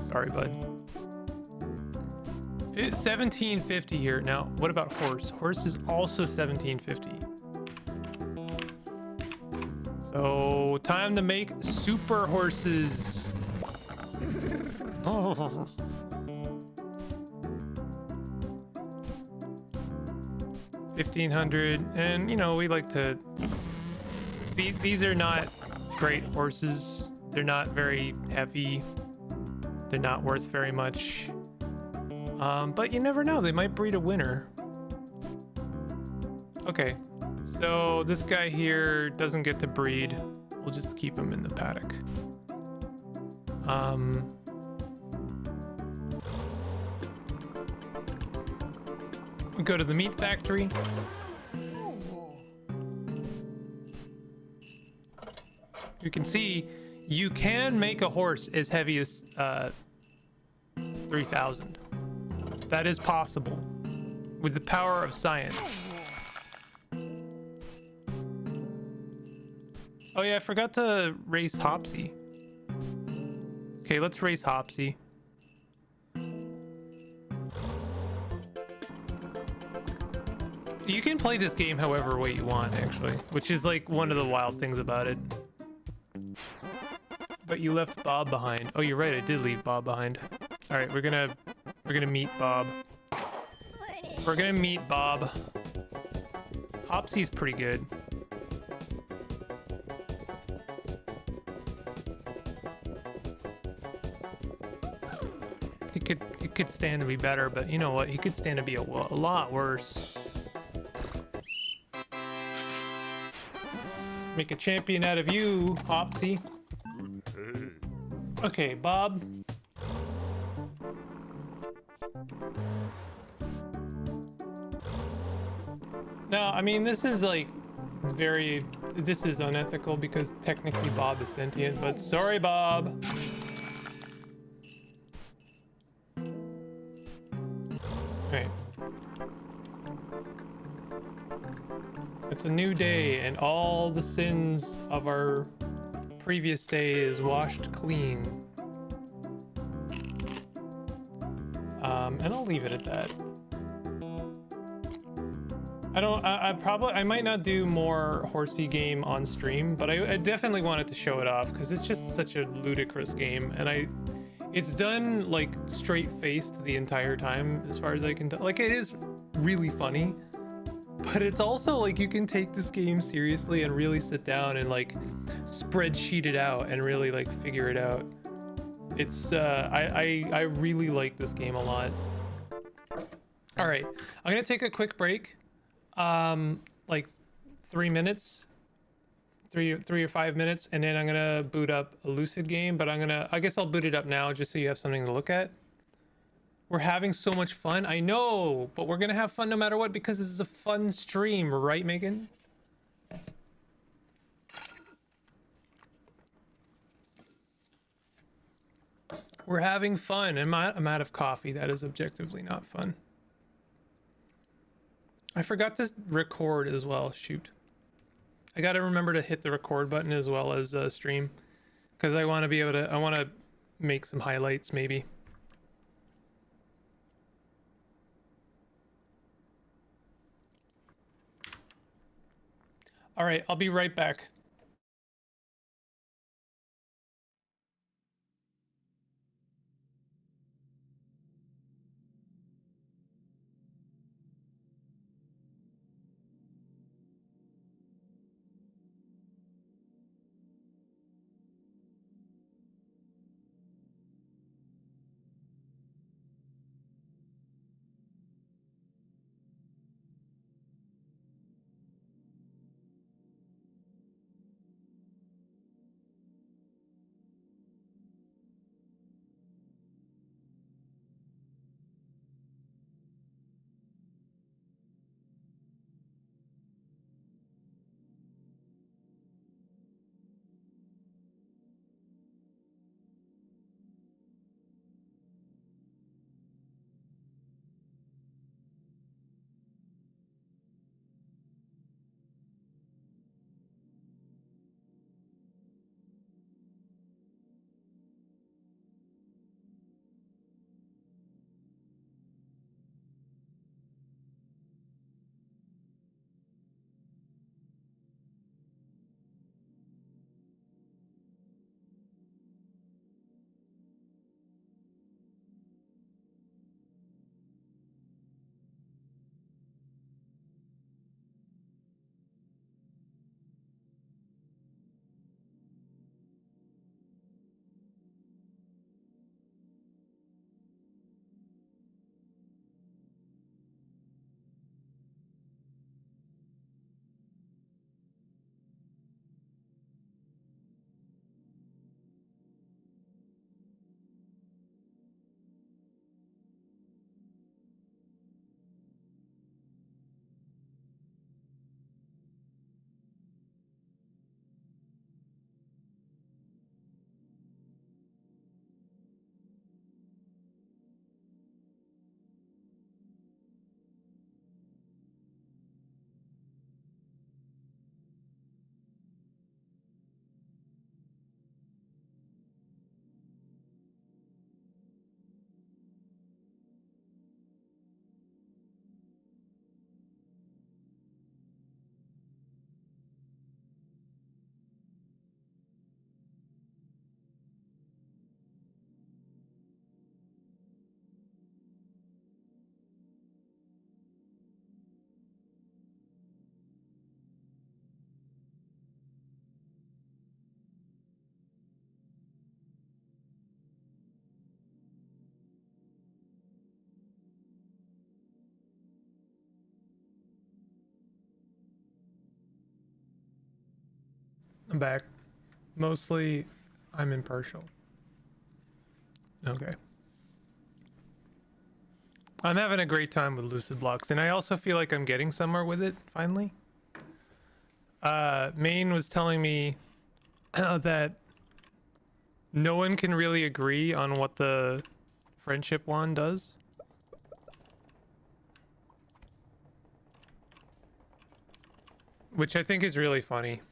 Sorry, bud. 1750 here. Now, what about horse? Horse is also 1750. So, time to make super horses. Oh. $1,500, and you know we like to. These are not great horses. They're not very heavy. They're not worth very much. But you never know. They might breed a winner. Okay. So this guy here doesn't get to breed. We'll just keep him in the paddock. We go to the meat factory. You can see you can make a horse as heavy as 3,000. That is possible with the power of science. Oh yeah, I forgot to race Hopsy. Okay, let's race Hopsy. You can play this game however way you want, actually, which is like one of the wild things about it. But you left Bob behind. Oh, you're right, I did leave Bob behind. All right, we're gonna meet Bob. We're gonna meet Bob. Hopsy's pretty good. He could stand to be better, but you know what? He could stand to be a lot worse. Make a champion out of you, Hopsy. Okay, Bob. No, I mean, this is like this is unethical because technically Bob is sentient, but sorry, Bob. Right. It's a new day, and all the sins of our previous day is washed clean. And I'll leave it at that. I might not do more horsey game on stream, but I definitely wanted to show it off because it's just such a ludicrous game, and it's done like straight faced the entire time as far as I can tell. Like, it is really funny, but it's also like you can take this game seriously and really sit down and like spreadsheet it out and really like figure it out. It's I really like this game a lot. All right, I'm gonna take a quick break, like 3 minutes, three or 5 minutes, and then I'm gonna boot up a Lucid game. But I guess I'll boot it up now just so you have something to look at. We're having so much fun. I know, but we're gonna have fun no matter what because this is a fun stream, right, Megan? We're having fun. I'm out of coffee. That is objectively not fun. I forgot to record as well. Shoot. I gotta remember to hit the record button as well as stream, because I want to be able to. I want to make some highlights maybe. All right, I'll be right back. I'm back. Mostly, I'm impartial. Okay. I'm having a great time with Lucid Blocks, and I also feel like I'm getting somewhere with it, finally. Maine was telling me that no one can really agree on what the friendship wand does. Which I think is really funny.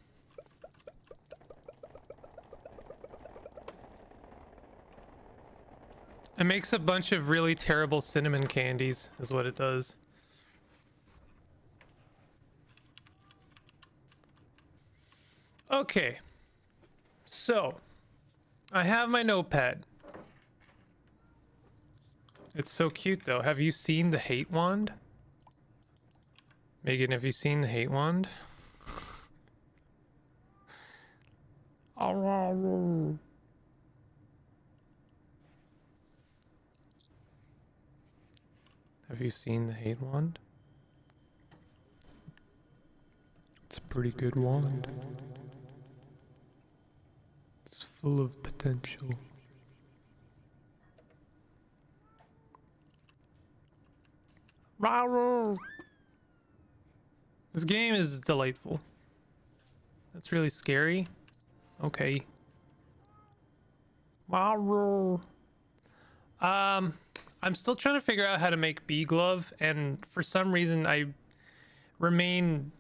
It makes a bunch of really terrible cinnamon candies, is what it does. Okay. So, I have my notepad. It's so cute, though. Have you seen the hate wand? Megan, have you seen the hate wand? Have you seen the hate wand? It's a pretty good wand. It's full of potential. This game is delightful. That's really scary. Okay. I'm still trying to figure out how to make bee glove, and for some reason I remain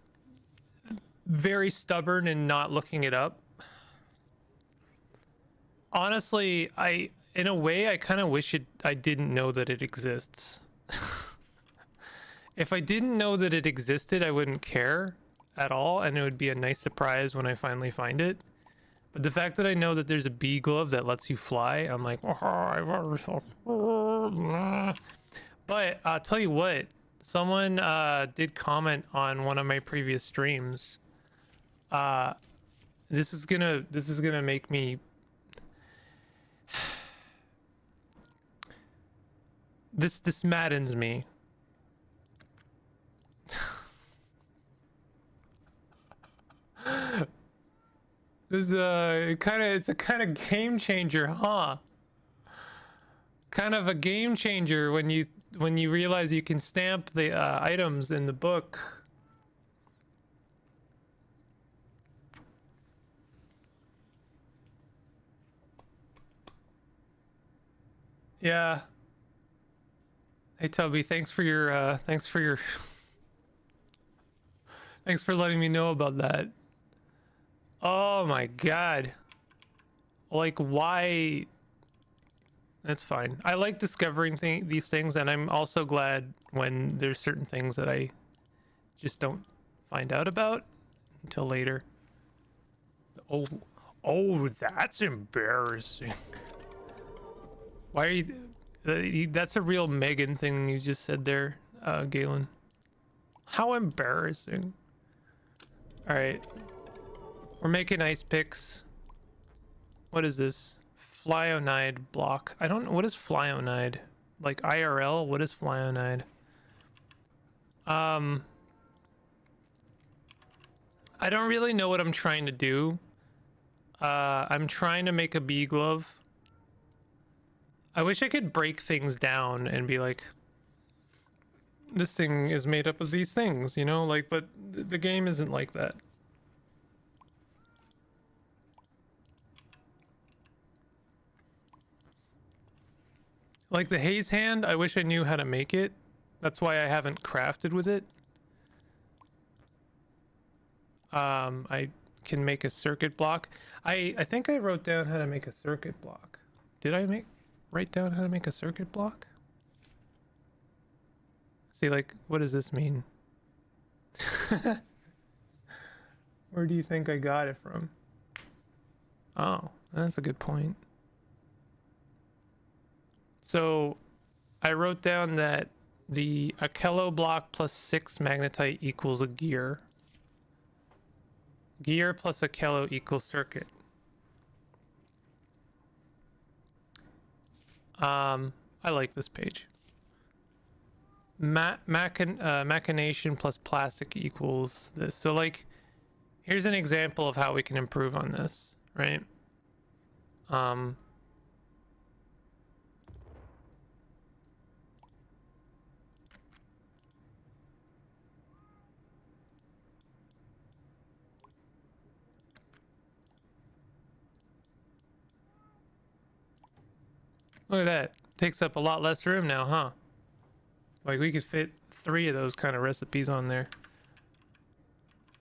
very stubborn in not looking it up. Honestly, in a way I kind of wish I didn't know that it exists. If I didn't know that it existed, I wouldn't care at all, and it would be a nice surprise when I finally find it. But the fact that I know that there's a bee glove that lets you fly, I'm like, but I'll tell you what, someone did comment on one of my previous streams. This is gonna make me this maddens me. This it's a kind of game changer, huh? Kind of a game changer when you realize you can stamp the items in the book. Yeah. Hey Toby, thanks for thanks for letting me know about that. Oh my god. Like, why? That's fine. I like discovering these things, and I'm also glad when there's certain things that I just don't find out about until later. Oh, that's embarrassing. Why are you... that's a real Megan thing you just said there, Galen. How embarrassing. Alright. We're making ice picks. What is this? Flyonide block. I don't know. What is flyonide? Like IRL? What is flyonide? I don't really know what I'm trying to do. I'm trying to make a bee glove. I wish I could break things down and be like, this thing is made up of these things, you know? Like, but the game isn't like that. Like the haze hand, I wish I knew how to make it. That's why I haven't crafted with it. I can make a circuit block. I think I wrote down how to make a circuit block. Did I write down how to make a circuit block? See, like, what does this mean? Where do you think I got it from? Oh, that's a good point. So I wrote down that the Akello block plus 6 magnetite equals a gear. Gear plus Akello equals circuit. I like this page. Machination plus plastic equals this. So like, Here's an example of how we can improve on this, right? Look at that. Takes up a lot less room now, huh? Like we could fit 3 of those kind of recipes on there.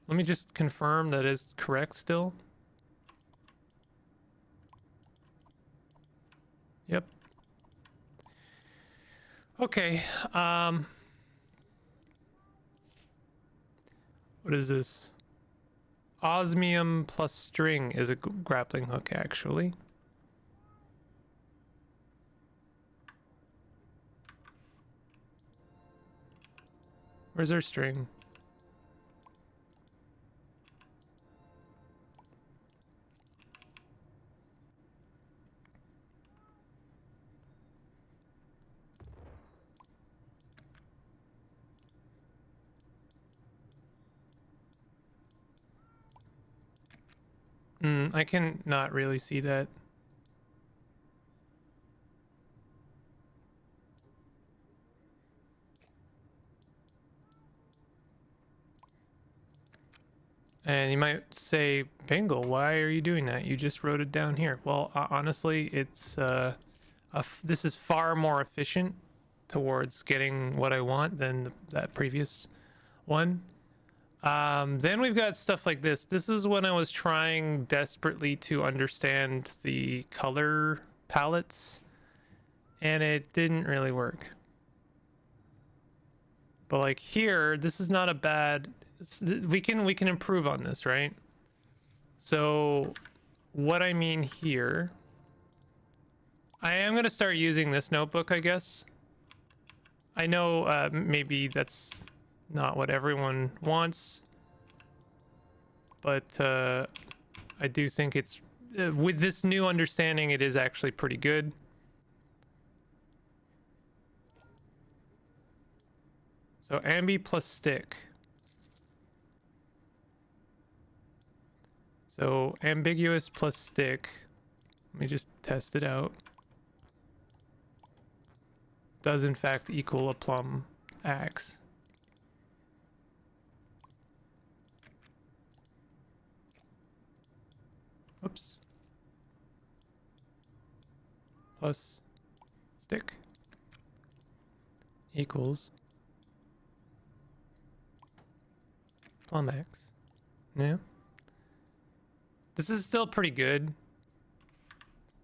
Let me just confirm that is correct still. Yep. Okay. What is this? Osmium plus string is a grappling hook, actually. Where's our string? I can not really see that. And you might say, Bingle, why are you doing that? You just wrote it down here. Well, honestly, it's this is far more efficient towards getting what I want than that previous one. Then we've got stuff like this. This is when I was trying desperately to understand the color palettes, and it didn't really work. But like here, this is not a bad. We can improve on this, right? So what I mean here, I am gonna start using this notebook, I guess. I know maybe that's not what everyone wants, but I do think it's with this new understanding, it is actually pretty good. So ambi plus stick. So ambiguous plus stick. Let me just test it out. Does in fact equal a plumb axe. Oops. Plus stick equals plumb axe. Yeah. This is still pretty good,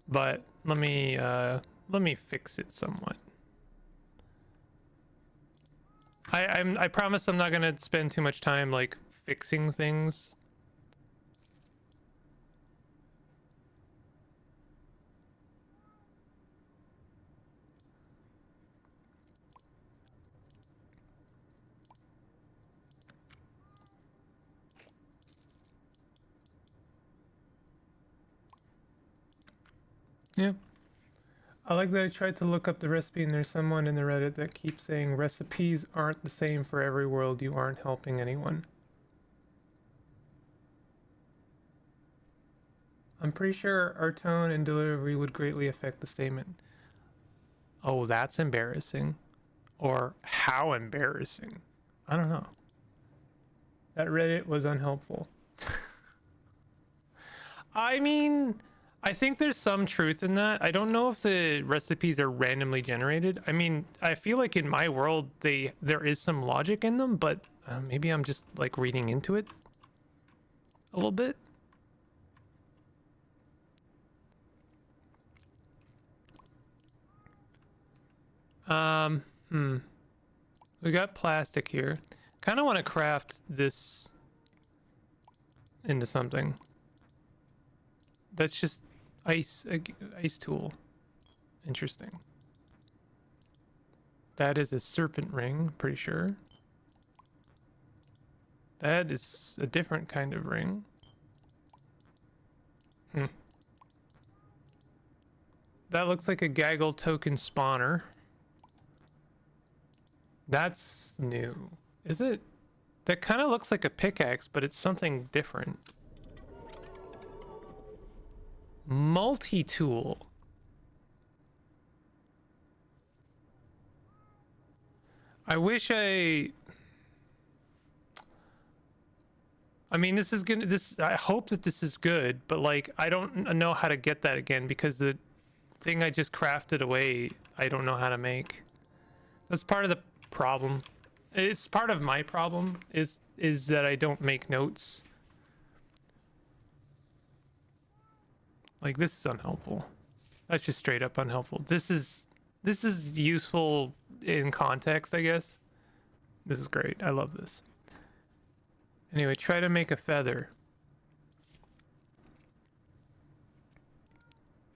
but let me fix it somewhat. I promise I'm not gonna spend too much time like fixing things. Yeah. I like that I tried to look up the recipe and there's someone in the Reddit that keeps saying recipes aren't the same for every world. You aren't helping anyone. I'm pretty sure our tone and delivery would greatly affect the statement. Oh, that's embarrassing. Or how embarrassing. I don't know. That Reddit was unhelpful. I mean, I think there's some truth in that. I don't know if the recipes are randomly generated. I mean, I feel like in my world there is some logic in them, but maybe I'm just like reading into it a little bit. We got plastic here. Kind of want to craft this into something. That's just ice tool. Interesting. That is a serpent ring, pretty sure. That is a different kind of ring. That looks like a gaggle token spawner. That's new. Is it? that kind of looks like a pickaxe, but it's something different. Multi-tool. I wish I mean, this is gonna, I hope that this is good, but like, I don't know how to get that again because the thing I just crafted away, I don't know how to make. That's part of the problem. It's part of my problem is that I don't make notes. Like, this is unhelpful. That's just straight up unhelpful. This is useful in context, I guess. This is great. I love this. Anyway, try to make a feather.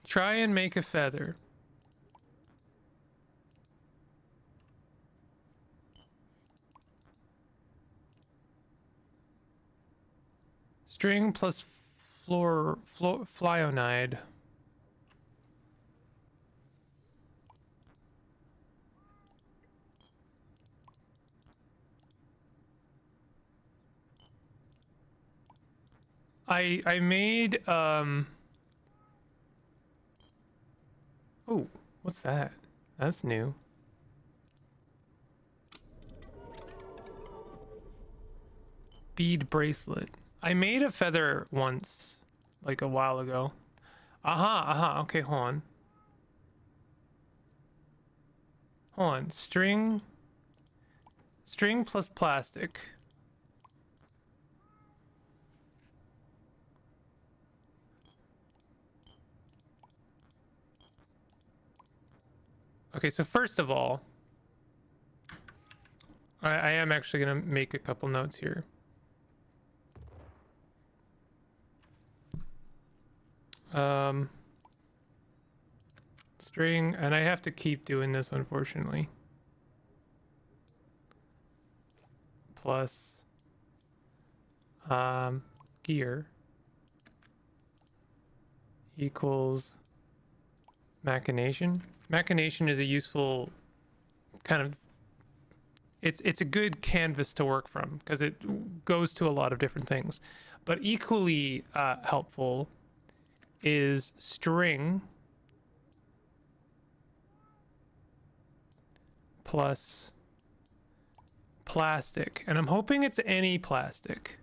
Try and make a feather. String plus flionide. I made oh, what's that? That's new. Bead bracelet. I made a feather once, like a while ago. Okay, hold on. Hold on. String plus plastic. Okay, so first of all, I am actually gonna make a couple notes here. String, and I have to keep doing this, unfortunately. Plus, gear equals machination. Machination is a useful kind of, it's a good canvas to work from because it goes to a lot of different things. But equally helpful is string plus plastic, and I'm hoping it's any plastic,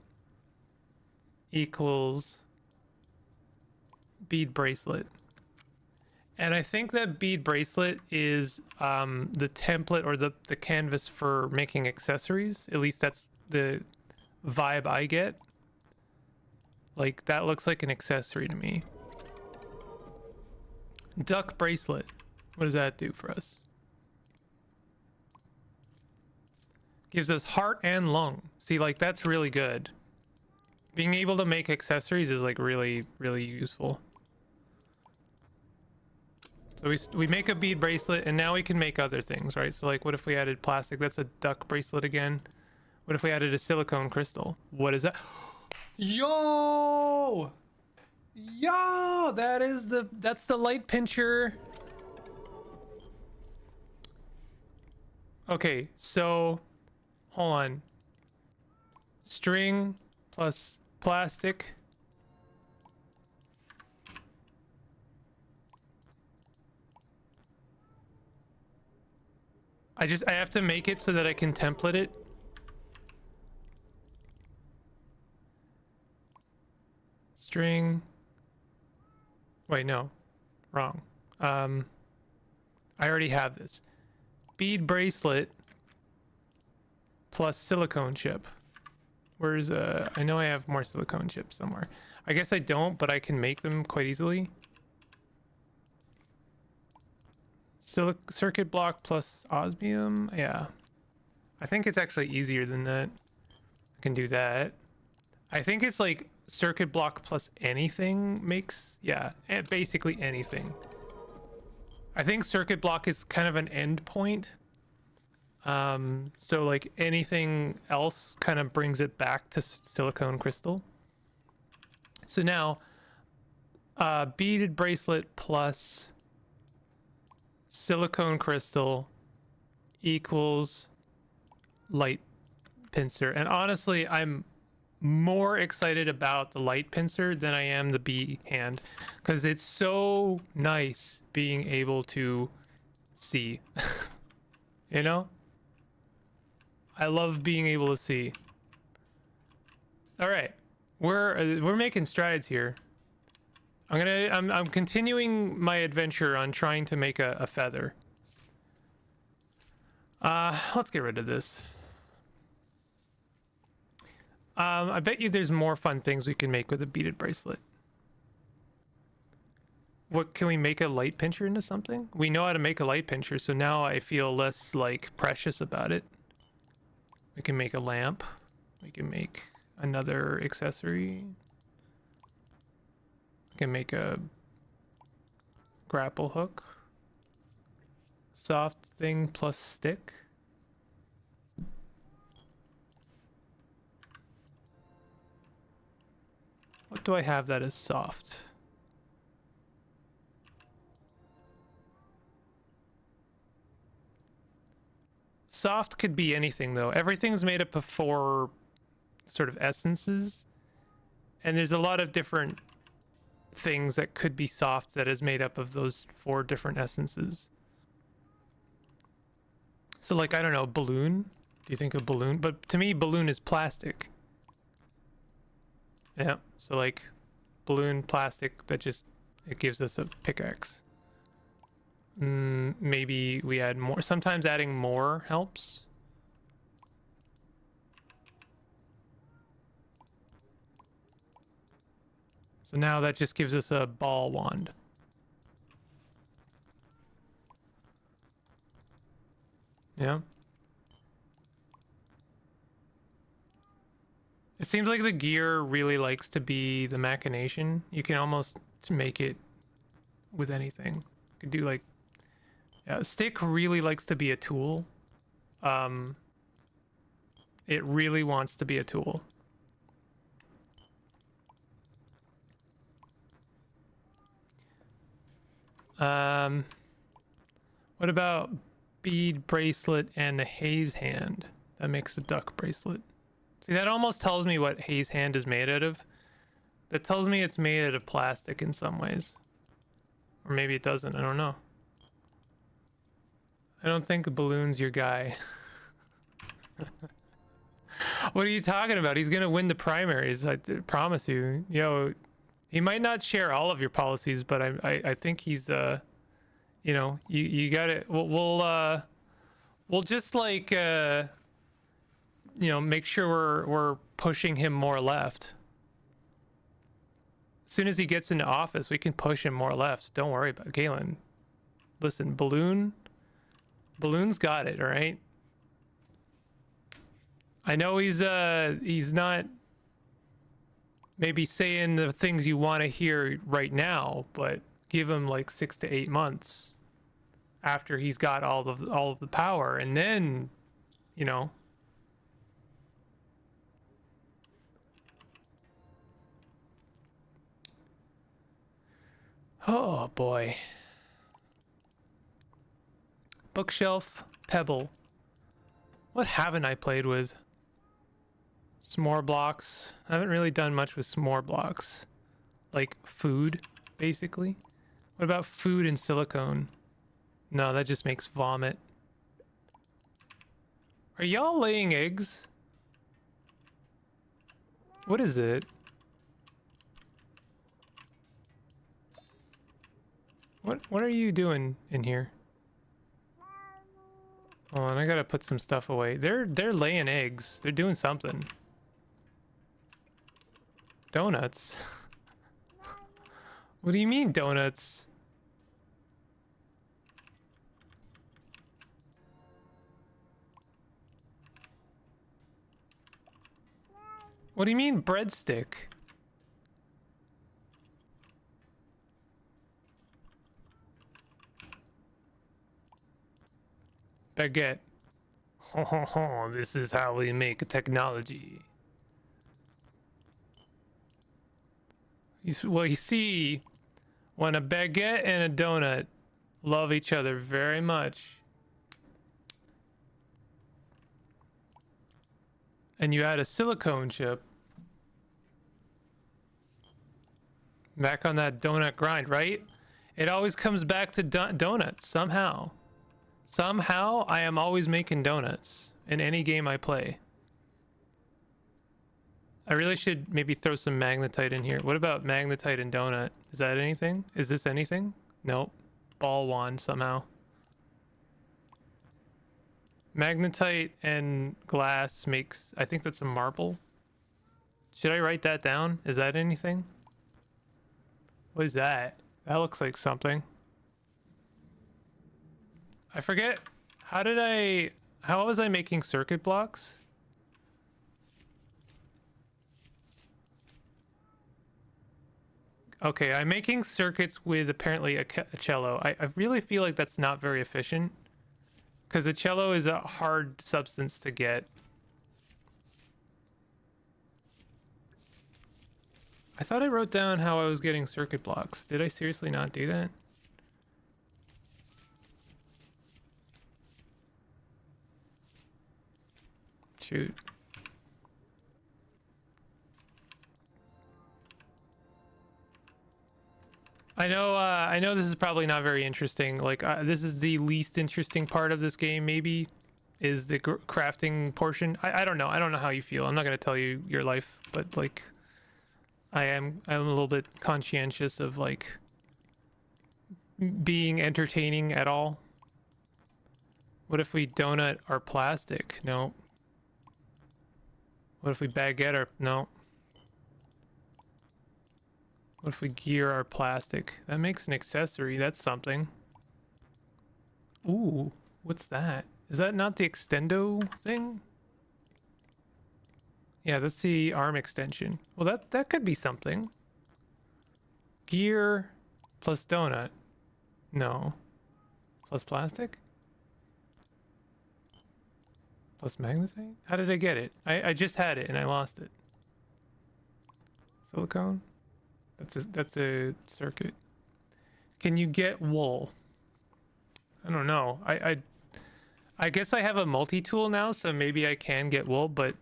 equals bead bracelet. And I think that bead bracelet is the template or the canvas for making accessories. At least that's the vibe I get. Like, that looks like an accessory to me. Duck bracelet. What does that do for us? Gives us heart and lung. See, like, that's really good. Being able to make accessories is like really, really useful. So we make a bead bracelet, and now we can make other things, right? So like, what if we added plastic? That's a duck bracelet again. What if we added a silicone crystal? What is that? Yo! Yo! That's the light pincher. Okay, so hold on. String plus plastic. I have to make it so that I can template it. String. Wait, no. Wrong. I already have this. Bead bracelet plus silicone chip. Where's I know I have more silicone chips somewhere. I guess I don't, but I can make them quite easily. Circuit block plus osmium. Yeah, I think it's actually easier than that. I can do that. I think it's like circuit block plus anything makes, yeah, basically anything. I think circuit block is kind of an end point. So like anything else kind of brings it back to silicone crystal. So now beaded bracelet plus silicone crystal equals light pincer, and honestly, I'm more excited about the light pincer than I am the bee hand, because it's so nice being able to see. You know, I love being able to see. All right, we're making strides here. I'm continuing my adventure on trying to make a feather. Let's get rid of this. I bet you there's more fun things we can make with a beaded bracelet. What, can we make a light pincher into something? We know how to make a light pincher, so now I feel less like precious about it. We can make a lamp. We can make another accessory. We can make a grapple hook. Soft thing plus stick. What do I have that is soft? Soft could be anything though. Everything's made up of 4 sort of essences. And there's a lot of different things that could be soft that is made up of those 4 different essences. So like, I don't know, balloon? Do you think a balloon? But to me, balloon is plastic. Yeah, so like balloon, plastic, that just, it gives us a pickaxe. Maybe we add more. Sometimes adding more helps. So now that just gives us a ball wand. Yeah. It seems like the gear really likes to be the machination. You can almost make it with anything. You could do like, yeah, stick really likes to be a tool. It really wants to be a tool. What about bead bracelet and the haze hand? That makes a duck bracelet. See, that almost tells me what haze hand is made out of. That tells me it's made out of plastic in some ways. Or maybe it doesn't, I don't know. I don't think a balloon's your guy. What are you talking about? He's gonna win the primaries, I promise you. Yo, he might not share all of your policies, but I think he's you know, you gotta, we'll just like you know, make sure we're pushing him more left. As soon as he gets into office, we can push him more left. Don't worry about it. Galen. Listen, balloon's got it, all right? I know he's not maybe saying the things you want to hear right now, but give him like 6 to 8 months after he's got all of the power, and then, you know. Oh boy. Bookshelf, pebble. What haven't I played with? S'more blocks. I haven't really done much with s'more blocks. Like food, basically. What about food and silicone? No, that just makes vomit. Are y'all laying eggs? What is it? What are you doing in here? Hold on, I gotta put some stuff away. They're laying eggs. They're doing something. Donuts? What do you mean donuts? What do you mean breadstick? Baguette. Ho ho ho, this is how we make technology. Well, you see, when a baguette and a donut love each other very much, and you add a silicone chip. Back on that donut grind, right? It always comes back to donuts somehow. Somehow, I am always making donuts in any game I play. I really should maybe throw some magnetite in here. What about magnetite and donut? Is that anything? Is this anything? Nope. Ball wand somehow. Magnetite and glass makes... I think that's a marble. Should I write that down? Is that anything? What is that? That looks like something. I forget. How was I making circuit blocks? Okay, I'm making circuits with apparently a cello. I really feel like that's not very efficient, because a cello is a hard substance to get. I thought I wrote down how I was getting circuit blocks. Did I seriously not do that? Shoot. I know this is probably not very interesting. Like, this is the least interesting part of this game, maybe, is the crafting portion. I don't know. I don't know how you feel. I'm not going to tell you your life, but, like, I'm a little bit conscientious of, like, being entertaining at all. What if we donut our plastic? No. What if we baguette our... No. What if we gear our plastic? That makes an accessory. That's something. Ooh, what's that? Is that not the extendo thing? Yeah, that's the arm extension. Well, that could be something. Gear plus donut. No. Plus plastic? Plus magnetite? How did I get it? I just had it and I lost it. Silicone? That's a circuit. Can you get wool? I don't know. I guess I have a multi-tool now, so maybe I can get wool, but...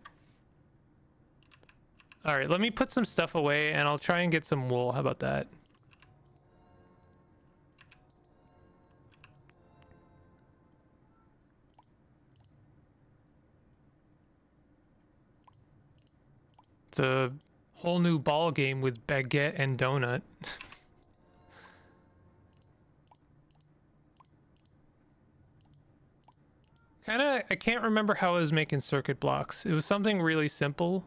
Alright, let me put some stuff away and I'll try and get some wool. How about that? It's a whole new ball game with baguette and donut. I can't remember how I was making circuit blocks. It was something really simple.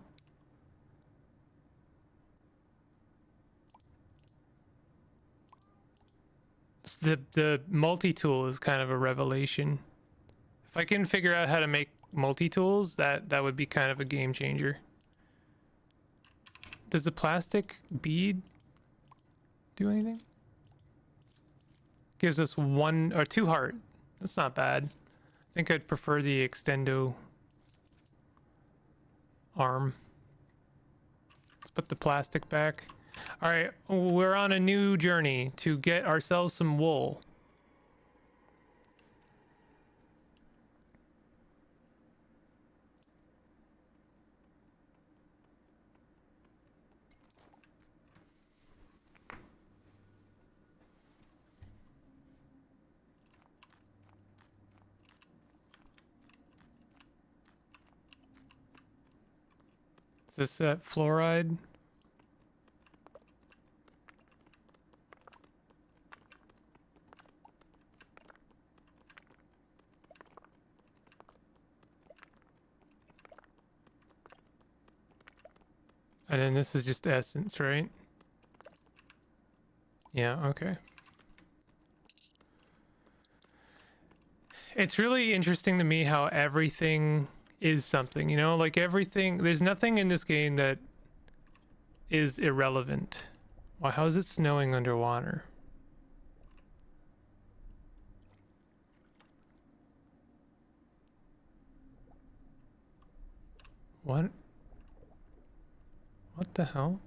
The multi-tool is kind of a revelation. If I can figure out how to make multi-tools, that would be kind of a game changer. Does the plastic bead do anything? Gives us 1 or 2 heart. That's not bad. I think I'd prefer the extendo arm. Let's put the plastic back. All right, we're on a new journey to get ourselves some wool. Is this that fluoride? And then this is just essence, right? Yeah, okay. It's really interesting to me how everything is something, you know? Like everything, there's nothing in this game that is irrelevant. Why, how is it snowing underwater? What? What the hell?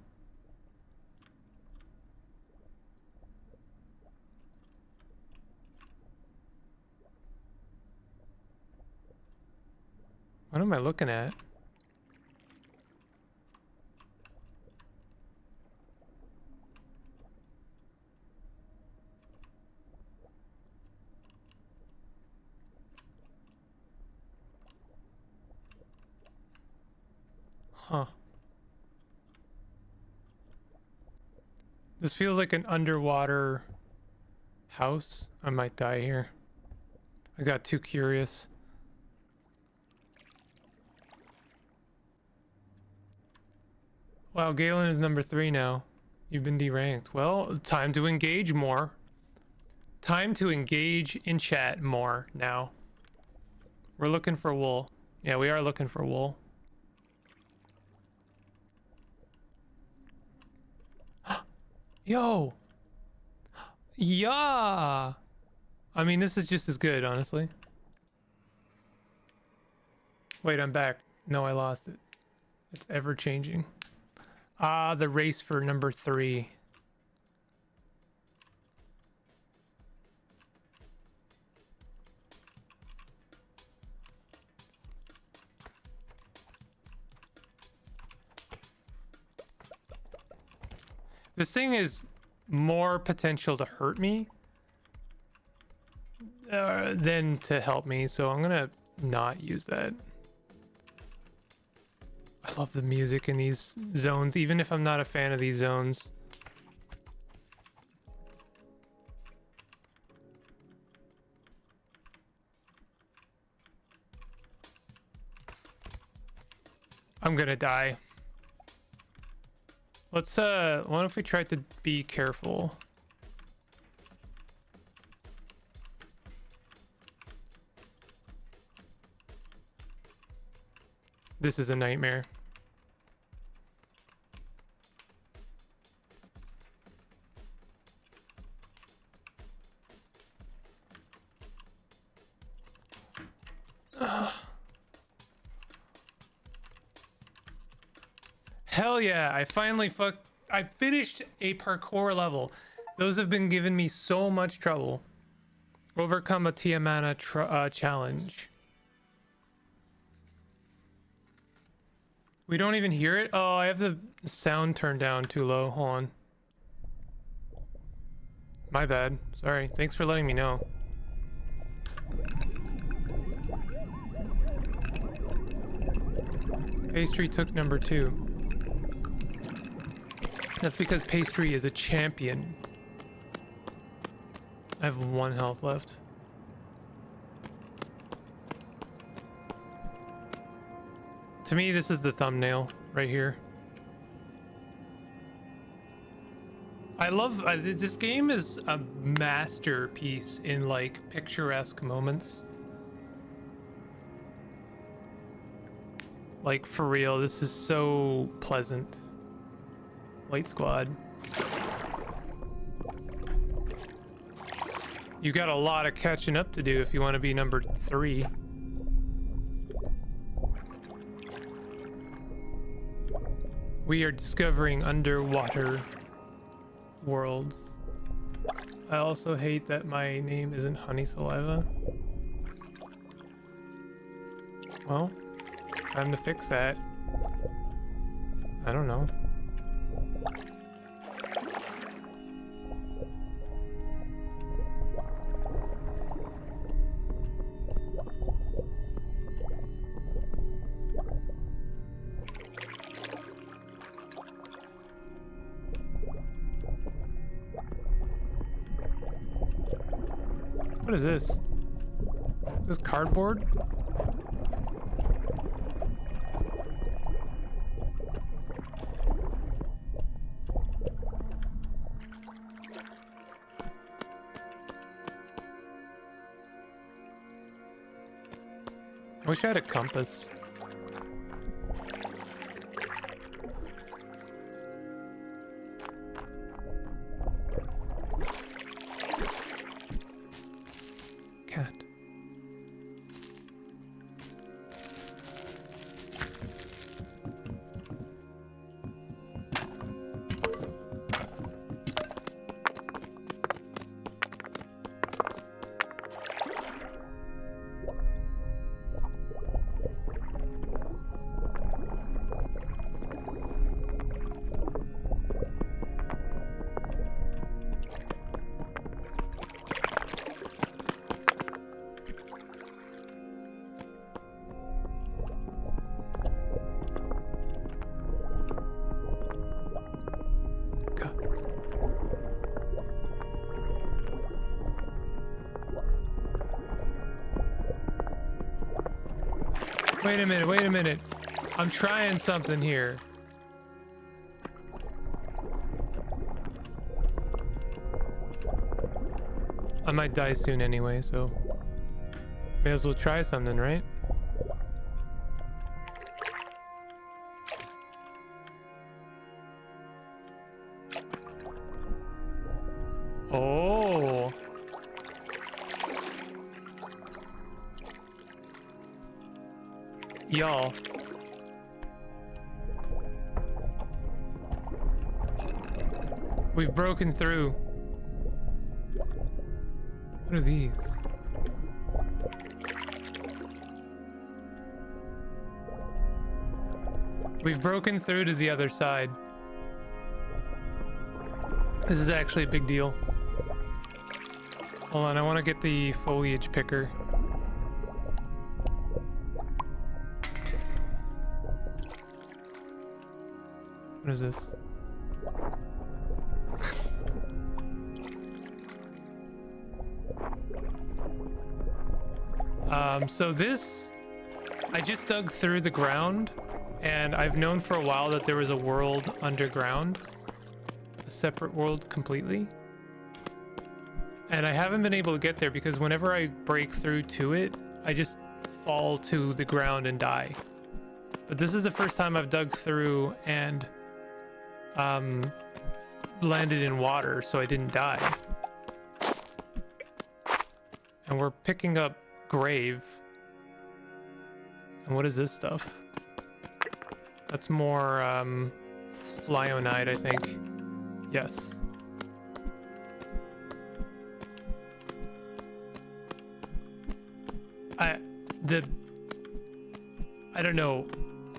What am I looking at? Huh. This feels like an underwater house. I might die here. I got too curious. Wow, Galen is number 3 now. You've been deranked. Well, time to engage more. Time to engage in chat more now. We're looking for wool. Yeah, we are looking for wool. Yo! Yeah! I mean, this is just as good, honestly. Wait, I'm back. No, I lost it. It's ever changing. Ah, the race for number 3. This thing is more potential to hurt me than to help me, so I'm gonna not use that. I love the music in these zones, even if I'm not a fan of these zones. I'm gonna die. Let's what if we try to be careful? This is a nightmare. Hell yeah, I finished a parkour level. Those have been giving me so much trouble. Overcome a Tiamana challenge. We don't even hear it? Oh, I have the sound turned down too low. Hold on. My bad. Sorry. Thanks for letting me know. Pastry took number 2. That's because Pastry is a champion. I have 1 health left. To me, this is the thumbnail right here. I love this game is a masterpiece in like picturesque moments. Like for real, this is so pleasant. Light Squad. You got a lot of catching up to do if you want to be number 3. We are discovering underwater worlds. I also hate that my name isn't Honey Saliva. Well, time to fix that. I don't know. What is this? Is this cardboard? I wish I had a compass. Cat. Wait a minute, wait a minute. I'm trying something here. I might die soon anyway, so may as well try something, right? Oh. Y'all. We've broken through. What are these? We've broken through to the other side. This is actually a big deal. Hold on, I want to get the foliage picker. What is this? So this, I just dug through the ground, and I've known for a while that there was a world underground, a separate world completely. And I haven't been able to get there because whenever I break through to it, I just fall to the ground and die. But this is the first time I've dug through and landed in water, so I didn't die. And we're picking up grave. And what is this stuff? That's more flyonite, I think. Yes. I don't know,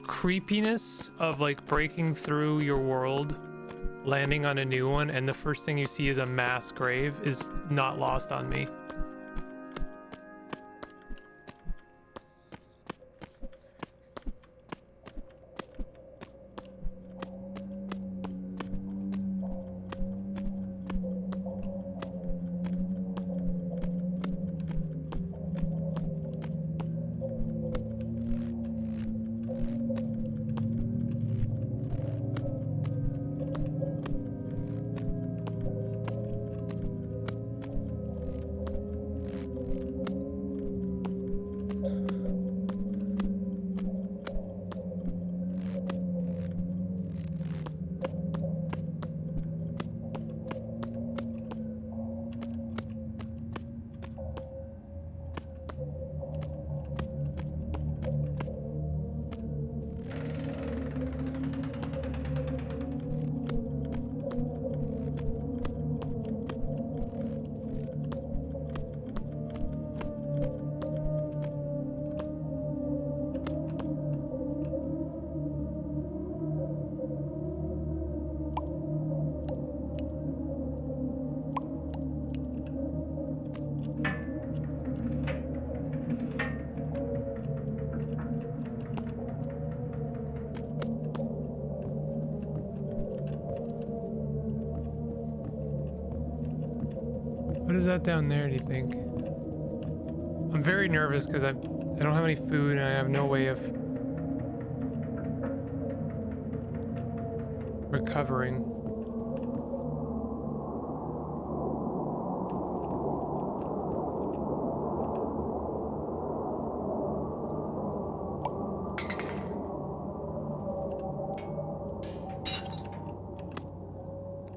creepiness of like breaking through your world, landing on a new one, and the first thing you see is a mass grave is not lost on me. What is that down there, do you think? I'm very nervous because I don't have any food and I have no way of recovering.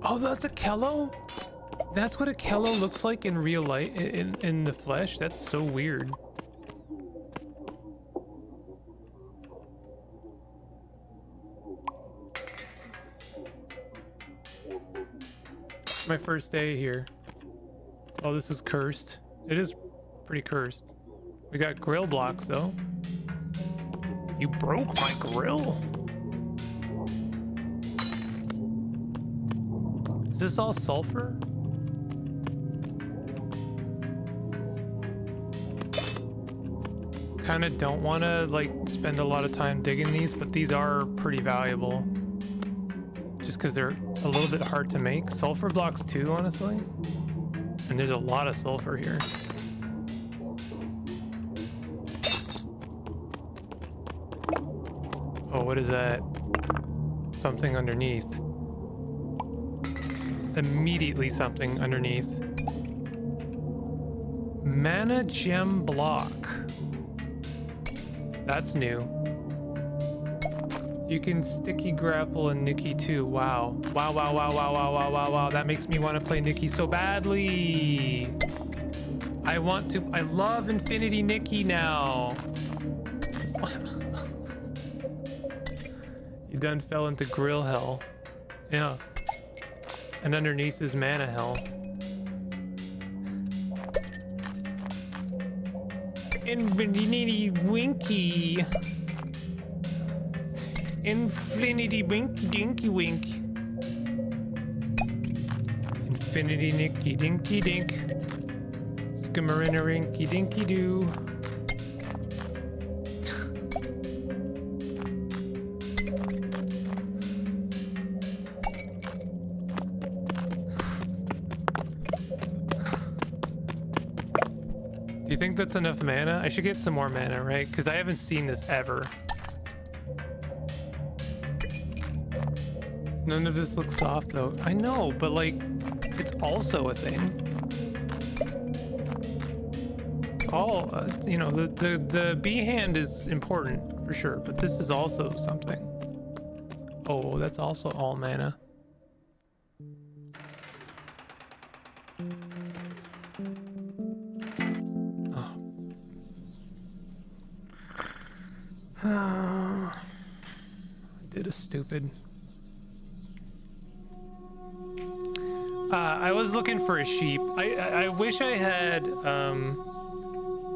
Oh, that's a Kello? That's what a Kello looks like in real life, in the flesh? That's so weird. My first day here. Oh, this is cursed. It is pretty cursed. We got grill blocks though. You broke my grill. Is this all sulfur? Kind of don't want to like spend a lot of time digging these, but these are pretty valuable just because they're a little bit hard to make. Sulfur blocks too, honestly, and there's a lot of sulfur here. what is that? Something underneath. Immediately something underneath. Mana gem block. That's new. You can sticky grapple and Nikki too. Wow. Wow, wow, wow, wow, wow, wow, wow, wow. That makes me want to play Nikki so badly. I love Infinity Nikki now. You done fell into grill hell. Yeah. And underneath is mana hell. Infinity Winky. Infinity Winky Dinky Wink. Infinity Nicky Dinky Dink. Skimmerinerinky Dinky Doo. Do you think that's enough mana? I should get some more mana, right? Because I haven't seen this ever. None of this looks soft though. I know, but like, it's also a thing. All, you know, the B hand is important for sure, but this is also something. Oh, that's also all mana. Oh. Did a stupid. I was looking for a sheep. I wish I had,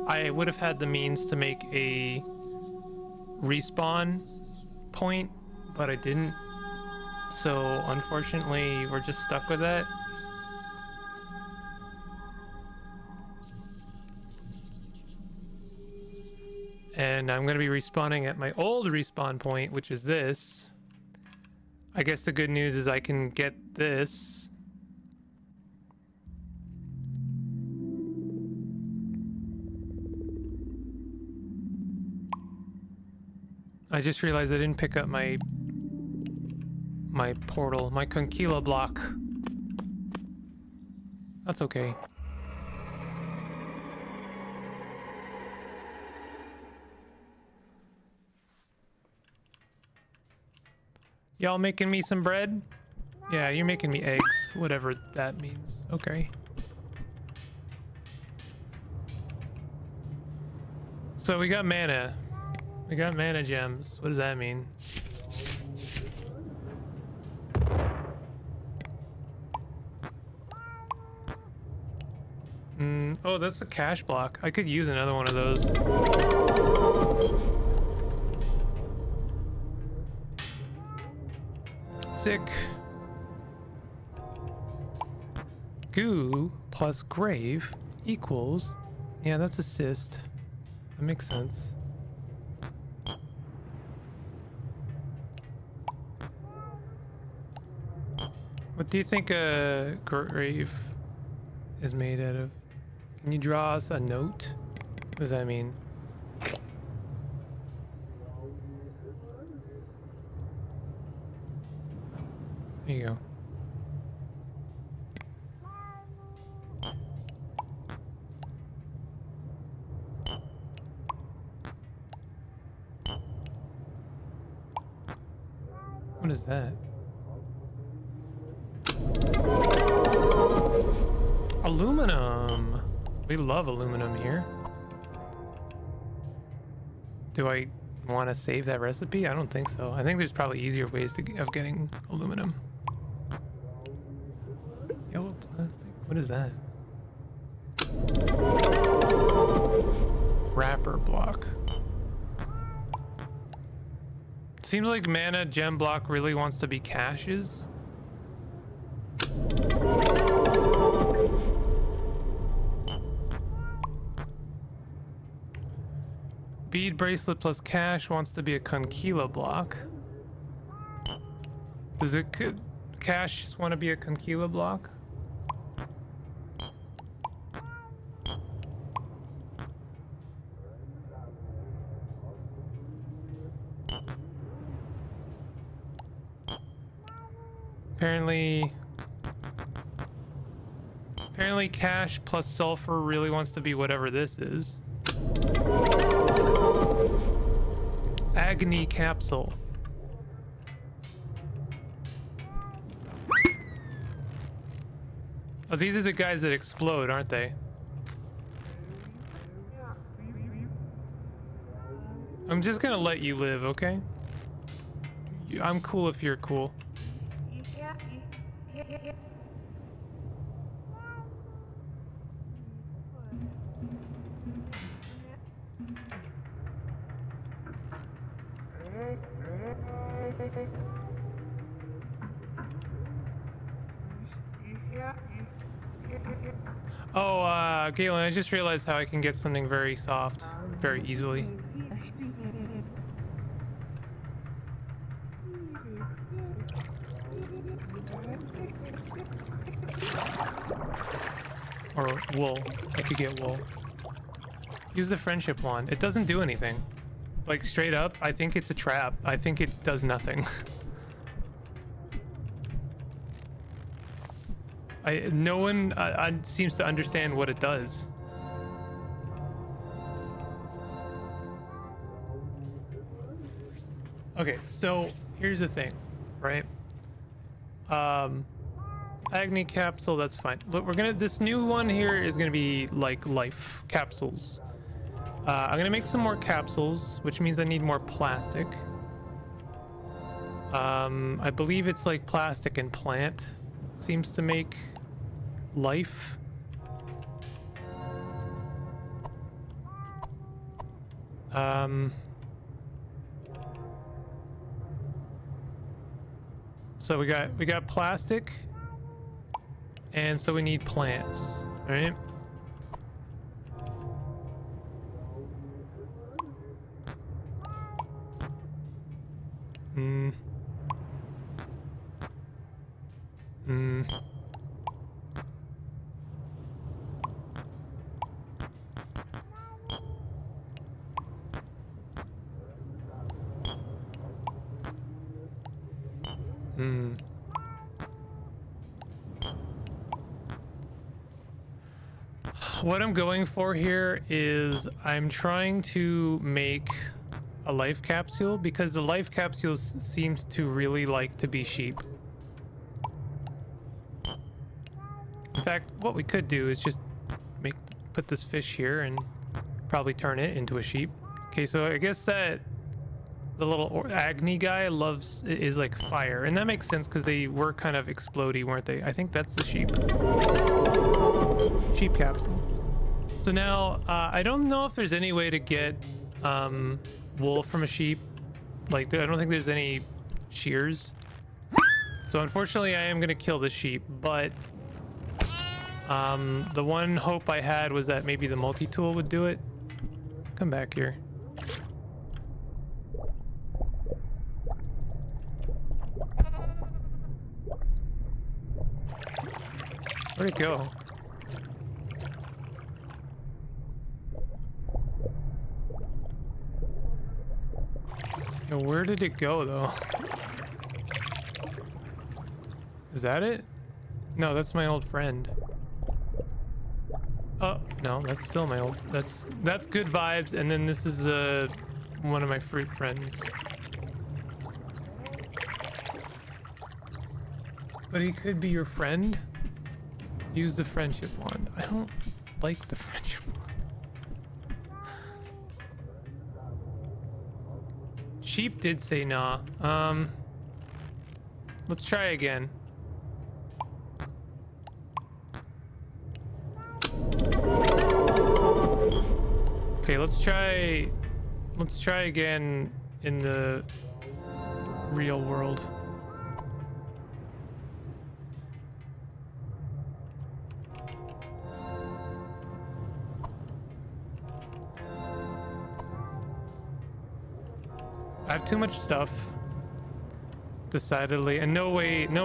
I would have had the means to make a respawn point, but I didn't. So unfortunately, we're just stuck with that. And I'm going to be respawning at my old respawn point, which is this. I guess the good news is I can get this. I just realized I didn't pick up my portal, my Conquila block. That's okay. Y'all making me some bread? Yeah, you're making me eggs, whatever that means. Okay. So we got mana. We got mana gems. What does that mean? Oh, that's a cash block. I could use another one of those. Sick. Goo plus grave equals... Yeah, that's assist. That makes sense. What do you think a grave is made out of? Can you draw us a note? What does that mean? There you go. What is that? Aluminum. We love aluminum here. Do I want to save that recipe? I don't think so. I think there's probably easier ways of getting aluminum. Yellow plastic. What is that? Wrapper block. Seems like mana gem block really wants to be caches. Bead bracelet plus cash wants to be a Conquila block. Does it cash want to be a Conquila block? Apparently cash plus sulfur really wants to be whatever this is. Agni capsule. Oh, these are the guys that explode, aren't they? I'm just gonna let you live, okay? I'm cool if you're cool. Oh, Galen, I just realized how I can get something very soft very easily. Or wool. I could get wool. Use the friendship wand. It doesn't do anything. Like, straight up, I think it's a trap. I think it does nothing. No one seems to understand what it does. Okay, so here's the thing, right? Agni capsule, that's fine. Look, this new one here is gonna be like life capsules. I'm gonna make some more capsules, which means I need more plastic. I believe it's like plastic and plant seems to make life. So we got plastic, and so we need plants, right? What I'm going for here is I'm trying to make a life capsule because the life capsules seems to really like to be sheep. In fact, what we could do is just put this fish here and probably turn it into a sheep. Okay, so I guess that the little Agni guy is like fire, and that makes sense because they were kind of explodey, weren't they? I think that's the sheep capsule. So now I don't know if there's any way to get wool from a sheep. Like, I don't think there's any shears. So unfortunately I am gonna kill the sheep, but the one hope I had was that maybe the multi-tool would do it. Come back here. Where'd it go? Yo, where did it go though? Is that it? No, that's my old friend. Oh, no, that's still my old... That's good vibes, and then this is one of my fruit friends. But he could be your friend? Use the friendship wand. I don't like the friendship wand. Sheep did say nah. Let's try again. Okay, let's try again in the real world. I have too much stuff, decidedly, and no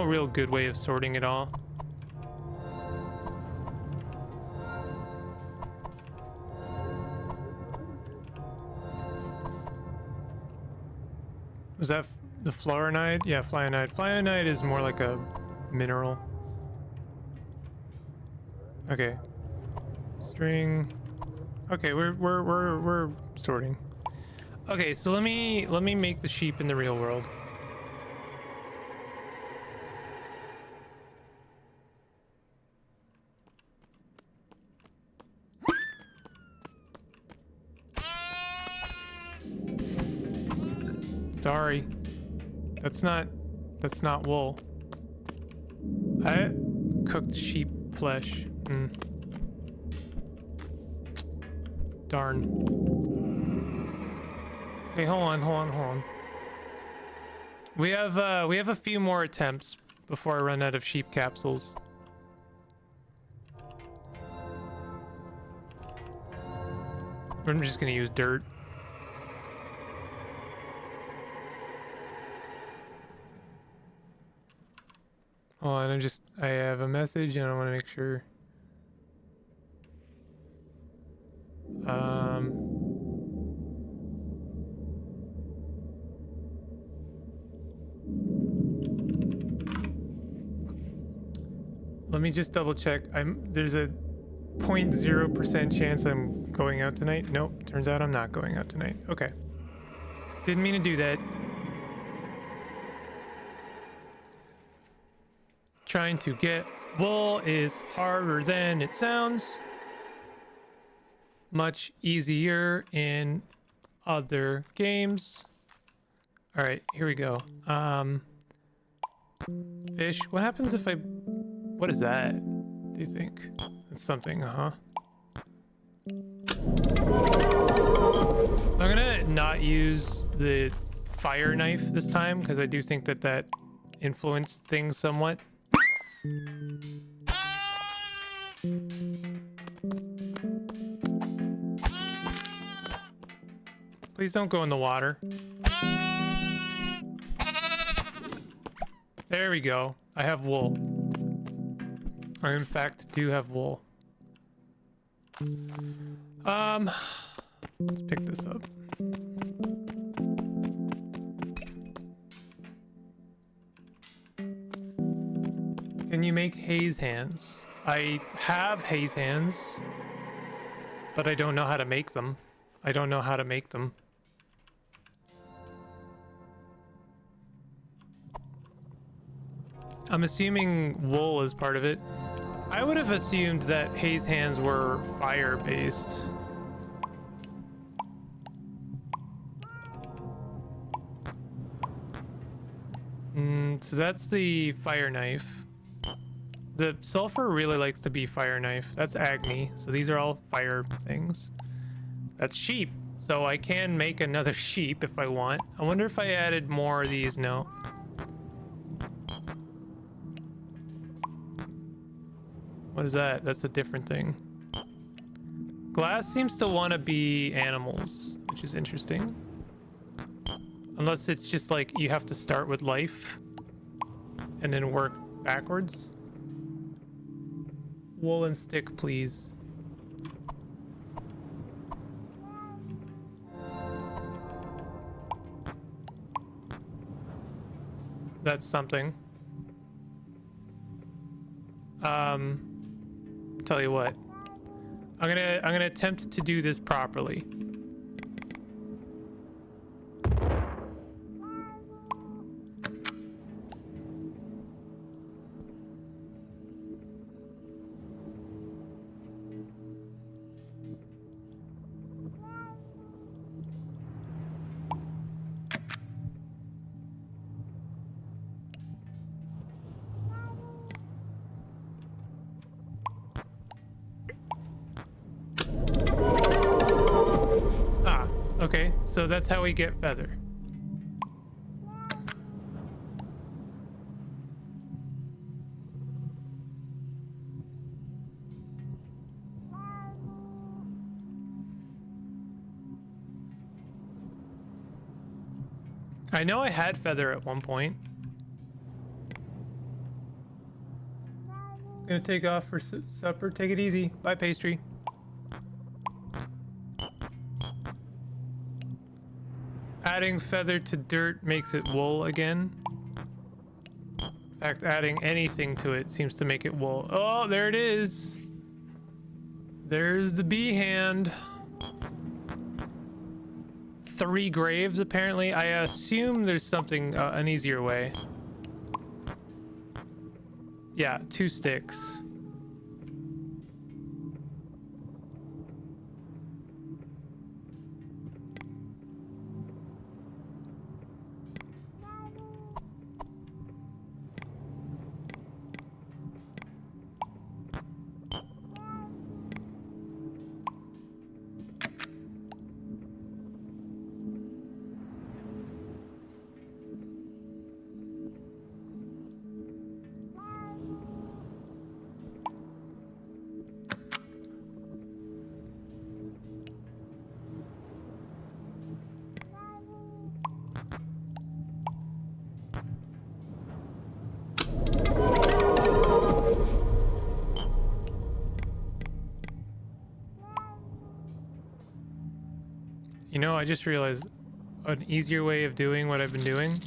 real good way of sorting it all. Was that the fluorinide? Yeah, fluorinide. Fluorinide is more like a mineral. Okay. String. Okay, we're sorting. Okay, so let me make the sheep in the real world. Sorry. That's not wool. I cooked sheep flesh. Darn. Okay, hold on. We have a few more attempts before I run out of sheep capsules. I'm just gonna use dirt. Hold on, I have a message and I want to make sure. Let me just double check. There's a 0.0% chance I'm going out tonight. Nope, turns out I'm not going out tonight. Okay. Didn't mean to do that. Trying to get wool is harder than it sounds. Much easier in other games. All right, here we go. Fish. What happens if I... What is that, do you think? It's something, huh? I'm gonna not use the fire knife this time, because I do think that influenced things somewhat. Please don't go in the water. There we go. I have wool. I, in fact, do have wool. Let's pick this up. Can you make haze hands? I have haze hands, but I don't know how to make them. I don't know how to make them. I'm assuming wool is part of it. I would have assumed that haze hands were fire-based. So that's the fire knife. The sulfur really likes to be fire knife. That's Agni. So these are all fire things. That's sheep. So I can make another sheep if I want. I wonder if I added more of these. No. What is that? That's a different thing. Glass seems to want to be animals, which is interesting. Unless it's just like you have to start with life and then work backwards. Wool and stick, please. That's something. Tell you what. I'm gonna attempt to do this properly. Okay, so that's how we get feather. I know I had feather at one point. Gonna take off for supper. Take it easy. Bye, pastry. Adding feather to dirt makes it wool again. In fact, adding anything to it seems to make it wool. Oh, there it is. There's the bee hand. 3 graves, apparently. I assume there's something, an easier way. Yeah, 2 sticks. You know, I just realized an easier way of doing what I've been doing.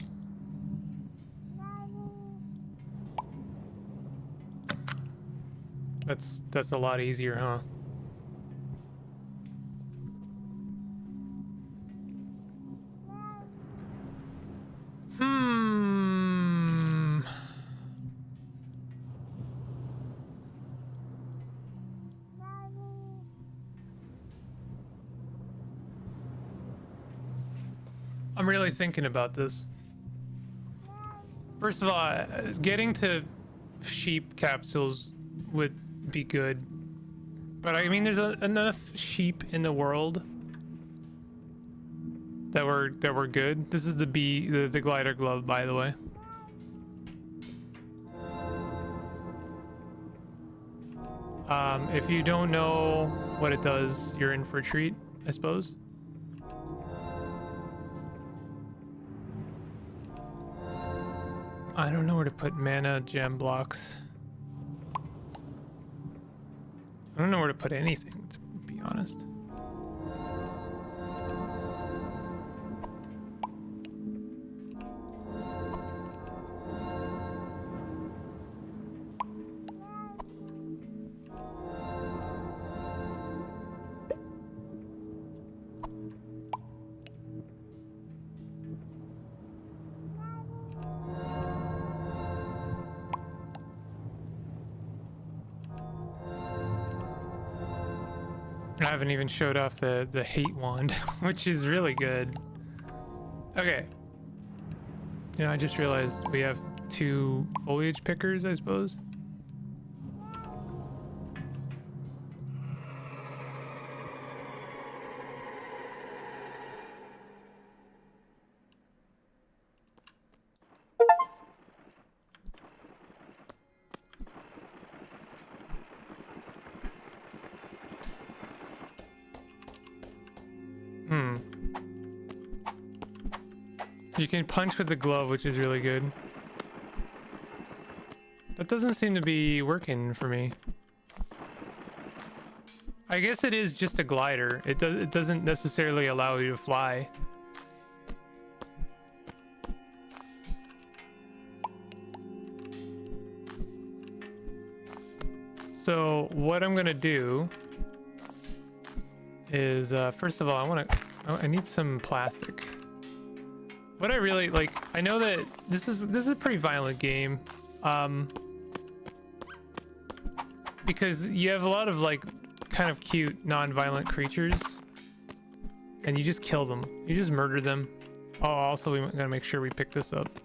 That's a lot easier, huh? I'm really thinking about this. First of all, getting to sheep capsules would be good. But I mean, there's enough sheep in the world that were good. This is the the glider glove, by the way. If you don't know what it does, you're in for a treat, I suppose. I don't know where to put mana gem blocks. I don't know where to put anything, to be honest. I haven't even showed off the hate wand, which is really good. Okay. Yeah, I just realized we have 2 foliage pickers, I suppose. You can punch with the glove, which is really good. That doesn't seem to be working for me. I guess it is just a glider. It doesn't necessarily allow you to fly. So what I'm gonna do is, first of all, I need some plastic. What I really like, I know that this is a pretty violent game, because you have a lot of like kind of cute non-violent creatures, and you just kill them, you just murder them. Oh, also we gotta make sure we pick this up,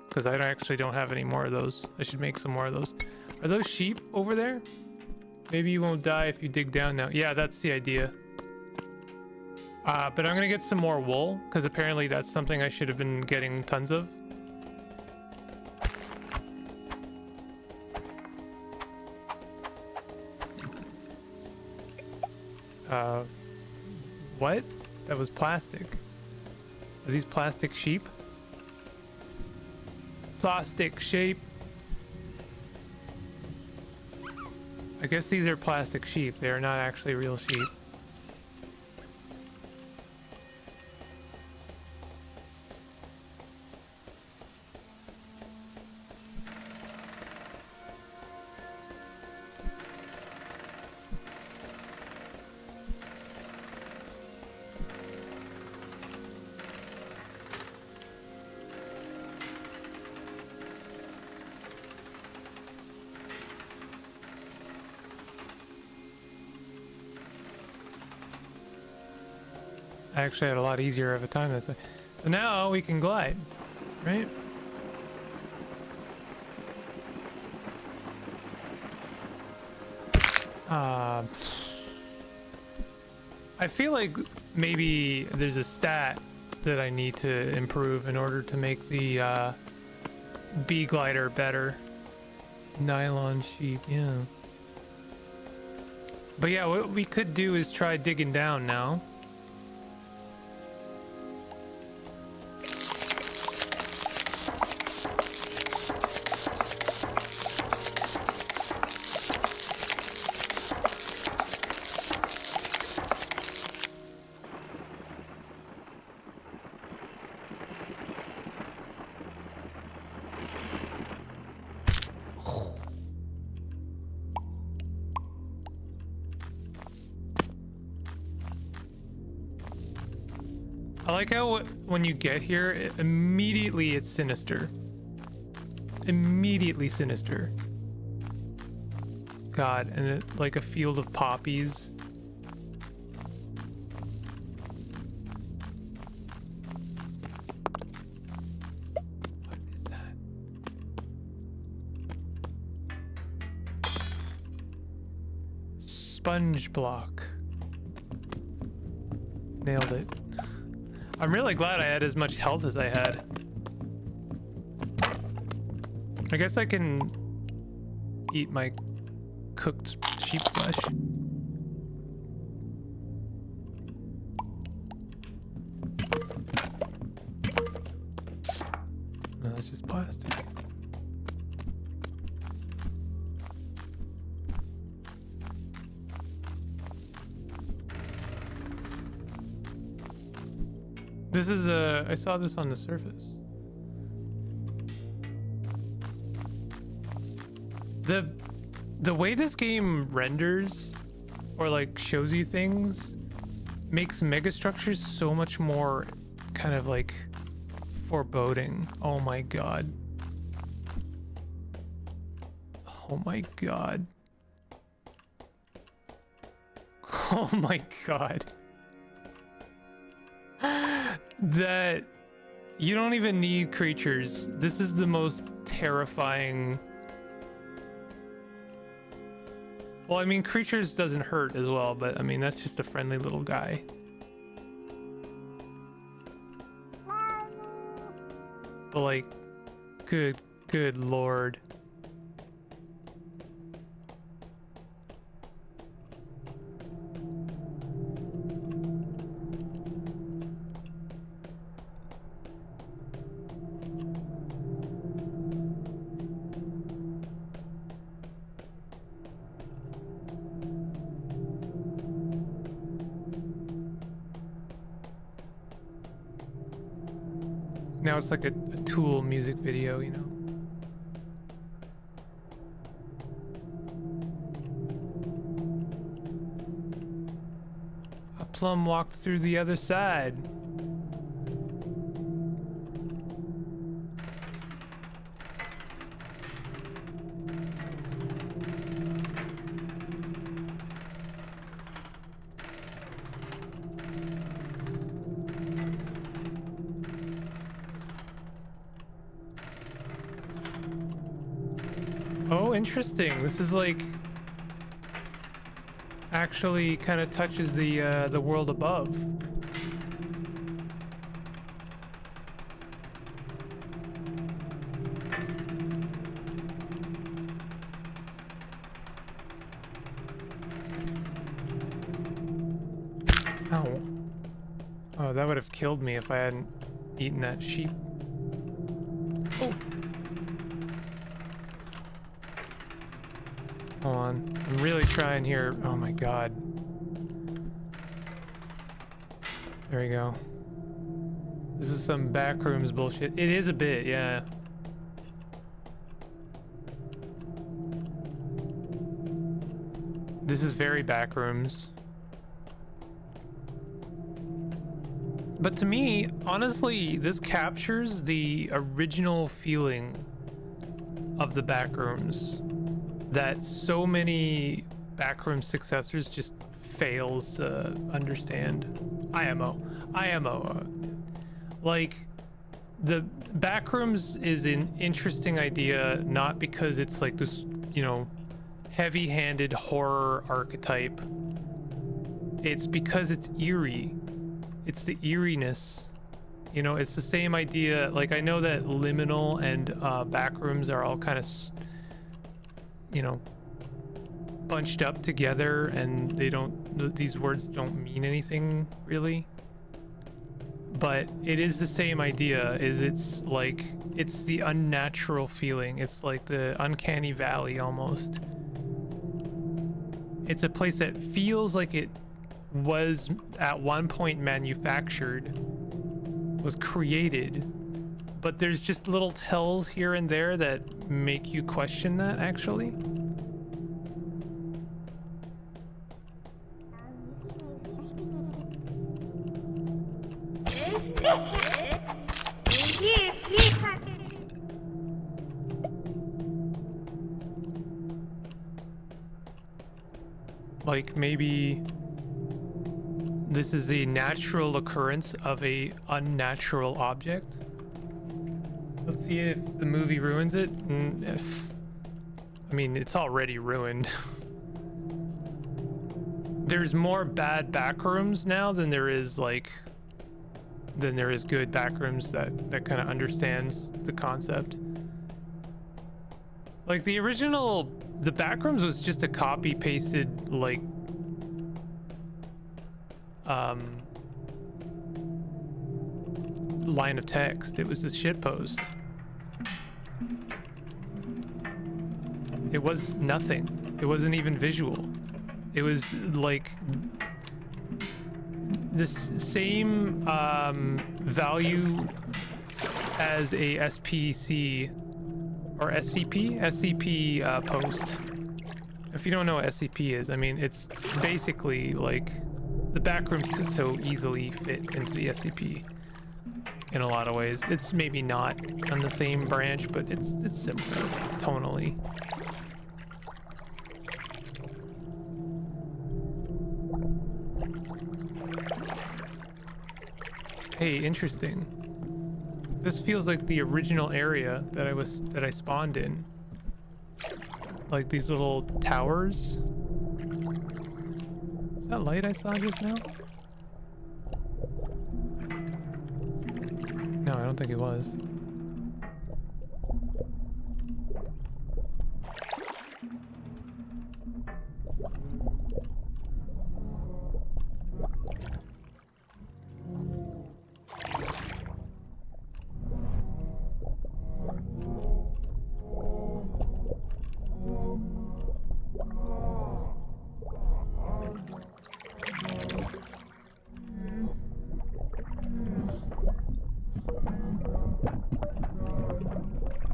because I actually don't have any more of those. I should make some more of those. Are those sheep over there? Maybe you won't die if you dig down now. Yeah, that's the idea. But I'm gonna get some more wool, because apparently that's something I should have been getting tons of. What? That was plastic. Are these plastic sheep? Plastic sheep. I guess these are plastic sheep. They are not actually real sheep. I actually had a lot easier of a time this way. So now we can glide, right? I feel like maybe there's a stat that I need to improve in order to make the bee glider better. Nylon sheet, yeah. But yeah, what we could do is try digging down now. I like how when you get here, immediately it's sinister. Immediately sinister. God, and it, like a field of poppies. What is that? Sponge block. Nailed it. I'm really glad I had as much health as I had. I guess I can eat my cooked sheep flesh. No, that's just plastic. This is I saw this on the surface. The way this game renders or like shows you things makes megastructures so much more kind of like foreboding. Oh my god. Oh my god. Oh my god. That you don't even need creatures. This is the most terrifying. Well, I mean, creatures doesn't hurt as well, but I mean, that's just a friendly little guy. But like, good lord. Now it's like a Tool music video, you know. A plum walked through the other side. Oh, interesting. This is like actually kind of touches the world above. Ow. Oh, that would have killed me if I hadn't eaten that sheep. Oh. Hold on. I'm really trying here. Oh my god. There we go. This is some backrooms bullshit. It is a bit, yeah. This is very backrooms. But to me, honestly, this captures the original feeling of the backrooms that so many backroom successors just fails to understand. IMO. Like, the backrooms is an interesting idea, not because it's like this, you know, heavy-handed horror archetype. It's because it's eerie. It's the eeriness. You know, it's the same idea. Like, I know that liminal and backrooms are all kind of, you know, bunched up together, and they don't, these words don't mean anything really. But it is the same idea. It's like, it's the unnatural feeling. It's like the uncanny valley almost. It's a place that feels like it was at one point manufactured, was created, but there's just little tells here and there that make you question that, actually. Like, maybe this is a natural occurrence of a unnatural object. Let's see if the movie ruins it. I mean, it's already ruined. There's more bad backrooms now than there is good backrooms that kind of understands the concept. Like, the original, the backrooms was just a copy pasted, like, line of text. It was a shitpost. It was nothing. It wasn't even visual. It was like this same value as a SPC or SCP post. If you don't know what SCP is, I mean, it's basically like the backrooms could so easily fit into the SCP in a lot of ways. It's maybe not on the same branch, but it's similar tonally. Hey, interesting. This feels like the original area that I spawned in. Like these little towers. Is that light I saw just now? No, I don't think it was.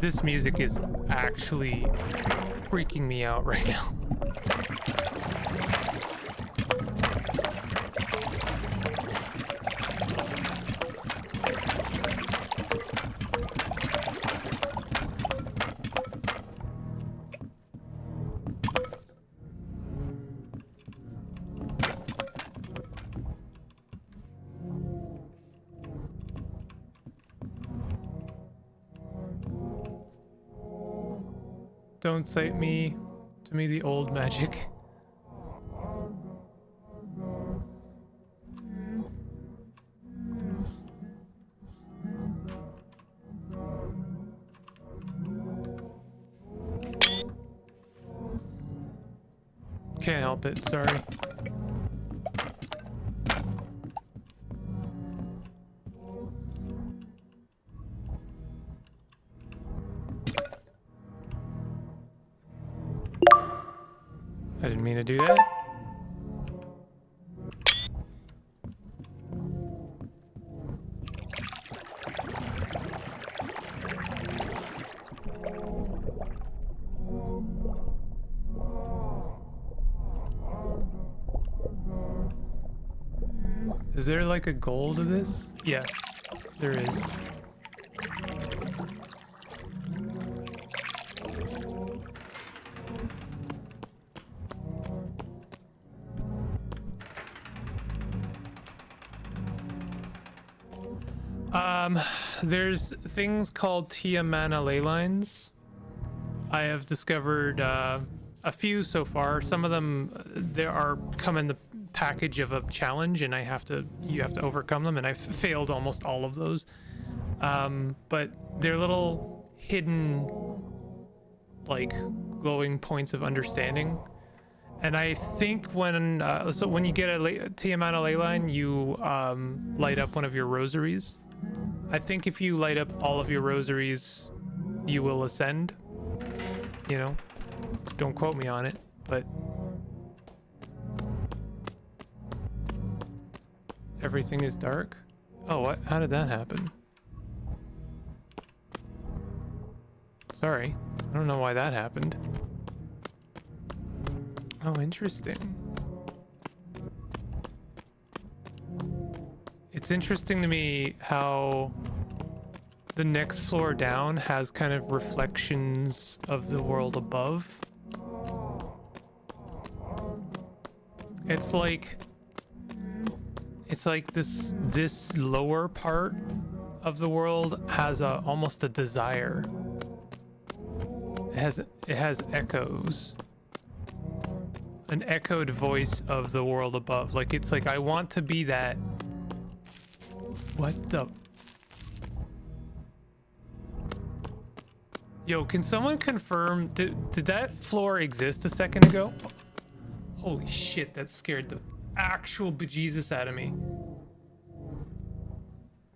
This music is actually freaking me out right now. Don't say to me the old magic. Can't help it, sorry. I didn't mean to do that. Is there like a goal to this? Yes, there is. There's things called Tiamana ley lines. I have discovered a few so far. Some of them there are come in the package of a challenge, and you have to overcome them, and I've failed almost all of those. But they're little hidden, like, glowing points of understanding. And I think when you get a Tiamana ley line, you light up one of your rosaries. I think if you light up all of your rosaries, you will ascend. You know, don't quote me on it, but everything is dark. Oh, what? How did that happen? Sorry, I don't know why that happened. Oh, interesting. It's interesting to me how the next floor down has kind of reflections of the world above. It's like this lower part of the world has almost a desire. It has echoes. An echoed voice of the world above. Like, it's like, I want to be that. What the? Yo, can someone confirm, did that floor exist a second ago? Holy shit, that scared the actual bejesus out of me.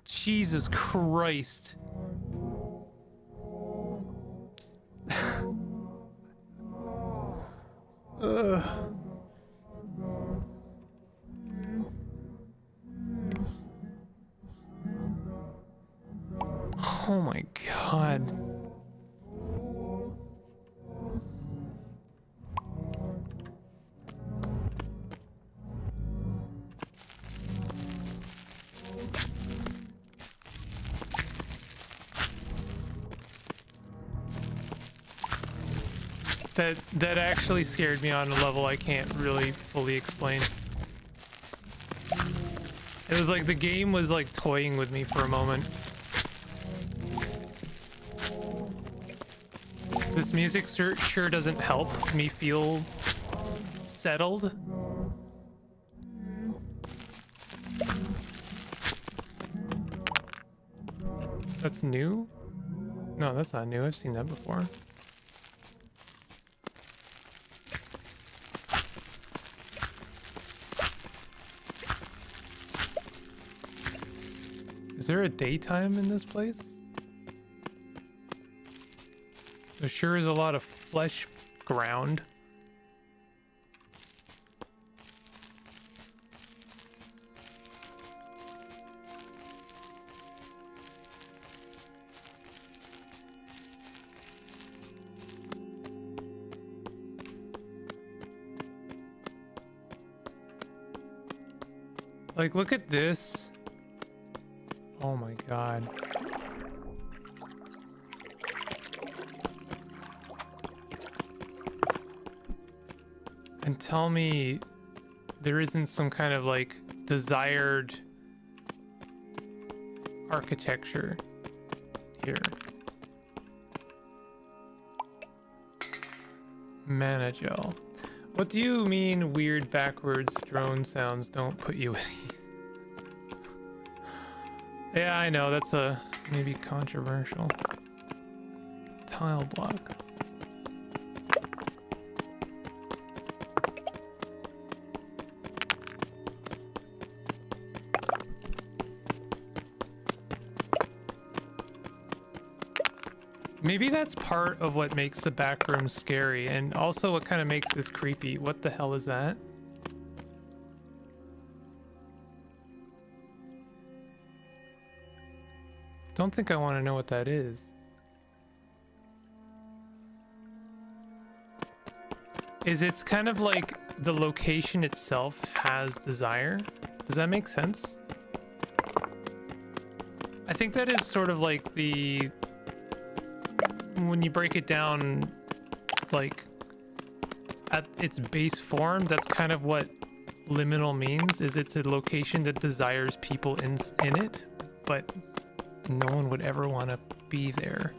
Jesus Christ. Oh my god. That actually scared me on a level I can't really fully explain. It was like the game was like toying with me for a moment. This music sure doesn't help me feel settled. That's new? No, that's not new. I've seen that before. Is there a daytime in this place? There sure is a lot of flesh ground. Like, look at this. Oh my god. And tell me there isn't some kind of like desired architecture here. Mana gel. What do you mean weird backwards drone sounds don't put you at ease? Yeah, I know, that's maybe controversial. Tile block. Maybe that's part of what makes the back room scary, and also what kind of makes this creepy. What the hell is that? Don't think I want to know what that is. It's kind of like the location itself has desire. Does that make sense? I think that is sort of like when you break it down, like at its base form, that's kind of what liminal means, is it's a location that desires people in it, but no one would ever want to be there.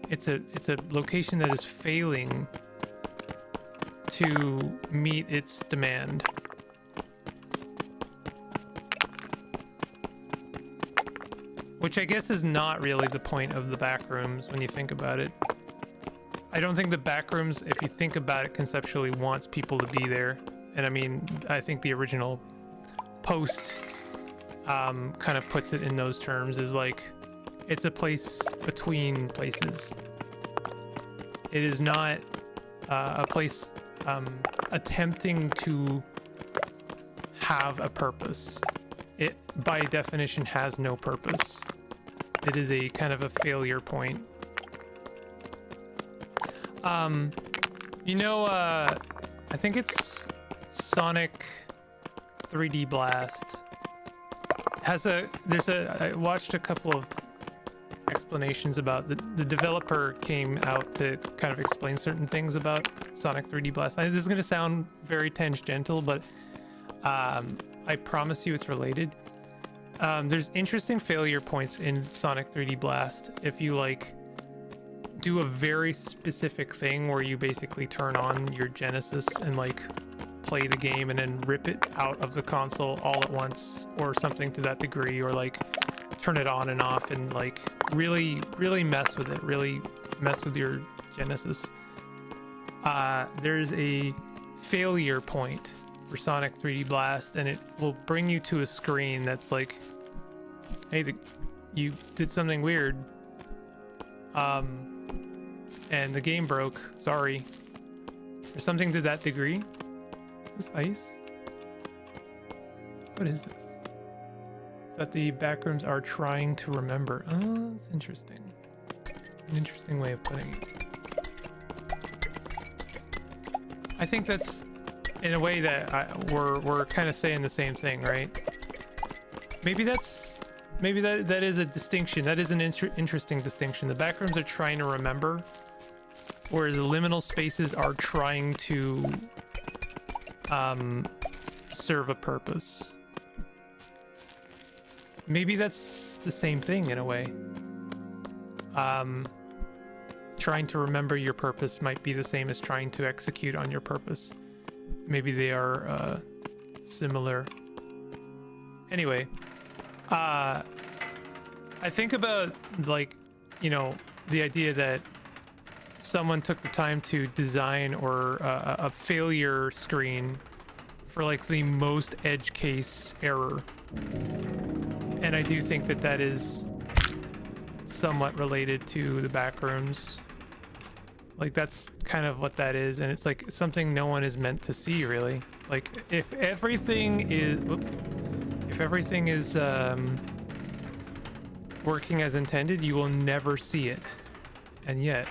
It's a location that is failing to meet its demand. Which I guess is not really the point of the backrooms when you think about it. I don't think the backrooms, if you think about it conceptually, wants people to be there. And I mean, I think the original post kind of puts it in those terms, is like, it's a place between places. It is not a place attempting to have a purpose. It, by definition, has no purpose. It is a kind of a failure point. You know, I think it's Sonic 3D Blast. I watched a couple of explanations about the developer came out to kind of explain certain things about Sonic 3D Blast. This is going to sound very tangential, but I promise you it's related. There's interesting failure points in Sonic 3D Blast if you like do a very specific thing where you basically turn on your Genesis and like play the game and then rip it out of the console all at once or something to that degree, or like turn it on and off and like really mess with it, really mess with your Genesis. There's a failure point for Sonic 3D Blast, and it will bring you to a screen that's like, hey, you did something weird, and the game broke, sorry, or something to that degree. Is this ice? What is this? That the backrooms are trying to remember. Oh, that's interesting. It's an interesting way of putting it. I think that's, in a way, that we're kind of saying the same thing, right? Maybe that is a distinction. That is an interesting distinction. The backrooms are trying to remember, whereas the liminal spaces are trying to serve a purpose. Maybe that's the same thing in a way. Trying to remember your purpose might be the same as trying to execute on your purpose. Maybe they are similar. Anyway, I think about, like, you know, the idea that someone took the time to design or a failure screen for like the most edge case error. And I do think that that is somewhat related to the backrooms. Like, that's kind of what that is, and it's like something no one is meant to see, really. Like, if everything is working as intended, you will never see it, and yet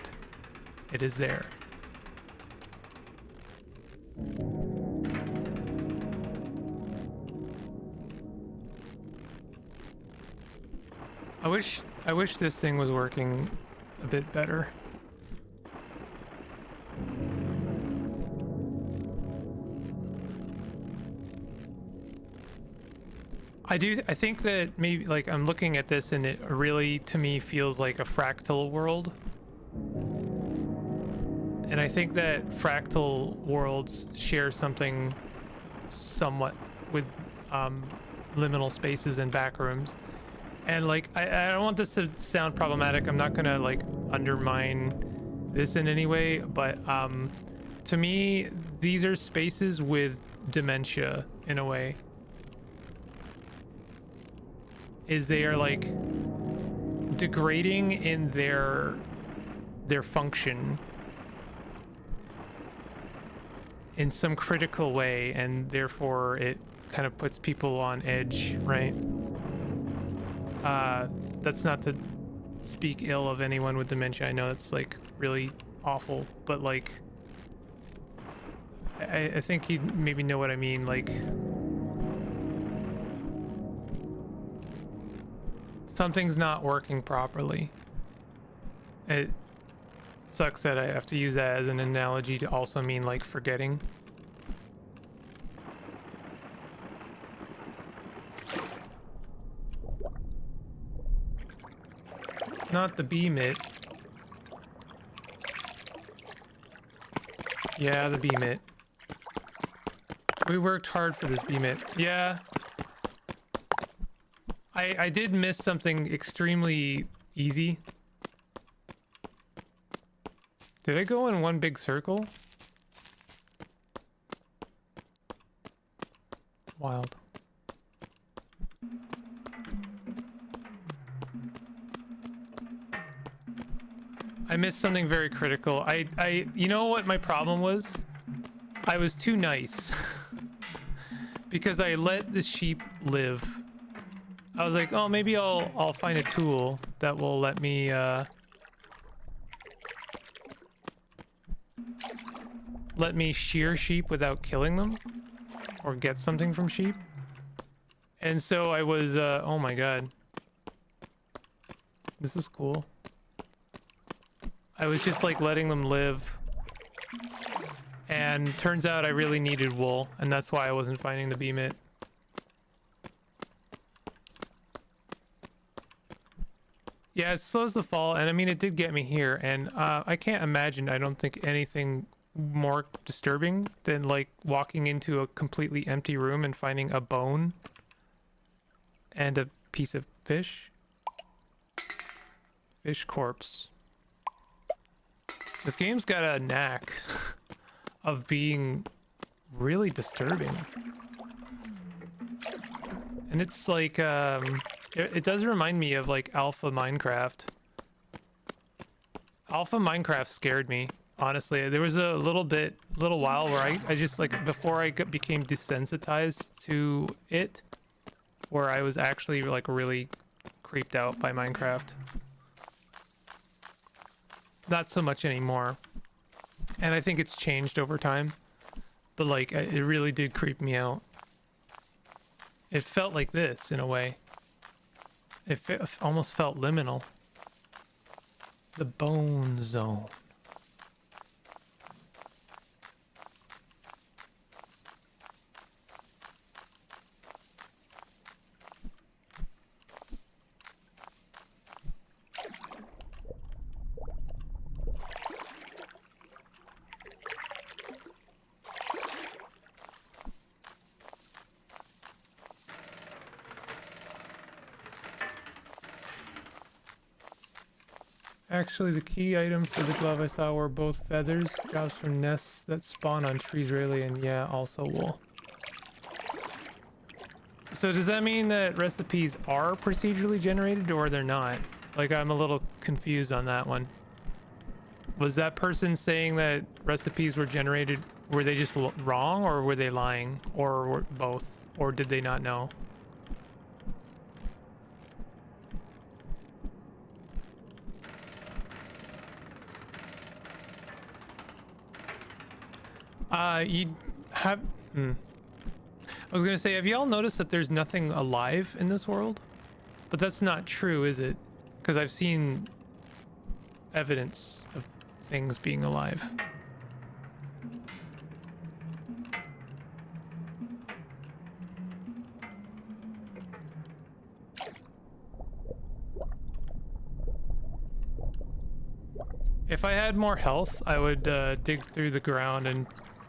it is there. I wish this thing was working a bit better. I think that maybe, like, I'm looking at this and it really, to me, feels like a fractal world. And I think that fractal worlds share something somewhat with liminal spaces and backrooms. And like, I don't want this to sound problematic. I'm not gonna like undermine this in any way, but to me, these are spaces with dementia in a way. Is they are like degrading in their function in some critical way, and therefore it kind of puts people on edge, right? That's not to speak ill of anyone with dementia. I know it's like really awful, but like I think you maybe know what I mean. Like, something's not working properly. It sucks that I have to use that as an analogy to also mean like forgetting. Not the bee mitt. Yeah, the bee mitt. We worked hard for this bee mitt. Yeah. I did miss something extremely easy. Did I go in one big circle? Wild. I missed something very critical. You know what my problem was? I was too nice. Because I let the sheep live. I was like, oh, maybe I'll find a tool that will let me shear sheep without killing them or get something from sheep. And so I was oh my god. This is cool. I was just like letting them live. And turns out I really needed wool, and that's why I wasn't finding the bee mitt. Yeah, it slows the fall, and I mean, it did get me here, and I can't imagine, I don't think, anything more disturbing than, like, walking into a completely empty room and finding a bone and a piece of fish. Fish corpse. This game's got a knack of being really disturbing. And it's like, it does remind me of like Alpha Minecraft. Alpha Minecraft scared me, honestly. There was a little while where I just like, before I became desensitized to it, where I was actually like really creeped out by Minecraft. Not so much anymore. And I think it's changed over time. But like, it really did creep me out. It felt like this, in a way. It almost felt liminal. The bone zone. Actually, the key items for the glove I saw were both feathers, drops from nests that spawn on trees rarely, and yeah, also wool. So does that mean that recipes are procedurally generated or they're not? Like, I'm a little confused on that one. Was that person saying that recipes were generated, were they just wrong, or were they lying, or were both, or did they not know? You have... I was gonna say, have y'all noticed that there's nothing alive in this world? But that's not true, is it? Because I've seen evidence of things being alive. If I had more health, I would dig through the ground and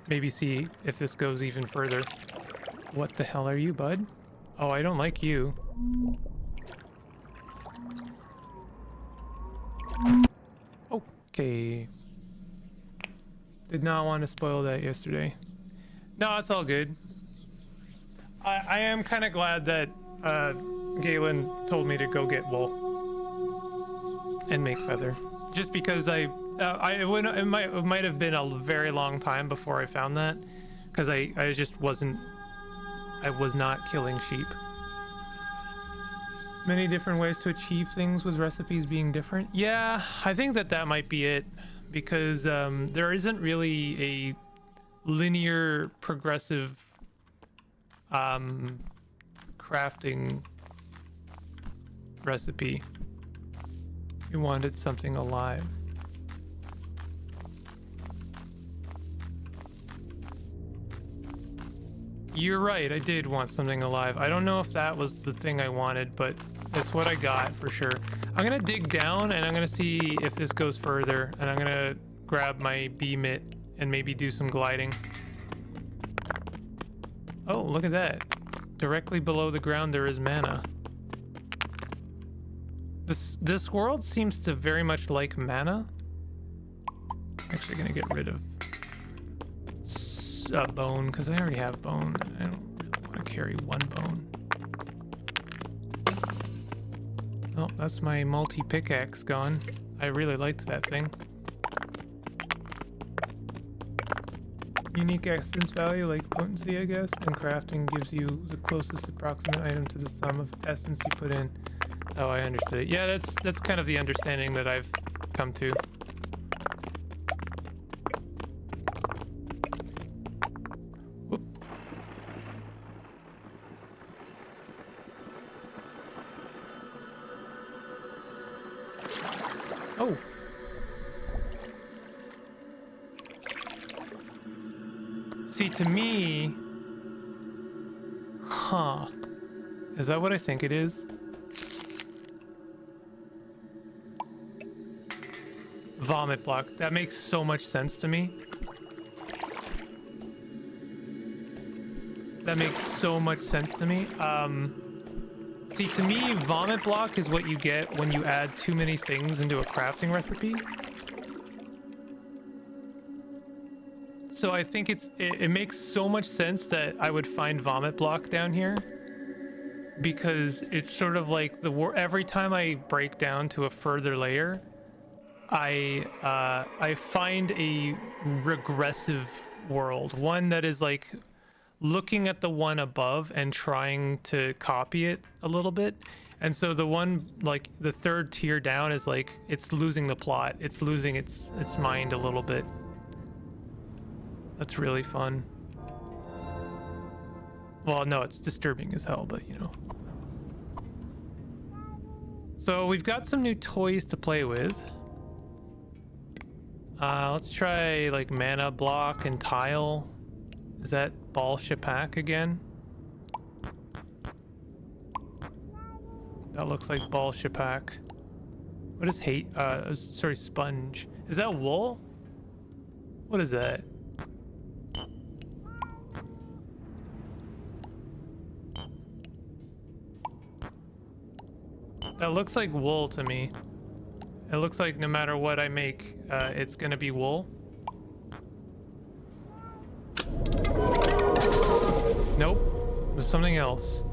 maybe see if this goes even further. What the hell are you, bud? Oh, I don't like you. Okay. Did not want to spoil that yesterday. No, it's all good. I am kind of glad that Galen told me to go get wool and make feather. Just because it might have been a very long time before I found that, because I was not killing sheep. Many different ways to achieve things with recipes being different. Yeah, I think that might be it, because there isn't really a linear progressive crafting recipe. You wanted something alive. You're right, I did want something alive. I don't know if that was the thing I wanted, but It's what I got for sure. I'm gonna dig down and I'm gonna see if this goes further, and I'm gonna grab my bee mitt and maybe do some gliding. Oh, look at that. Directly below the ground there is mana. This world seems to very much like mana. Actually gonna get rid of bone because I already have bone. I don't really want to carry one bone. Oh, that's my multi-pickaxe gone. I really liked that thing. Unique essence value, like potency, I guess, and crafting gives you the closest approximate item to the sum of essence you put in. That's how I understood it. Yeah, that's kind of the understanding that I've come to. Whoop. Oh. See, to me... Huh. Is that what I think it is? Vomit block. That makes so much sense to me. That makes so much sense to me. See, to me, vomit block is what you get when you add too many things into a crafting recipe. So I think it makes so much sense that I would find vomit block down here, because it's sort of like every time I break down to a further layer, I find a regressive world, one that is like looking at the one above and trying to copy it a little bit. And so the one, like the third tier down, is like it's losing the plot, it's losing its mind a little bit. That's really fun. Well, no, it's disturbing as hell, but you know. So we've got some new toys to play with. Let's try like mana block and tile. Is that ball shapak again? That looks like ball shapak. What is hate? Sorry, sponge. Is that wool? What is that? That looks like wool to me. It looks like no matter what I make, it's gonna be wool. Nope. There's something else.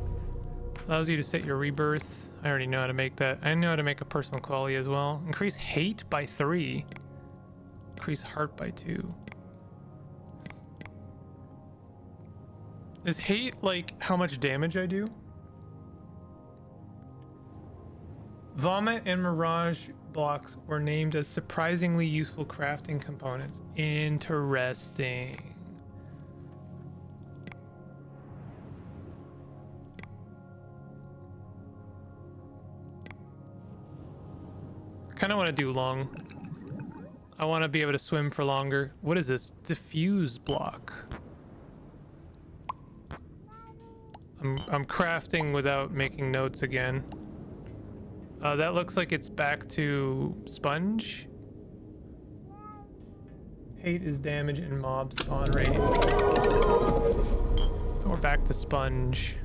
Allows you to set your rebirth. I already know how to make that. I know how to make a personal quality as well. Increase hate by 3. Increase heart by 2. Is hate like how much damage I do? Vomit and mirage blocks were named as surprisingly useful crafting components. Interesting. Kind of want to do long. I want to be able to swim for longer. What is this? Diffuse block. I'm crafting without making notes again. That looks like it's back to sponge. Hate is damage and mob spawn rate. We're back to sponge.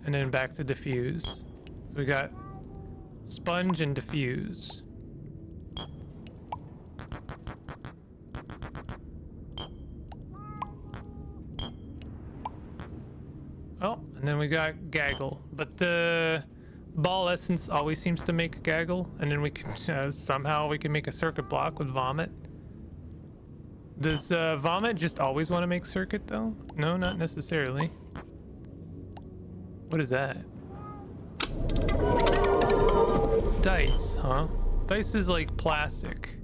And then back to diffuse. So we got sponge and diffuse. Oh, and then we got gaggle. But the ball essence always seems to make gaggle, and then we can somehow we can make a circuit block with vomit. Does vomit just always want to make circuit though? No, not necessarily. What is that? Dice, huh? Dice is like plastic.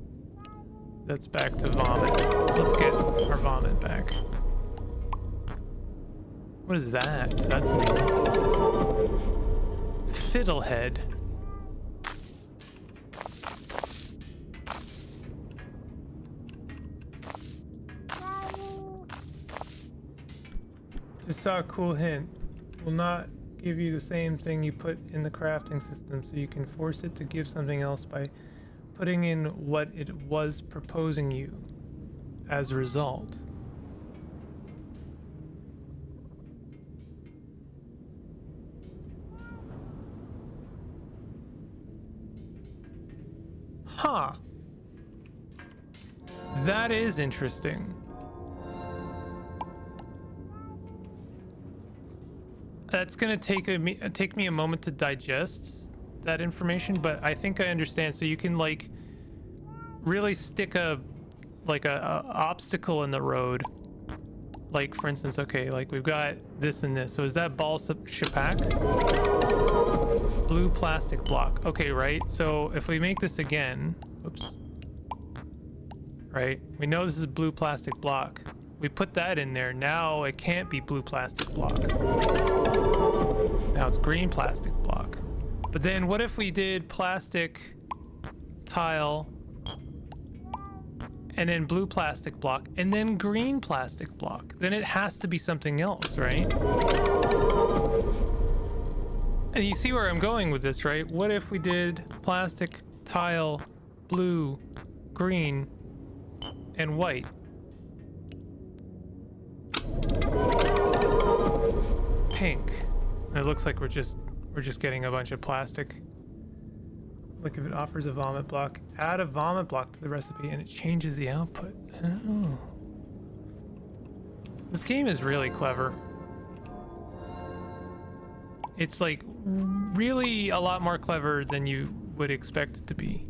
That's back to vomit. Let's get our vomit back. What is that? That's new. Fiddlehead. Just saw a cool hint. Will not give you the same thing you put in the crafting system, so you can force it to give something else by putting in what it was proposing you as a result. Huh. That is interesting. That's gonna take me a moment to digest that information, but I think I understand. So you can like really stick a obstacle in the road. Like for instance, okay, like we've got this and this. So is that ball shapak? Blue plastic block. Okay, right. So if we make this again, oops. Right, we know this is blue plastic block. We put that in there. Now it can't be blue plastic block. Now it's green plastic block. But then what if we did plastic tile and then blue plastic block and then green plastic block? Then it has to be something else, right? And you see where I'm going with this, right? What if we did plastic tile, blue, green, and white? Pink. And it looks like we're just getting a bunch of plastic. Like if it offers a vomit block, add a vomit block to the recipe and it changes the output. Oh. This game is really clever. It's like really a lot more clever than you would expect it to be.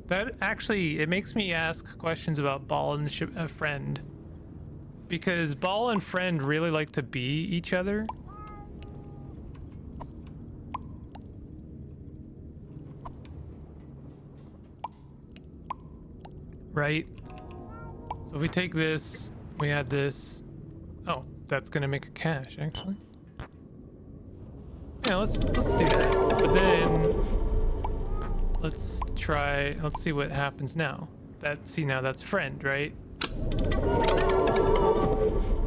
That actually, it makes me ask questions about Ball and Friend. Because Ball and Friend really like to be each other. Right? So if we take this, we add this. Oh, that's gonna make a cache, actually. Yeah, let's do that. But then let's see what happens now. Now that's Friend, right?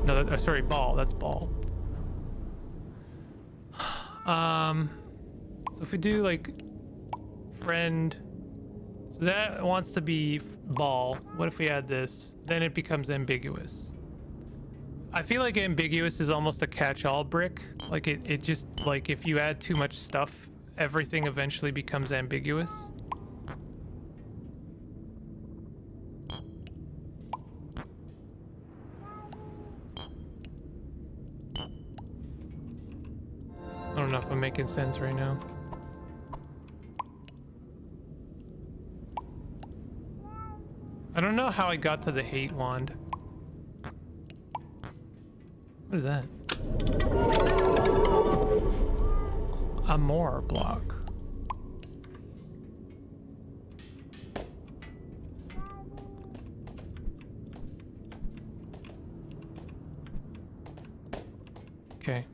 No, sorry, Ball. That's Ball. So if we do like Friend, so that wants to be Ball. What if we add this? Then it becomes ambiguous. I feel like ambiguous is almost a catch-all brick. Like it just, like if you add too much stuff, everything eventually becomes ambiguous. I don't know if I'm making sense right now. I don't know how I got to the hate wand. What is that? A more block. Okay.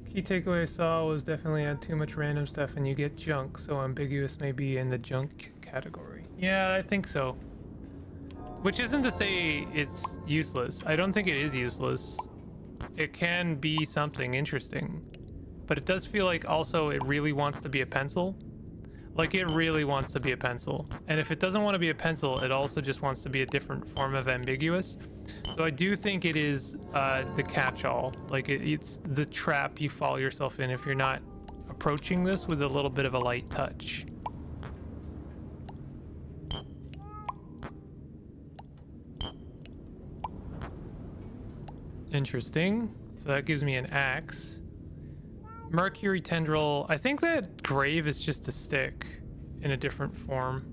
Key takeaway I saw was definitely add too much random stuff and you get junk, so ambiguous may be in the junk category. Yeah, I think so. Which isn't to say it's useless. I don't think it is useless. It can be something interesting. But it does feel like also it really wants to be a pencil. Like it really wants to be a pencil. And if it doesn't want to be a pencil, it also just wants to be a different form of ambiguous. So I do think it is the catch-all. Like it's the trap you fall yourself in if you're not approaching this with a little bit of a light touch. Interesting. So that gives me an axe. Mercury tendril. I think that grave is just a stick in a different form.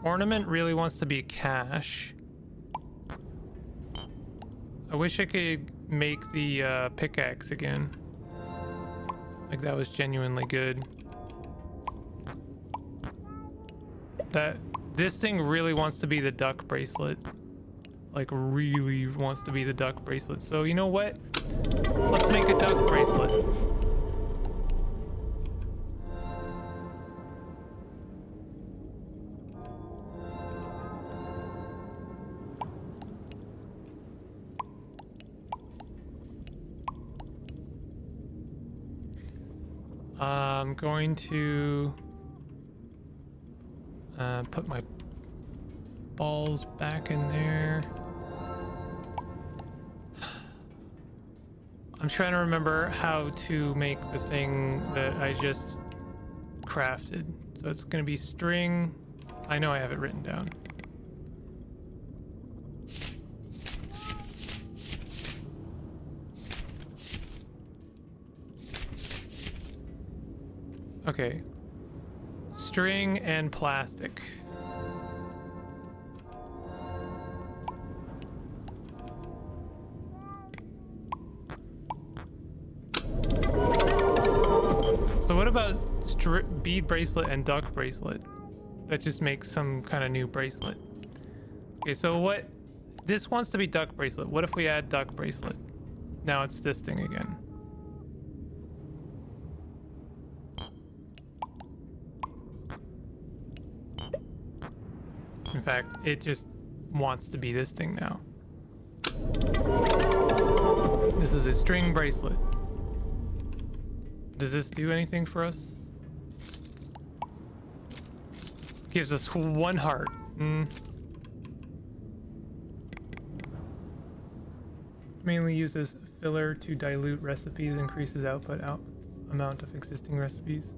Ornament really wants to be cash. I wish I could make the pickaxe again. Like that was genuinely good. This thing really wants to be the duck bracelet. Like really wants to be the duck bracelet. So you know what? Let's make a duck bracelet. I'm going to put my balls back in there. I'm trying to remember how to make the thing that I just crafted. So it's going to be string. I know I have it written down. Okay. String and plastic. So what about bead bracelet and duck bracelet? That just makes some kind of new bracelet. Okay, so what? This wants to be duck bracelet. What if we add duck bracelet? Now it's this thing again. In fact, it just wants to be this thing now. This is a string bracelet. Does this do anything for us? Gives us 1 heart. Mainly uses filler to dilute recipes, increases output amount of existing recipes.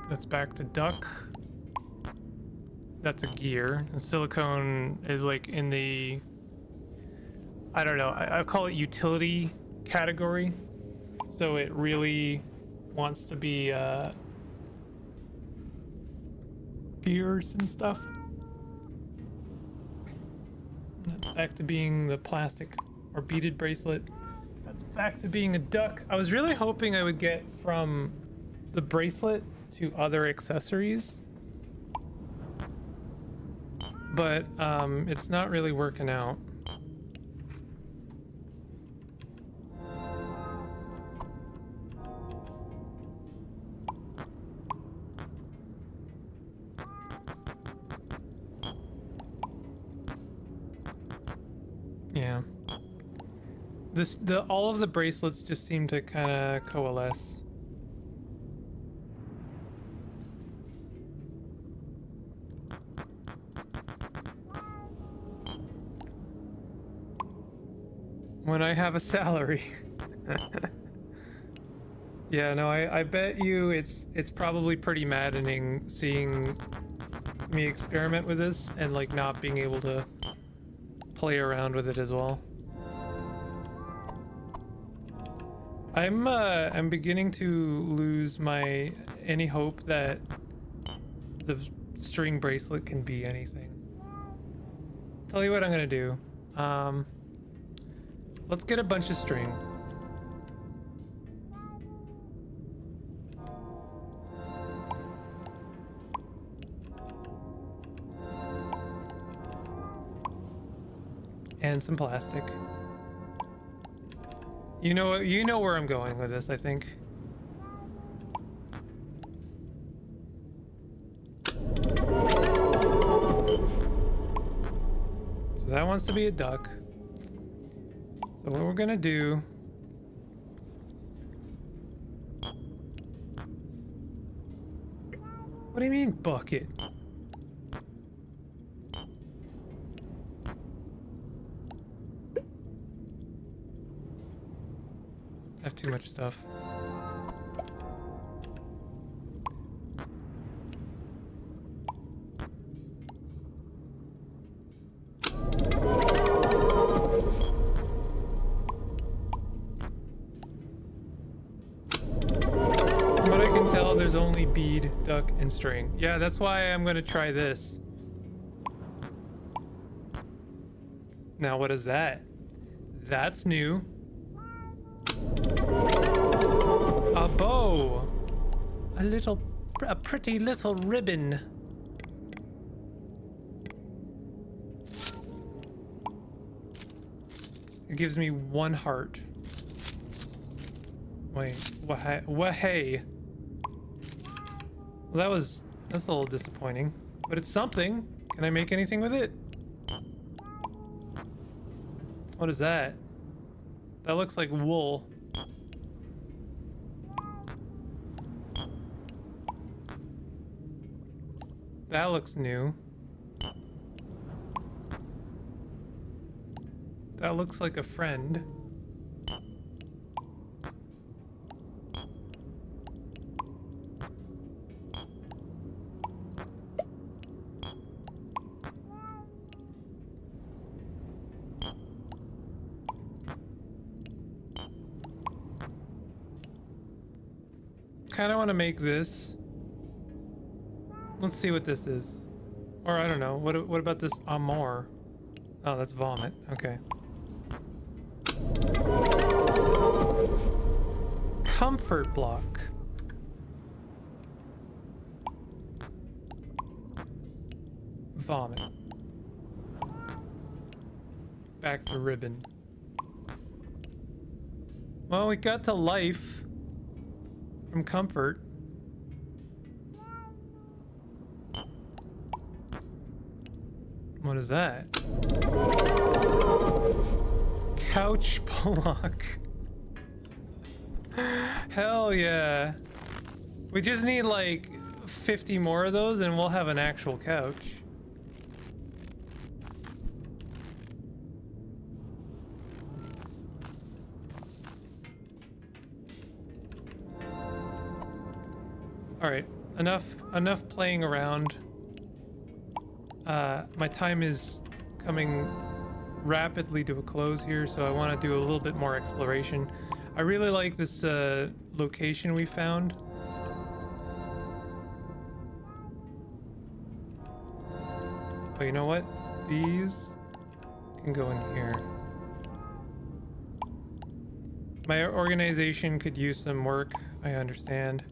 That's back to duck. That's a gear. And silicone is like in the, I don't know, I call it utility category. So it really wants to be gears and stuff. That's back to being the plastic or beaded bracelet. That's back to being a duck. I was really hoping I would get from the bracelet to other accessories, but it's not really working out. Yeah. All of the bracelets just seem to kind of coalesce. When I have a salary. Yeah, no, I bet you it's probably pretty maddening seeing me experiment with this and like not being able to play around with it as well. I'm beginning to lose any hope that the string bracelet can be anything. Tell you what I'm gonna do. Let's get a bunch of string. And some plastic. You know where I'm going with this, I think. So that wants to be a duck. So what we're gonna do What do you mean bucket? I have too much stuff. What bead, duck, and string. Yeah, that's why I'm gonna try this. Now, what is that? That's new. A bow. A pretty little ribbon. It gives me 1 heart. Wait, what? Hey. Well, that's a little disappointing, but it's something. Can I make anything with it? What is that? That looks like wool. That looks new. That looks like a friend. Kind of want to make this. Let's see what this is. Or I don't know. What about this amor? Oh, that's vomit. Okay. Comfort block. Vomit. Back to ribbon. Well, we got to life from comfort. What is that? Couch block. Hell yeah. We just need like 50 more of those and we'll have an actual couch. All right, enough playing around. My time is coming rapidly to a close here, so I want to do a little bit more exploration. I really like this location we found. Oh, you know what? These can go in here. My organization could use some work, I understand.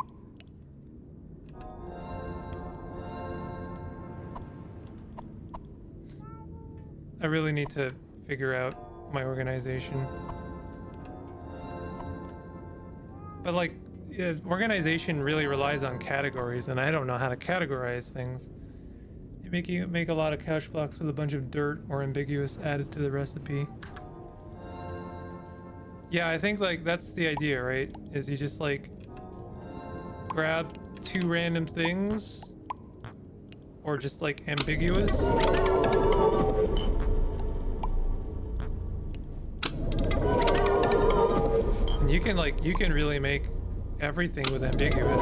I really need to figure out my organization. But like, yeah, organization really relies on categories, and I don't know how to categorize things. You make a lot of couch blocks with a bunch of dirt or ambiguous added to the recipe. Yeah, I think like that's the idea, right? Is you just like grab 2 random things, or just like ambiguous. And you can really make everything with ambiguous.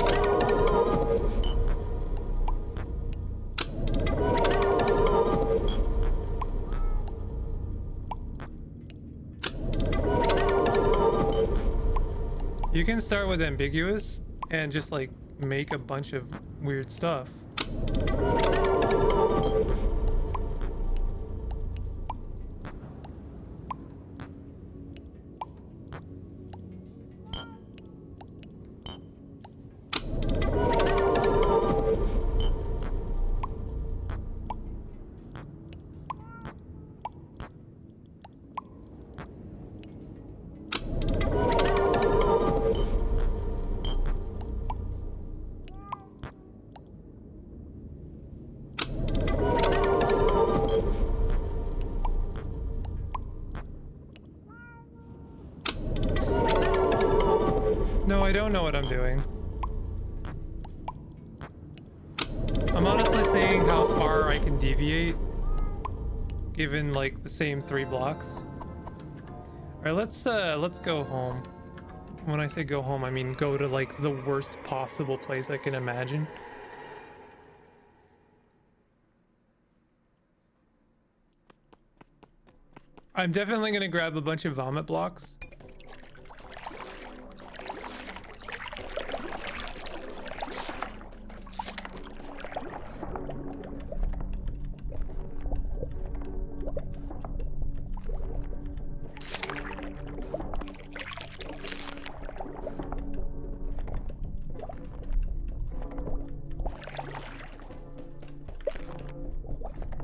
You can start with ambiguous and just like make a bunch of weird stuff. No, I don't know what I'm doing. I'm honestly seeing how far I can deviate given like the same 3 blocks. All right, let's go home. When I say go home, I mean go to like the worst possible place I can imagine. I'm definitely gonna grab a bunch of vomit blocks.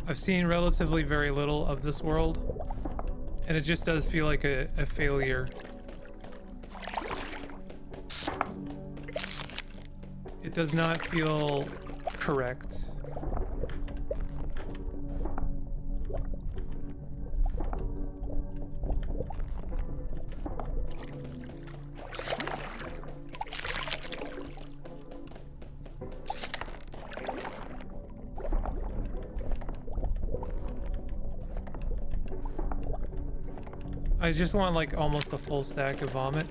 I've seen relatively very little of this world, and it just does feel like a failure. It does not feel correct. I just want like almost a full stack of vomit.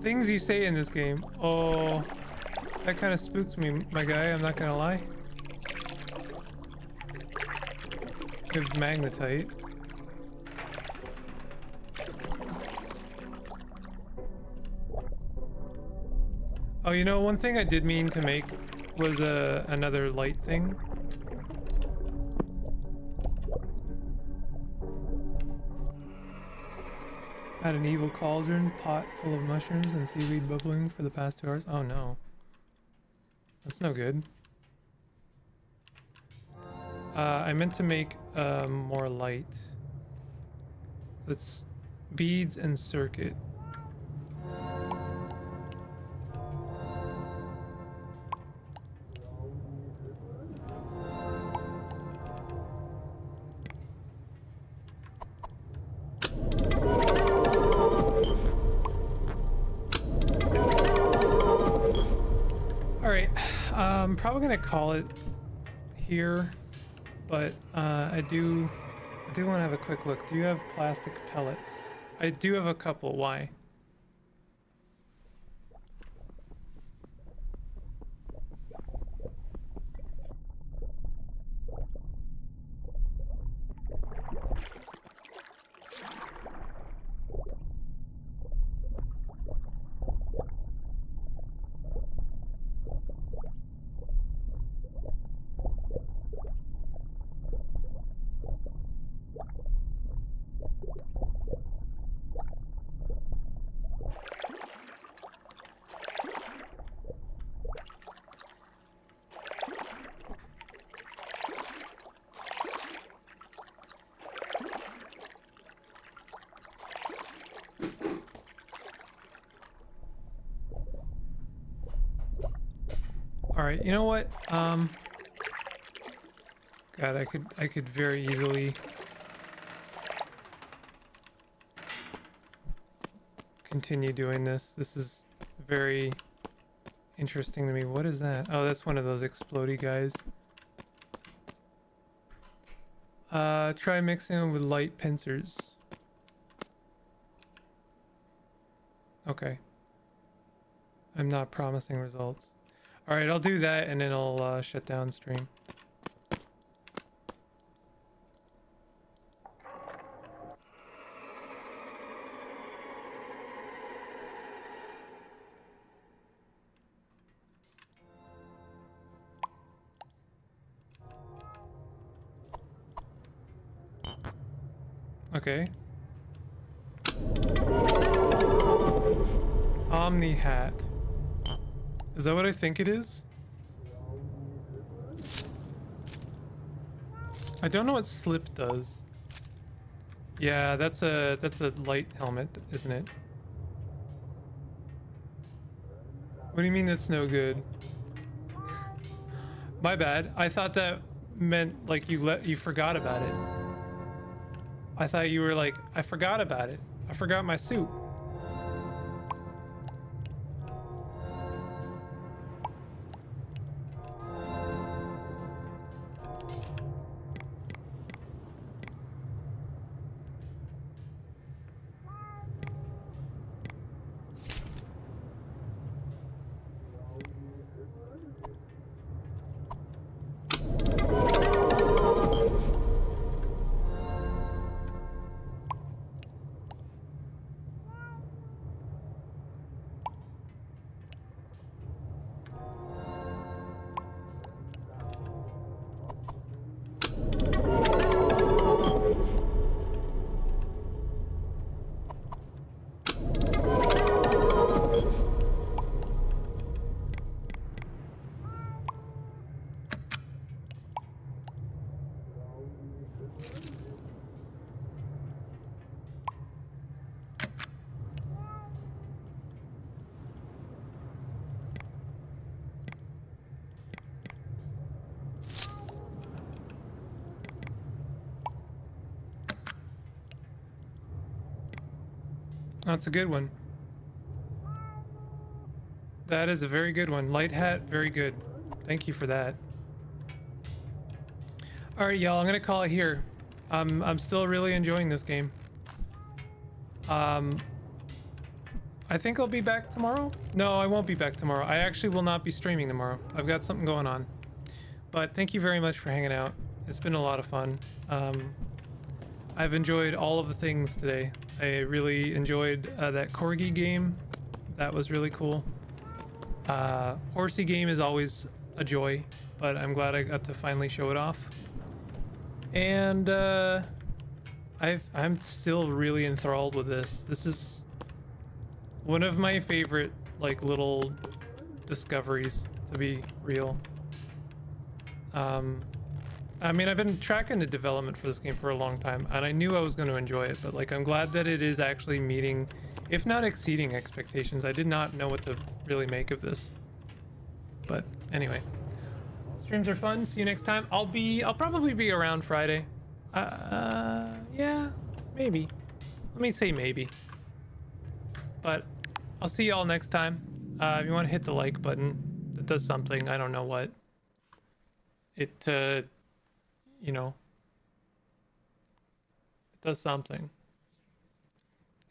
Things you say in this game. Oh, that kind of spooked me, my guy, I'm not gonna lie. Give magnetite. Oh, you know, one thing I did mean to make was another light thing. Had an evil cauldron, pot full of mushrooms and seaweed bubbling for the past 2 hours. Oh no. That's no good. I meant to make more light. So it's beads and circuit. I'm probably gonna call it here, but I do want to have a quick look. Do you have plastic pellets? I do have a couple. Why? All right, you know what? God, I could very easily continue doing this. This is very interesting to me. What is that? Oh, that's one of those explodey guys. Try mixing them with light pincers. Okay. I'm not promising results. All right, I'll do that and then I'll shut down stream. Okay. Omni hat. Is that what I think it is? I don't know what slip does. Yeah, that's a light helmet, isn't it? What do you mean that's no good? My bad. I thought that meant like you forgot about it. I thought you were like, I forgot about it. I forgot my suit. That's a good one. That is a very good one. Light hat, very good. Thank you for that. All right, y'all. I'm gonna call it here. I'm still really enjoying this game. I think I'll be back tomorrow. No, I won't be back tomorrow. I actually will not be streaming tomorrow. I've got something going on. But thank you very much for hanging out. It's been a lot of fun. I've enjoyed all of the things today. I really enjoyed that corgi game. That was really cool. Horsey game is always a joy, but I'm glad I got to finally show it off. And I'm still really enthralled with this. This is one of my favorite like little discoveries, to be real. I mean, I've been tracking the development for this game for a long time, and I knew I was going to enjoy it, but like I'm glad that it is actually meeting, if not exceeding, expectations. I did not know what to really make of this. But anyway, streams are fun. See you next time. I'll probably be around Friday. Yeah, maybe. Let me say maybe. But I'll see y'all next time. If you want to hit the like button, it does something. I don't know what. It, you know, it does something.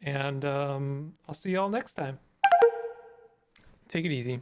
And I'll see y'all next time. Take it easy.